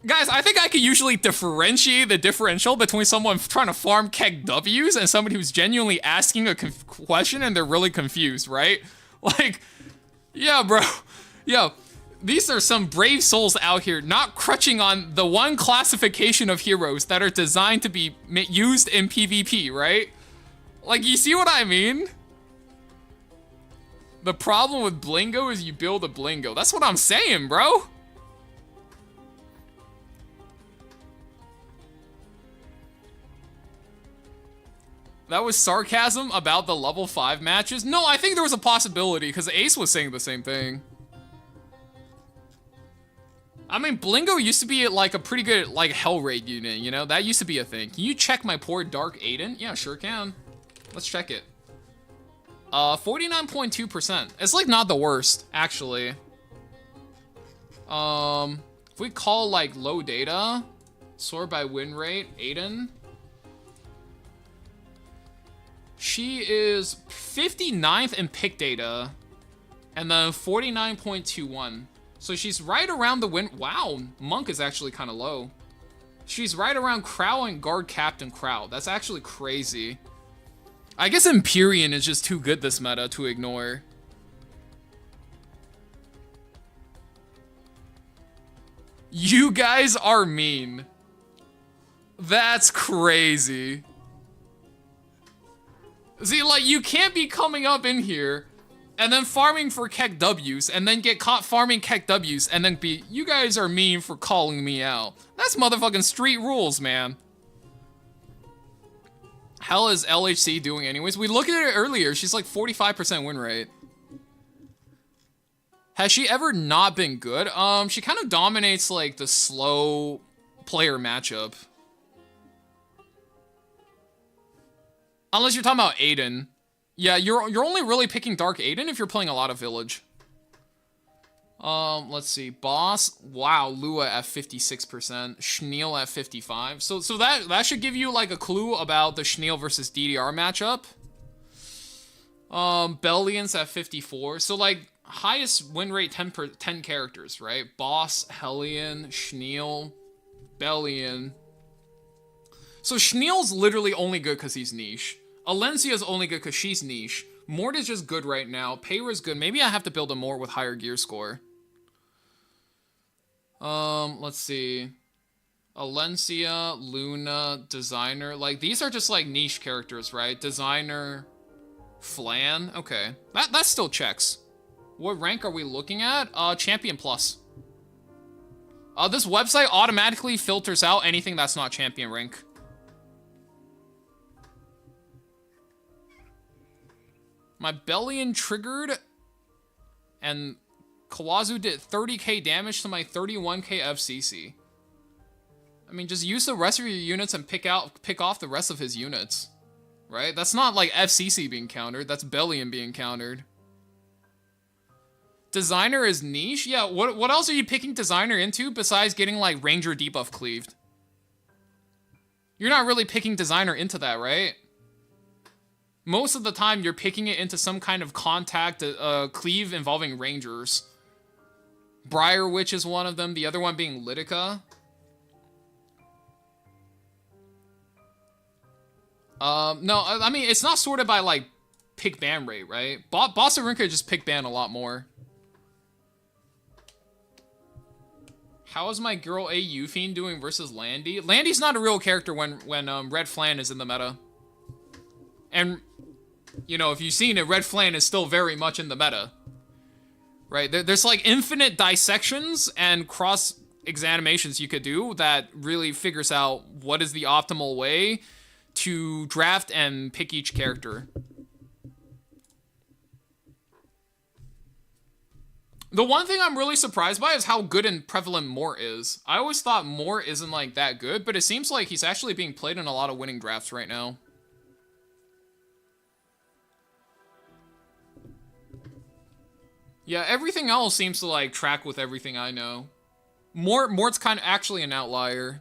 guys, I think I can usually differentiate the differential between someone trying to farm keg W's and somebody who's genuinely asking a question and they're really confused, right? Like, yeah, bro. Yo, these are some brave souls out here not crutching on the one classification of heroes that are designed to be used in PvP, right? Like, you see what I mean? The problem with Blingo is you build a Blingo. That's what I'm saying, bro. That was sarcasm about the level 5 matches? No, I think there was a possibility, because Ace was saying the same thing. I mean, Blingo used to be, like, a pretty good, like, Hell Raid unit, you know? That used to be a thing. Can you check my poor Dark Aiden? Yeah, sure can. Let's check it. 49.2%. It's, like, not the worst, actually. If we call, like, low data, sort by win rate, Aiden. She is 59th in pick data, and then 49.21. So she's right around the win. Wow, Monk is actually kind of low. She's right around Crow and Guard Captain Crow. That's actually crazy. I guess Empyrean is just too good this meta to ignore. You guys are mean. That's crazy. See, like, you can't be coming up in here and then farming for Keck W's, and then get caught farming Keck W's, and then be, you guys are mean for calling me out. That's motherfucking street rules, man. Hell is LHC doing anyways? We looked at it earlier. She's like 45% win rate. Has she ever not been good? She kind of dominates like the slow player matchup. Unless you're talking about Aiden. Yeah, you're only really picking Dark Aiden if you're playing a lot of Village. Let's see. Boss. Wow, Lua at 56%. Schneel at 55. So that should give you like a clue about the Schneel versus DDR matchup. Bellion's at 54. So like highest win rate 10 characters, right? Boss, Hellion, Schneel, Bellion. So Schneel's literally only good because he's niche. Alencia's only good because she's niche. Mort is just good right now. Payra's good. Maybe I have to build a Mort with higher gear score. Let's see. Alencia, Luna, Designer. Like, these are just, like, niche characters, right? Designer, Flan. Okay. That still checks. What rank are we looking at? Champion Plus. This website automatically filters out anything that's not Champion rank. My Bellion triggered, and Kawazu did 30k damage to my 31k FCC. I mean, just use the rest of your units and pick off the rest of his units, right? That's not like FCC being countered. That's Bellion being countered. Designer is niche? Yeah, what else are you picking Designer into besides getting like Ranger debuff cleaved? You're not really picking Designer into that, right? Most of the time, you're picking it into some kind of contact cleave involving Rangers. Briar Witch is one of them, the other one being Litica. No, I mean, it's not sorted by, like, pick ban rate, right? Boss and Rinka just pick ban a lot more. How is my girl AU Fiend doing versus Landy? Landy's not a real character when Red Flan is in the meta. And, you know, if you've seen it, Red Flan is still very much in the meta. Right? There's like infinite dissections and cross-examinations you could do that really figures out what is the optimal way to draft and pick each character. The one thing I'm really surprised by is how good and prevalent Mort is. I always thought Mort isn't like that good, but it seems like he's actually being played in a lot of winning drafts right now. Yeah, everything else seems to, like, track with everything I know. Mort's kind of actually an outlier.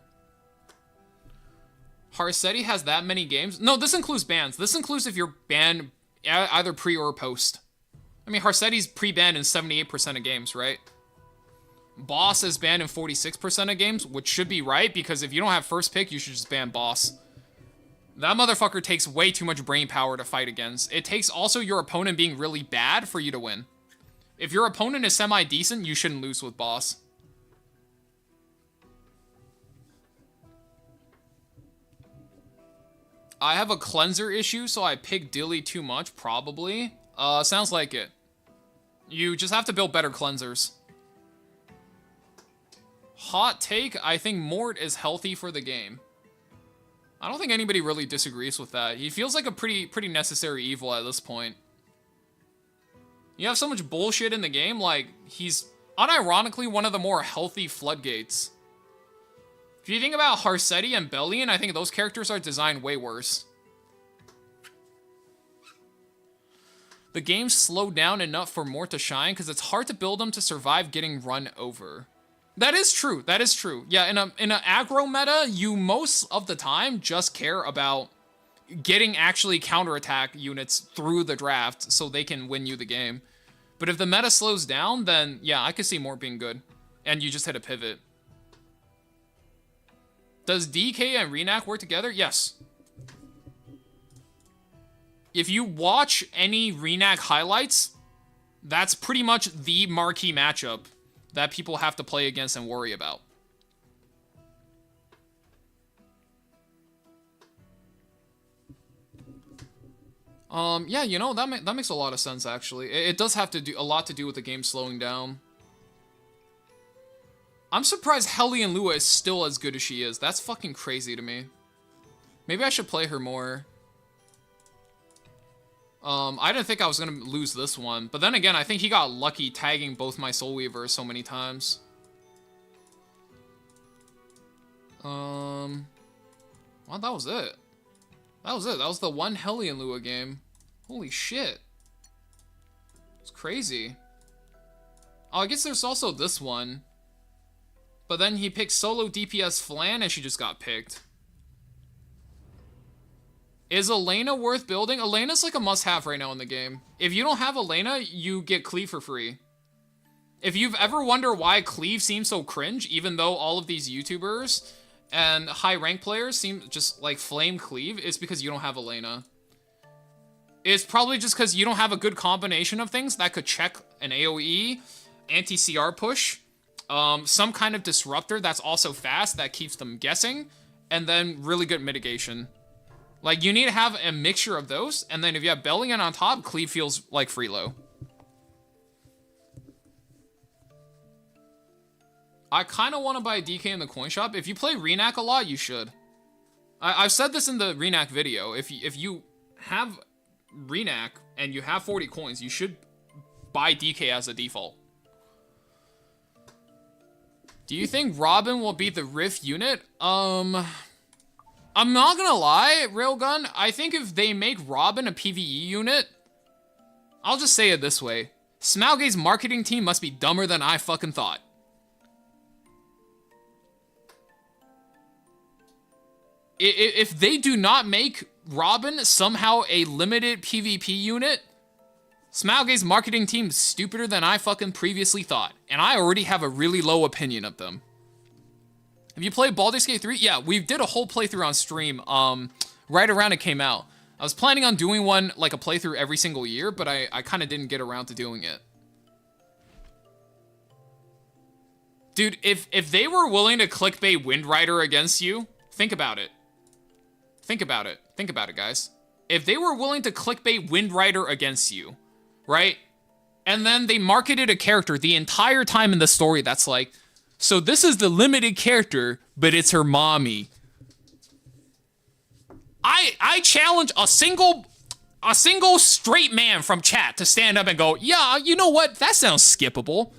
Harsetti has that many games? No, this includes bans. This includes if you're banned either pre or post. I mean, Harsetti's pre-banned in 78% of games, right? Boss is banned in 46% of games, which should be right, because if you don't have first pick, you should just ban Boss. That motherfucker takes way too much brain power to fight against. It takes also your opponent being really bad for you to win. If your opponent is semi-decent, you shouldn't lose with Boss. I have a cleanser issue, so I pick Dilly too much, probably. Sounds like it. You just have to build better cleansers. Hot take, I think Mort is healthy for the game. I don't think anybody really disagrees with that. He feels like a pretty necessary evil at this point. You have so much bullshit in the game, like, he's unironically one of the more healthy floodgates. If you think about Harsetti and Bellion, I think those characters are designed way worse. The game slowed down enough for Mort to shine, because it's hard to build them to survive getting run over. That is true, that is true. Yeah, in an aggro meta, you most of the time just care about getting actually counterattack units through the draft so they can win you the game. But if the meta slows down, then yeah, I could see Mort being good. And you just hit a pivot. Does DK and Renak work together? Yes. If you watch any Renak highlights, that's pretty much the marquee matchup that people have to play against and worry about. Yeah, you know, that makes a lot of sense, actually. It does have to do a lot to do with the game slowing down. I'm surprised Hellion Lua is still as good as she is. That's fucking crazy to me. Maybe I should play her more. I didn't think I was gonna lose this one. But then again, I think he got lucky tagging both my Soul Weavers so many times. Well, that was it. That was it. That was the one Hellion Lua game. Holy shit. It's crazy. Oh, I guess there's also this one. But then he picked solo DPS Flan and she just got picked. Is Elena worth building? Elena's like a must-have right now in the game. If you don't have Elena, you get Cleave for free. If you've ever wondered why Cleave seems so cringe, even though all of these YouTubers and high-rank players seem just like flame Cleave, it's because you don't have Elena. It's probably just because you don't have a good combination of things that could check an AoE, anti-CR push, some kind of disruptor that's also fast that keeps them guessing, and then really good mitigation. Like, you need to have a mixture of those, and then if you have Bellion on top, Cleave feels like Freelo. I kind of want to buy a DK in the coin shop. If you play Renac a lot, you should. I've said this in the Renac video. If you have Renac and you have 40 coins, you should buy DK as a default. Do you think Robin will beat the Rift unit? I'm not gonna lie, Railgun. I think if they make Robin a PvE unit, I'll just say it this way. Smauggate's marketing team must be dumber than I fucking thought. If they do not make Robin somehow a limited PvP unit, Smauggate's marketing team is stupider than I fucking previously thought. And I already have a really low opinion of them. Have you played Baldur's Gate 3? Yeah, we did a whole playthrough on stream right around it came out. I was planning on doing one, like a playthrough every single year, but I kind of didn't get around to doing it. Dude, if they were willing to clickbait Wind Rider against you, think about it. Think about it. Think about it, guys. If they were willing to clickbait Wind Rider against you, right? And then they marketed a character the entire time in the story that's like, so this is the limited character, but it's her mommy. I challenge a single straight man from chat to stand up and go, yeah, you know what? That sounds skippable,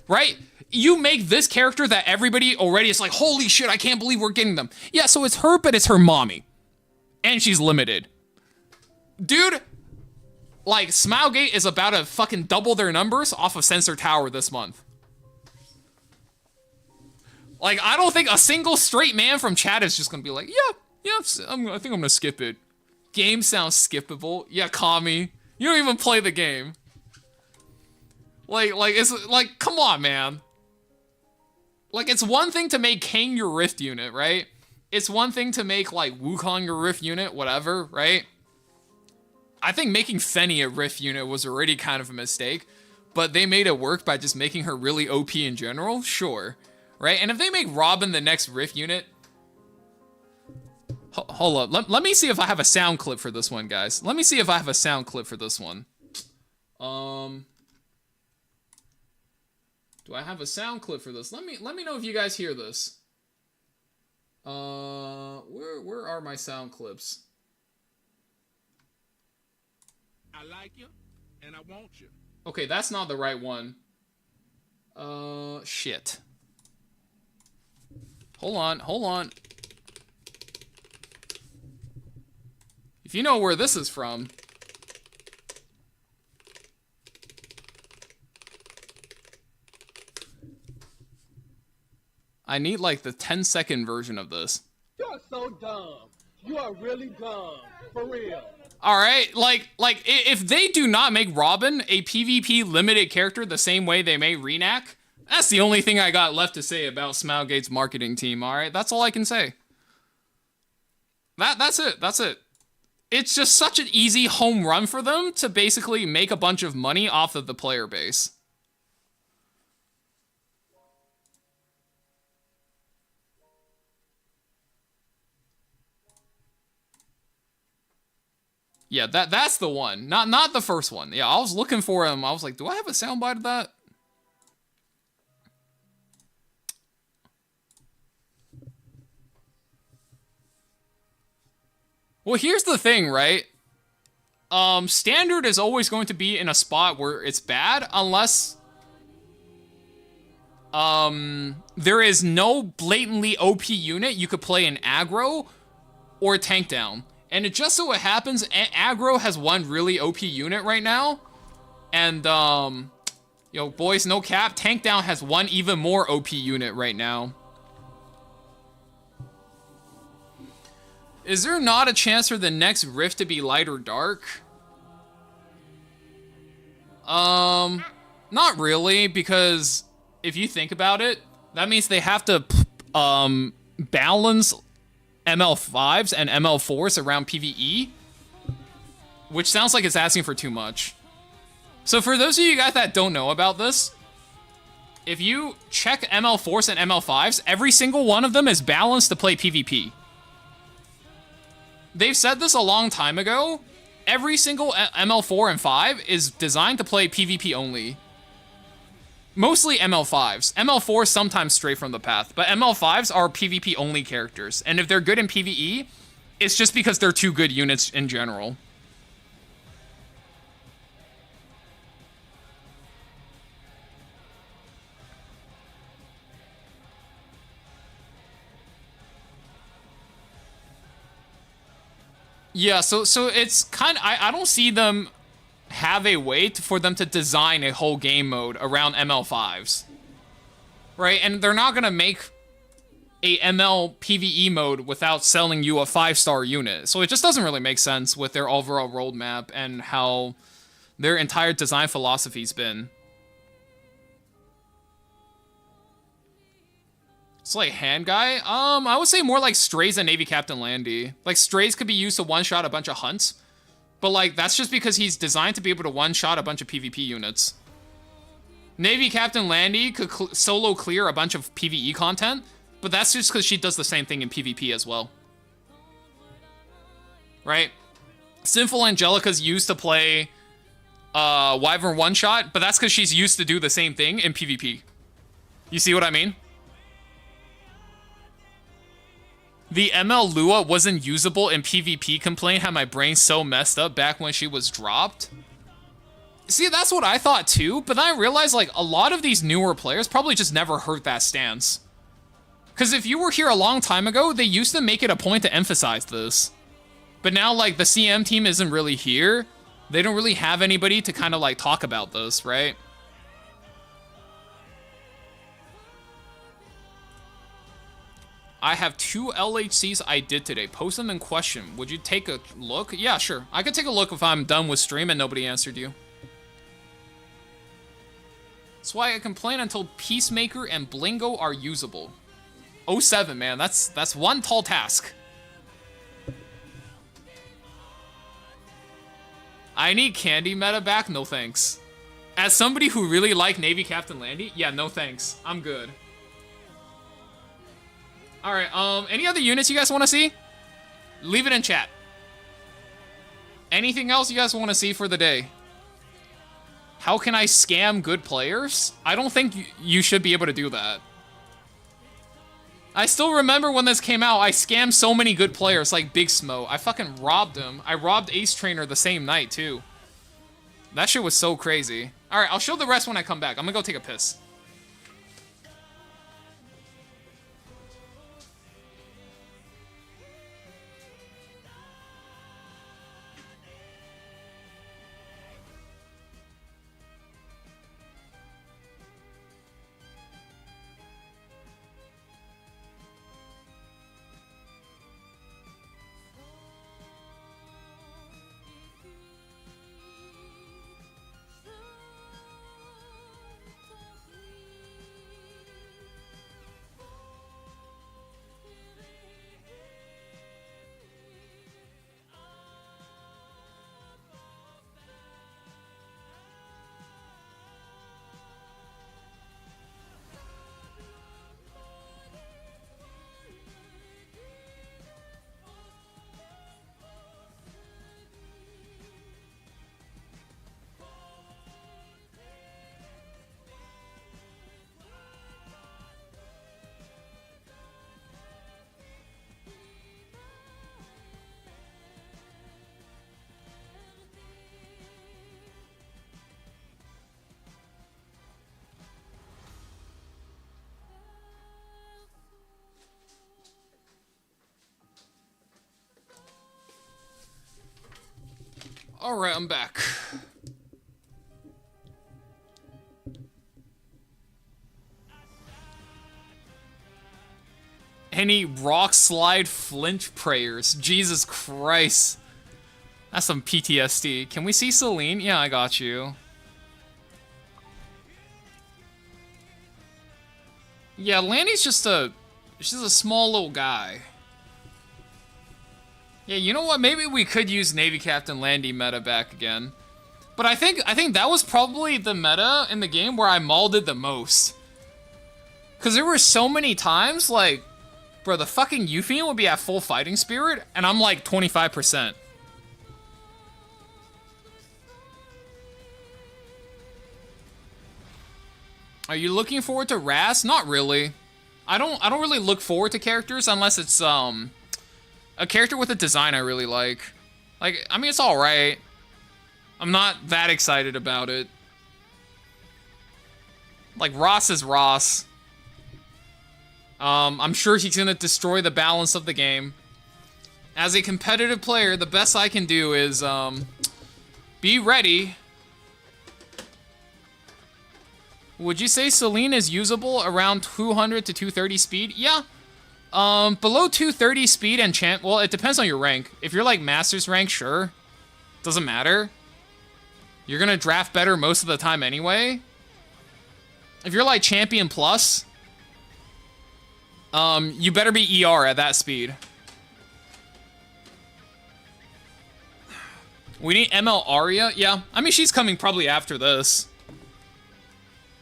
right? You make this character that everybody already is like, holy shit, I can't believe we're getting them. Yeah, so it's her, but it's her mommy. And she's limited. Dude, like, Smaugate is about to fucking double their numbers off of Sensor Tower this month. Like, I don't think a single straight man from chat is just gonna be like, yeah, I think I'm gonna skip it. Game sounds skippable. Yeah, Kami. You don't even play the game. It's like, come on, man. Like, it's one thing to make Kang your Rift unit, right? It's one thing to make, like, Wukong your Rift unit, whatever, right? I think making Fenny a Rift unit was already kind of a mistake, but they made it work by just making her really OP in general, sure, right? And if they make Robin the next Rift unit... Hold up, let me see if I have a sound clip for this one, guys. Let me see if I have a sound clip for this one. Do I have a sound clip for this? Let me know if you guys hear this. Where are my sound clips? I like you, and I want you. Okay, that's not the right one. Shit. Hold on. If you know where this is from... I need, like, the 10-second version of this. You are so dumb. You are really dumb. For real. Alright, like, if they do not make Robin a PvP limited character the same way they made Renac, that's the only thing I got left to say about Smauggate's marketing team, alright? That's all I can say. That's it. It's just such an easy home run for them to basically make a bunch of money off of the player base. Yeah, that's the one. Not the first one. Yeah, I was looking for him. I was like, do I have a soundbite of that? Well, here's the thing, right? Standard is always going to be in a spot where it's bad unless there is no blatantly OP unit you could play in aggro or tank down. And it just so happens aggro has one really OP unit right now. And, yo, boys, no cap, tank down has one even more OP unit right now. Is there not a chance for the next Rift to be light or dark? Not really, because if you think about it, that means they have to, balance ML5s and ML4s around PvE, which sounds like it's asking for too much. So for those of you guys that don't know about this, if you check ML4s and ML5s, every single one of them is balanced to play PvP. They've said this a long time ago. Every single ML4 and 5 is designed to play PvP only. Mostly ML5s. ML4s sometimes stray from the path, but ML5s are PvP only characters. And if they're good in PvE, it's just because they're two good units in general. Yeah, so it's kind of, I don't see them have a way for them to design a whole game mode around ML5s. Right? And they're not going to make a ML PvE mode without selling you a 5-star unit. So it just doesn't really make sense with their overall roadmap and how their entire design philosophy's been. It's like hand guy. I would say more like Strays and Navy Captain Landy. Like Strays could be used to one-shot a bunch of hunts, but like that's just because he's designed to be able to one-shot a bunch of PvP units. Navy Captain Landy could solo clear a bunch of PvE content, but that's just because she does the same thing in PvP as well. Right? Sinful Angelica's used to play Wyvern one-shot, but that's because she's used to do the same thing in PvP. You see what I mean? The ML Lua wasn't usable in PvP complaint had my brain so messed up back when she was dropped. See, that's what I thought too, but then I realized like a lot of these newer players probably just never heard that stance. Because if you were here a long time ago, they used to make it a point to emphasize this. But now like the CM team isn't really here. They don't really have anybody to kind of like talk about this, right? I have 2 LHCs I did today. Post them in question. Would you take a look? Yeah, sure. I could take a look if I'm done with stream and nobody answered you. That's why I complain until Peacemaker and Blingo are usable. 07, man. That's one tall task. I need Candy meta back? No thanks. As somebody who really liked Navy Captain Landy, yeah, no thanks. I'm good. Alright, any other units you guys want to see? Leave it in chat. Anything else you guys want to see for the day? How can I scam good players? I don't think you should be able to do that. I still remember when this came out, I scammed so many good players like Big Smo. I fucking robbed him. I robbed AceTrainer the same night, too. That shit was so crazy. Alright, I'll show the rest when I come back. I'm gonna go take a piss. Alright, I'm back. Any rock slide flinch prayers? Jesus Christ. That's some PTSD. Can we see Celine? Yeah, I got you. Yeah, Landy's just a small little guy. Yeah, you know what? Maybe we could use Navy Captain Landy meta back again. But I think that was probably the meta in the game where I mauled it the most. Cause there were so many times, like, bro, the fucking Yuffie would be at full fighting spirit, and I'm like 25%. Are you looking forward to Ras? Not really. I don't really look forward to characters unless it's a character with a design I really like. Like, I mean, it's alright. I'm not that excited about it. Like, Ross is Ross. I'm sure he's gonna destroy the balance of the game. As a competitive player, the best I can do is, be ready. Would you say Celine is usable around 200 to 230 speed? Yeah. Below 230 speed and champ, well, it depends on your rank. If you're like Master's rank, sure. Doesn't matter. You're gonna draft better most of the time anyway. If you're like Champion Plus, you better be ER at that speed. We need ML Aria? Yeah. I mean, she's coming probably after this.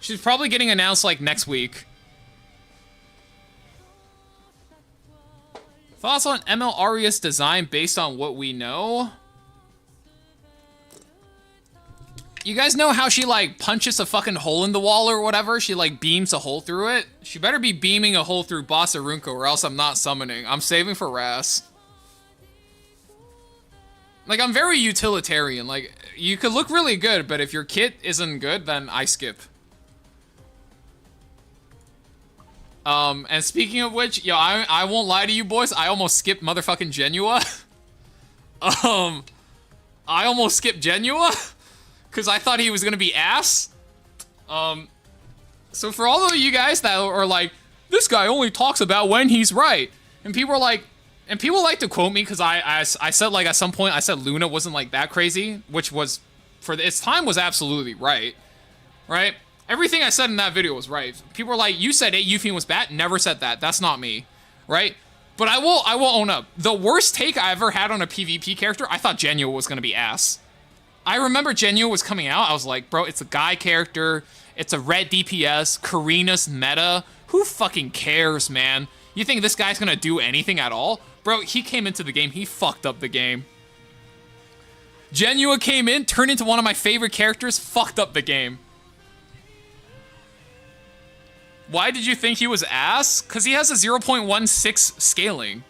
She's probably getting announced, like, next week. Thoughts on ML Aria's design based on what we know? You guys know how she, like, punches a fucking hole in the wall or whatever? She, like, beams a hole through it? She better be beaming a hole through Boss Arunko or else I'm not summoning. I'm saving for Ras. Like, I'm very utilitarian. Like, you could look really good, but if your kit isn't good, then I skip. And speaking of which, yo, I won't lie to you boys, I almost skipped motherfucking Genua. I almost skipped Genua, because I thought he was gonna be ass. So for all of you guys that are like, this guy only talks about when he's right, and people are like, and people like to quote me, because I said, like, at some point, I said Luna wasn't, like, that crazy, which was, for its time, was absolutely right, right? Everything I said in that video was right. People are like, you said Yuffie was bad. Never said that. That's not me, right? But I will own up. The worst take I ever had on a PvP character, I thought Genua was gonna be ass. I remember Genua was coming out. I was like, bro, it's a guy character. It's a red DPS. Karina's meta. Who fucking cares, man? You think this guy's gonna do anything at all? Bro, he came into the game. He fucked up the game. Genua came in, turned into one of my favorite characters, fucked up the game. Why did you think he was ass? Because he has a 0.16 scaling.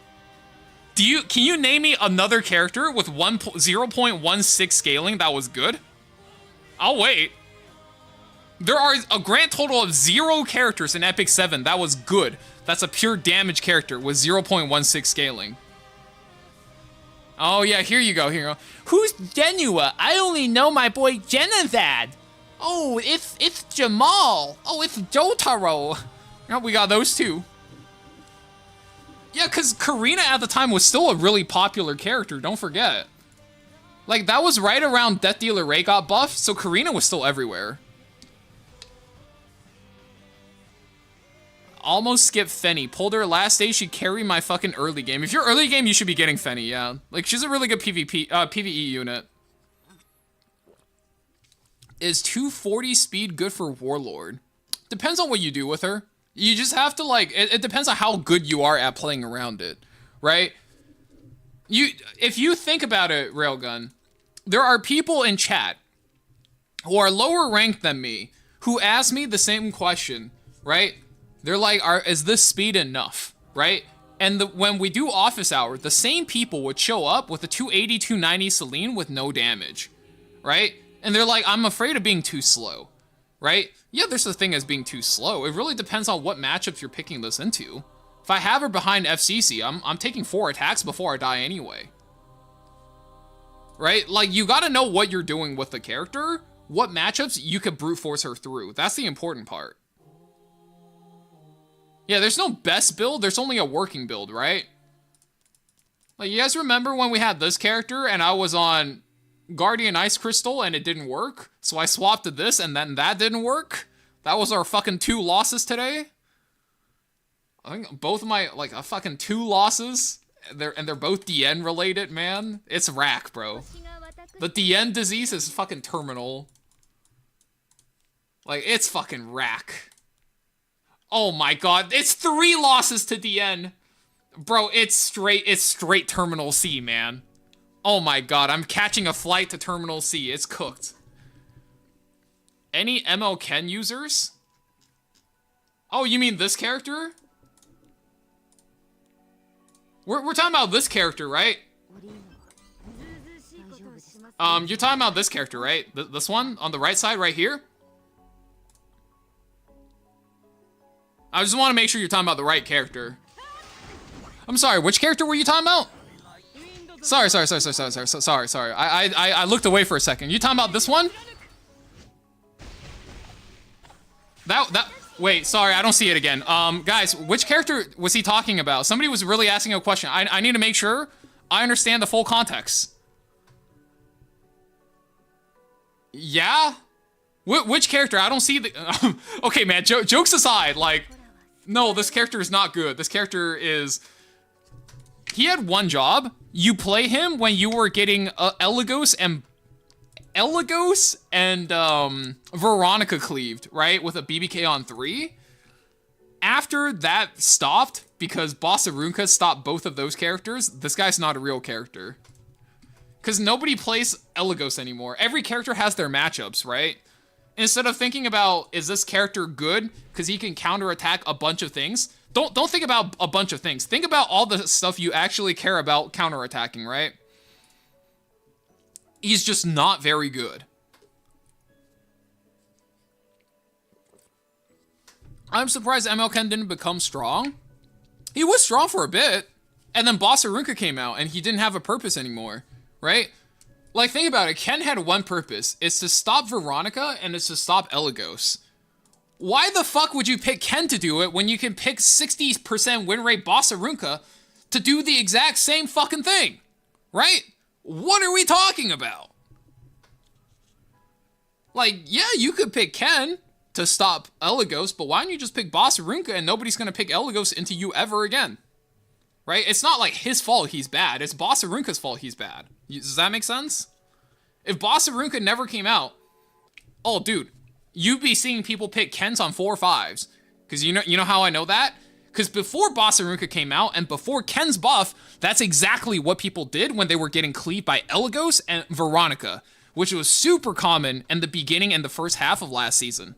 Can you name me another character with 0.16 scaling that was good? I'll wait. There are a grand total of 0 characters in Epic 7 that was good. That's a pure damage character with 0.16 scaling. Oh yeah, here you go, here you go. Who's Genua? I only know my boy Genazad. Oh, it's Jamal. Oh, it's Jotaro. Oh, we got those two. Yeah, because Karina at the time was still a really popular character, don't forget. Like, that was right around Death Dealer Ray got buffed, so Karina was still everywhere. Almost skipped Fenny. Pulled her last day, she'd carry my fucking early game. If you're early game, you should be getting Fenny, yeah. Like, she's a really good PvE unit. Is 240 speed good for Warlord? Depends on what you do with her. You just have to, like, it depends on how good you are at playing around it, right? If you think about it, Railgun, there are people in chat who are lower ranked than me who ask me the same question, right? They're like, is this speed enough, right? And when we do office hour, the same people would show up with a 280, 290 Celine with no damage, right? And they're like, I'm afraid of being too slow, right? Yeah, there's a thing as being too slow. It really depends on what matchups you're picking this into. If I have her behind FCC, I'm taking 4 attacks before I die anyway. right? Like, you gotta know what you're doing with the character, what matchups you could brute force her through. That's the important part. Yeah, there's no best build, there's only a working build, right? Like, you guys remember when we had this character and I was on Guardian Ice Crystal and it didn't work? So I swapped to this and then that didn't work? That was our fucking 2 losses today? I think both of my, like, fucking 2 losses, they're both DN related, man. It's rack, bro. The DN disease is fucking terminal. Like, it's fucking rack. Oh my god, it's 3 losses to DN. Bro, it's straight Terminal C, man. Oh my god, I'm catching a flight to Terminal C. It's cooked. Any ML Ken users? Oh, you mean this character? We're talking about this character, right? You're talking about this character, right? This one on the right side right here? I just want to make sure you're talking about the right character. I'm sorry, which character were you talking about? Sorry. I looked away for a second. You talking about this one? Wait, sorry, I don't see it again. Guys, which character was he talking about? Somebody was really asking a question. I need to make sure I understand the full context. Yeah? Which character? I don't see the... Okay, man, jokes aside, like... No, this character is not good. This character is... He had one job. You play him when you were getting Eligos and Veronica cleaved, right? With a BBK on 3. After that stopped, because Bossarunka stopped both of those characters, this guy's not a real character. Because nobody plays Eligos anymore. Every character has their matchups, right? Instead of thinking about, is this character good because he can counterattack a bunch of things? Don't think about a bunch of things. Think about all the stuff you actually care about counterattacking, right? He's just not very good. I'm surprised ML Ken didn't become strong. He was strong for a bit, and then Bossarunka came out, and he didn't have a purpose anymore, right? Like, think about it. Ken had one purpose. It's to stop Veronica, and it's to stop Eligos. Why the fuck would you pick Ken to do it when you can pick 60% win rate Bossarunka to do the exact same fucking thing? Right? What are we talking about? Like, yeah, you could pick Ken to stop Eligos, but why don't you just pick Bossarunka and nobody's gonna pick Eligos into you ever again? Right? It's not like his fault he's bad. It's Bossarunka's fault he's bad. Does that make sense? If Bossarunka never came out, oh, dude, you'd be seeing people pick Kens on 4 or 5s. Because you know how I know that? Because before Bossarunka came out and before Ken's buff, that's exactly what people did when they were getting cleaved by Eligos and Veronica, which was super common in the beginning and the first half of last season.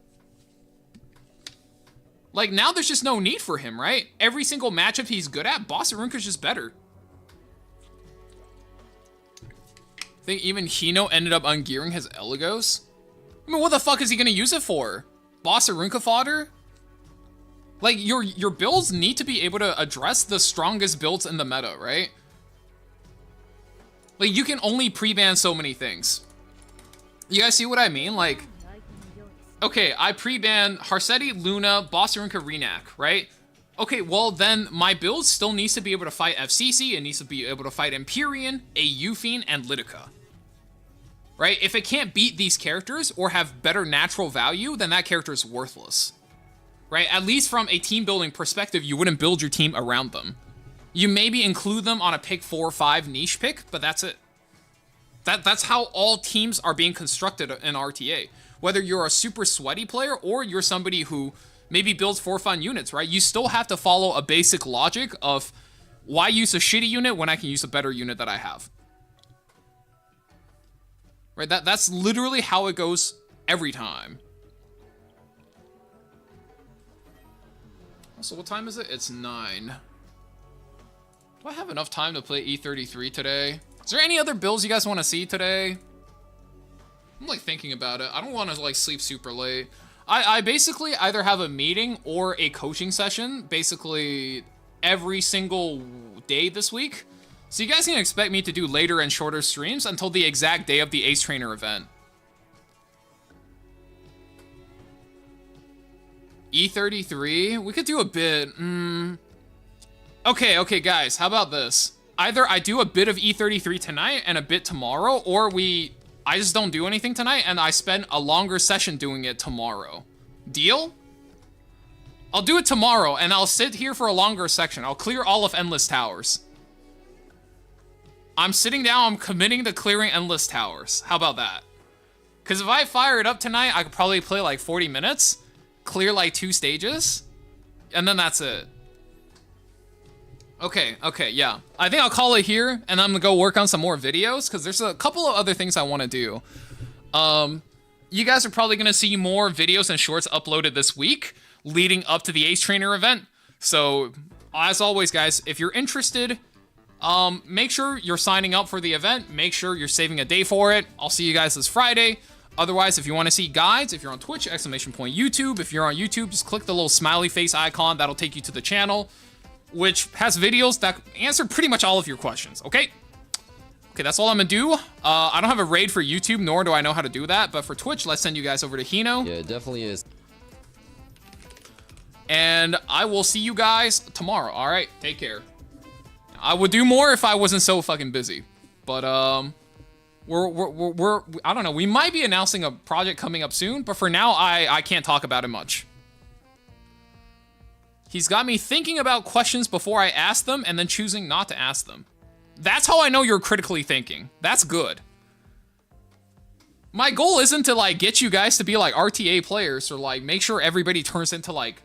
Like, now there's just no need for him, right? Every single matchup he's good at, Bossarunka's just better. I think even Hino ended up ungearing his Eligos. I mean, what the fuck is he gonna use it for? Bossarunka fodder? Like, your builds need to be able to address the strongest builds in the meta, right? Like, you can only pre-ban so many things. You guys see what I mean? Like, okay, I pre-ban Harsetti, Luna, Bossarunka, Renak, right? Okay, well then my build still needs to be able to fight FCC, it needs to be able to fight Empyrean, a Fiend, and Lidica. Right? If it can't beat these characters or have better natural value, then that character is worthless. Right? At least from a team building perspective, you wouldn't build your team around them. You maybe include them on a pick 4 or 5 niche pick, but that's it. That's how all teams are being constructed in RTA. Whether you're a super sweaty player or you're somebody who maybe builds for fun units, right? You still have to follow a basic logic of why use a shitty unit when I can use a better unit that I have. Right? That's literally how it goes every time. So what time is it? It's 9. Do I have enough time to play E33 today? Is there any other builds you guys want to see today? I'm like thinking about it. I don't want to like sleep super late. I basically either have a meeting or a coaching session basically every single day this week. So you guys can expect me to do later and shorter streams until the exact day of the Ace Trainer event. E33? We could do a bit. Okay, guys, how about this? Either I do a bit of E33 tonight and a bit tomorrow, or I just don't do anything tonight and I spend a longer session doing it tomorrow. Deal? I'll do it tomorrow and I'll sit here for a longer section. I'll clear all of Endless Towers. I'm sitting down, I'm committing to clearing Endless Towers. How about that? Because if I fire it up tonight, I could probably play like 40 minutes, clear like 2 stages, and then that's it. Okay, yeah. I think I'll call it here, and I'm gonna go work on some more videos, because there's a couple of other things I want to do. You guys are probably gonna see more videos and shorts uploaded this week, leading up to the Ace Trainer event. So, as always, guys, if you're interested, make sure you're signing up for the event. Make sure you're saving a day for it. I'll see you guys this Friday. Otherwise, if you want to see guides, if you're on Twitch, ! YouTube. If you're on YouTube, just click the little smiley face icon. That'll take you to the channel, which has videos that answer pretty much all of your questions, okay? Okay, that's all I'm gonna do. I don't have a raid for YouTube, nor do I know how to do that, but for Twitch, let's send you guys over to Hino. Yeah, it definitely is. And I will see you guys tomorrow, all right? Take care. I would do more if I wasn't so fucking busy, but I don't know, we might be announcing a project coming up soon, but for now, I can't talk about it much. He's got me thinking about questions before I ask them and then choosing not to ask them. That's how I know you're critically thinking. That's good. My goal isn't to like get you guys to be like RTA players or like make sure everybody turns into like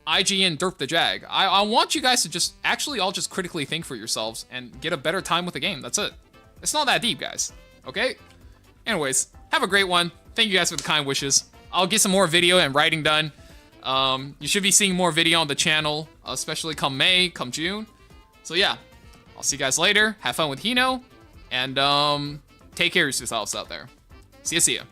IGN Derp the Jag. I want you guys to just actually all just critically think for yourselves and get a better time with the game. That's it. It's not that deep, guys. Okay? Anyways, have a great one. Thank you guys for the kind wishes. I'll get some more video and writing done. You should be seeing more video on the channel, especially come May, come June. So yeah, I'll see you guys later. Have fun with Hino, and take care of yourselves out there. See ya.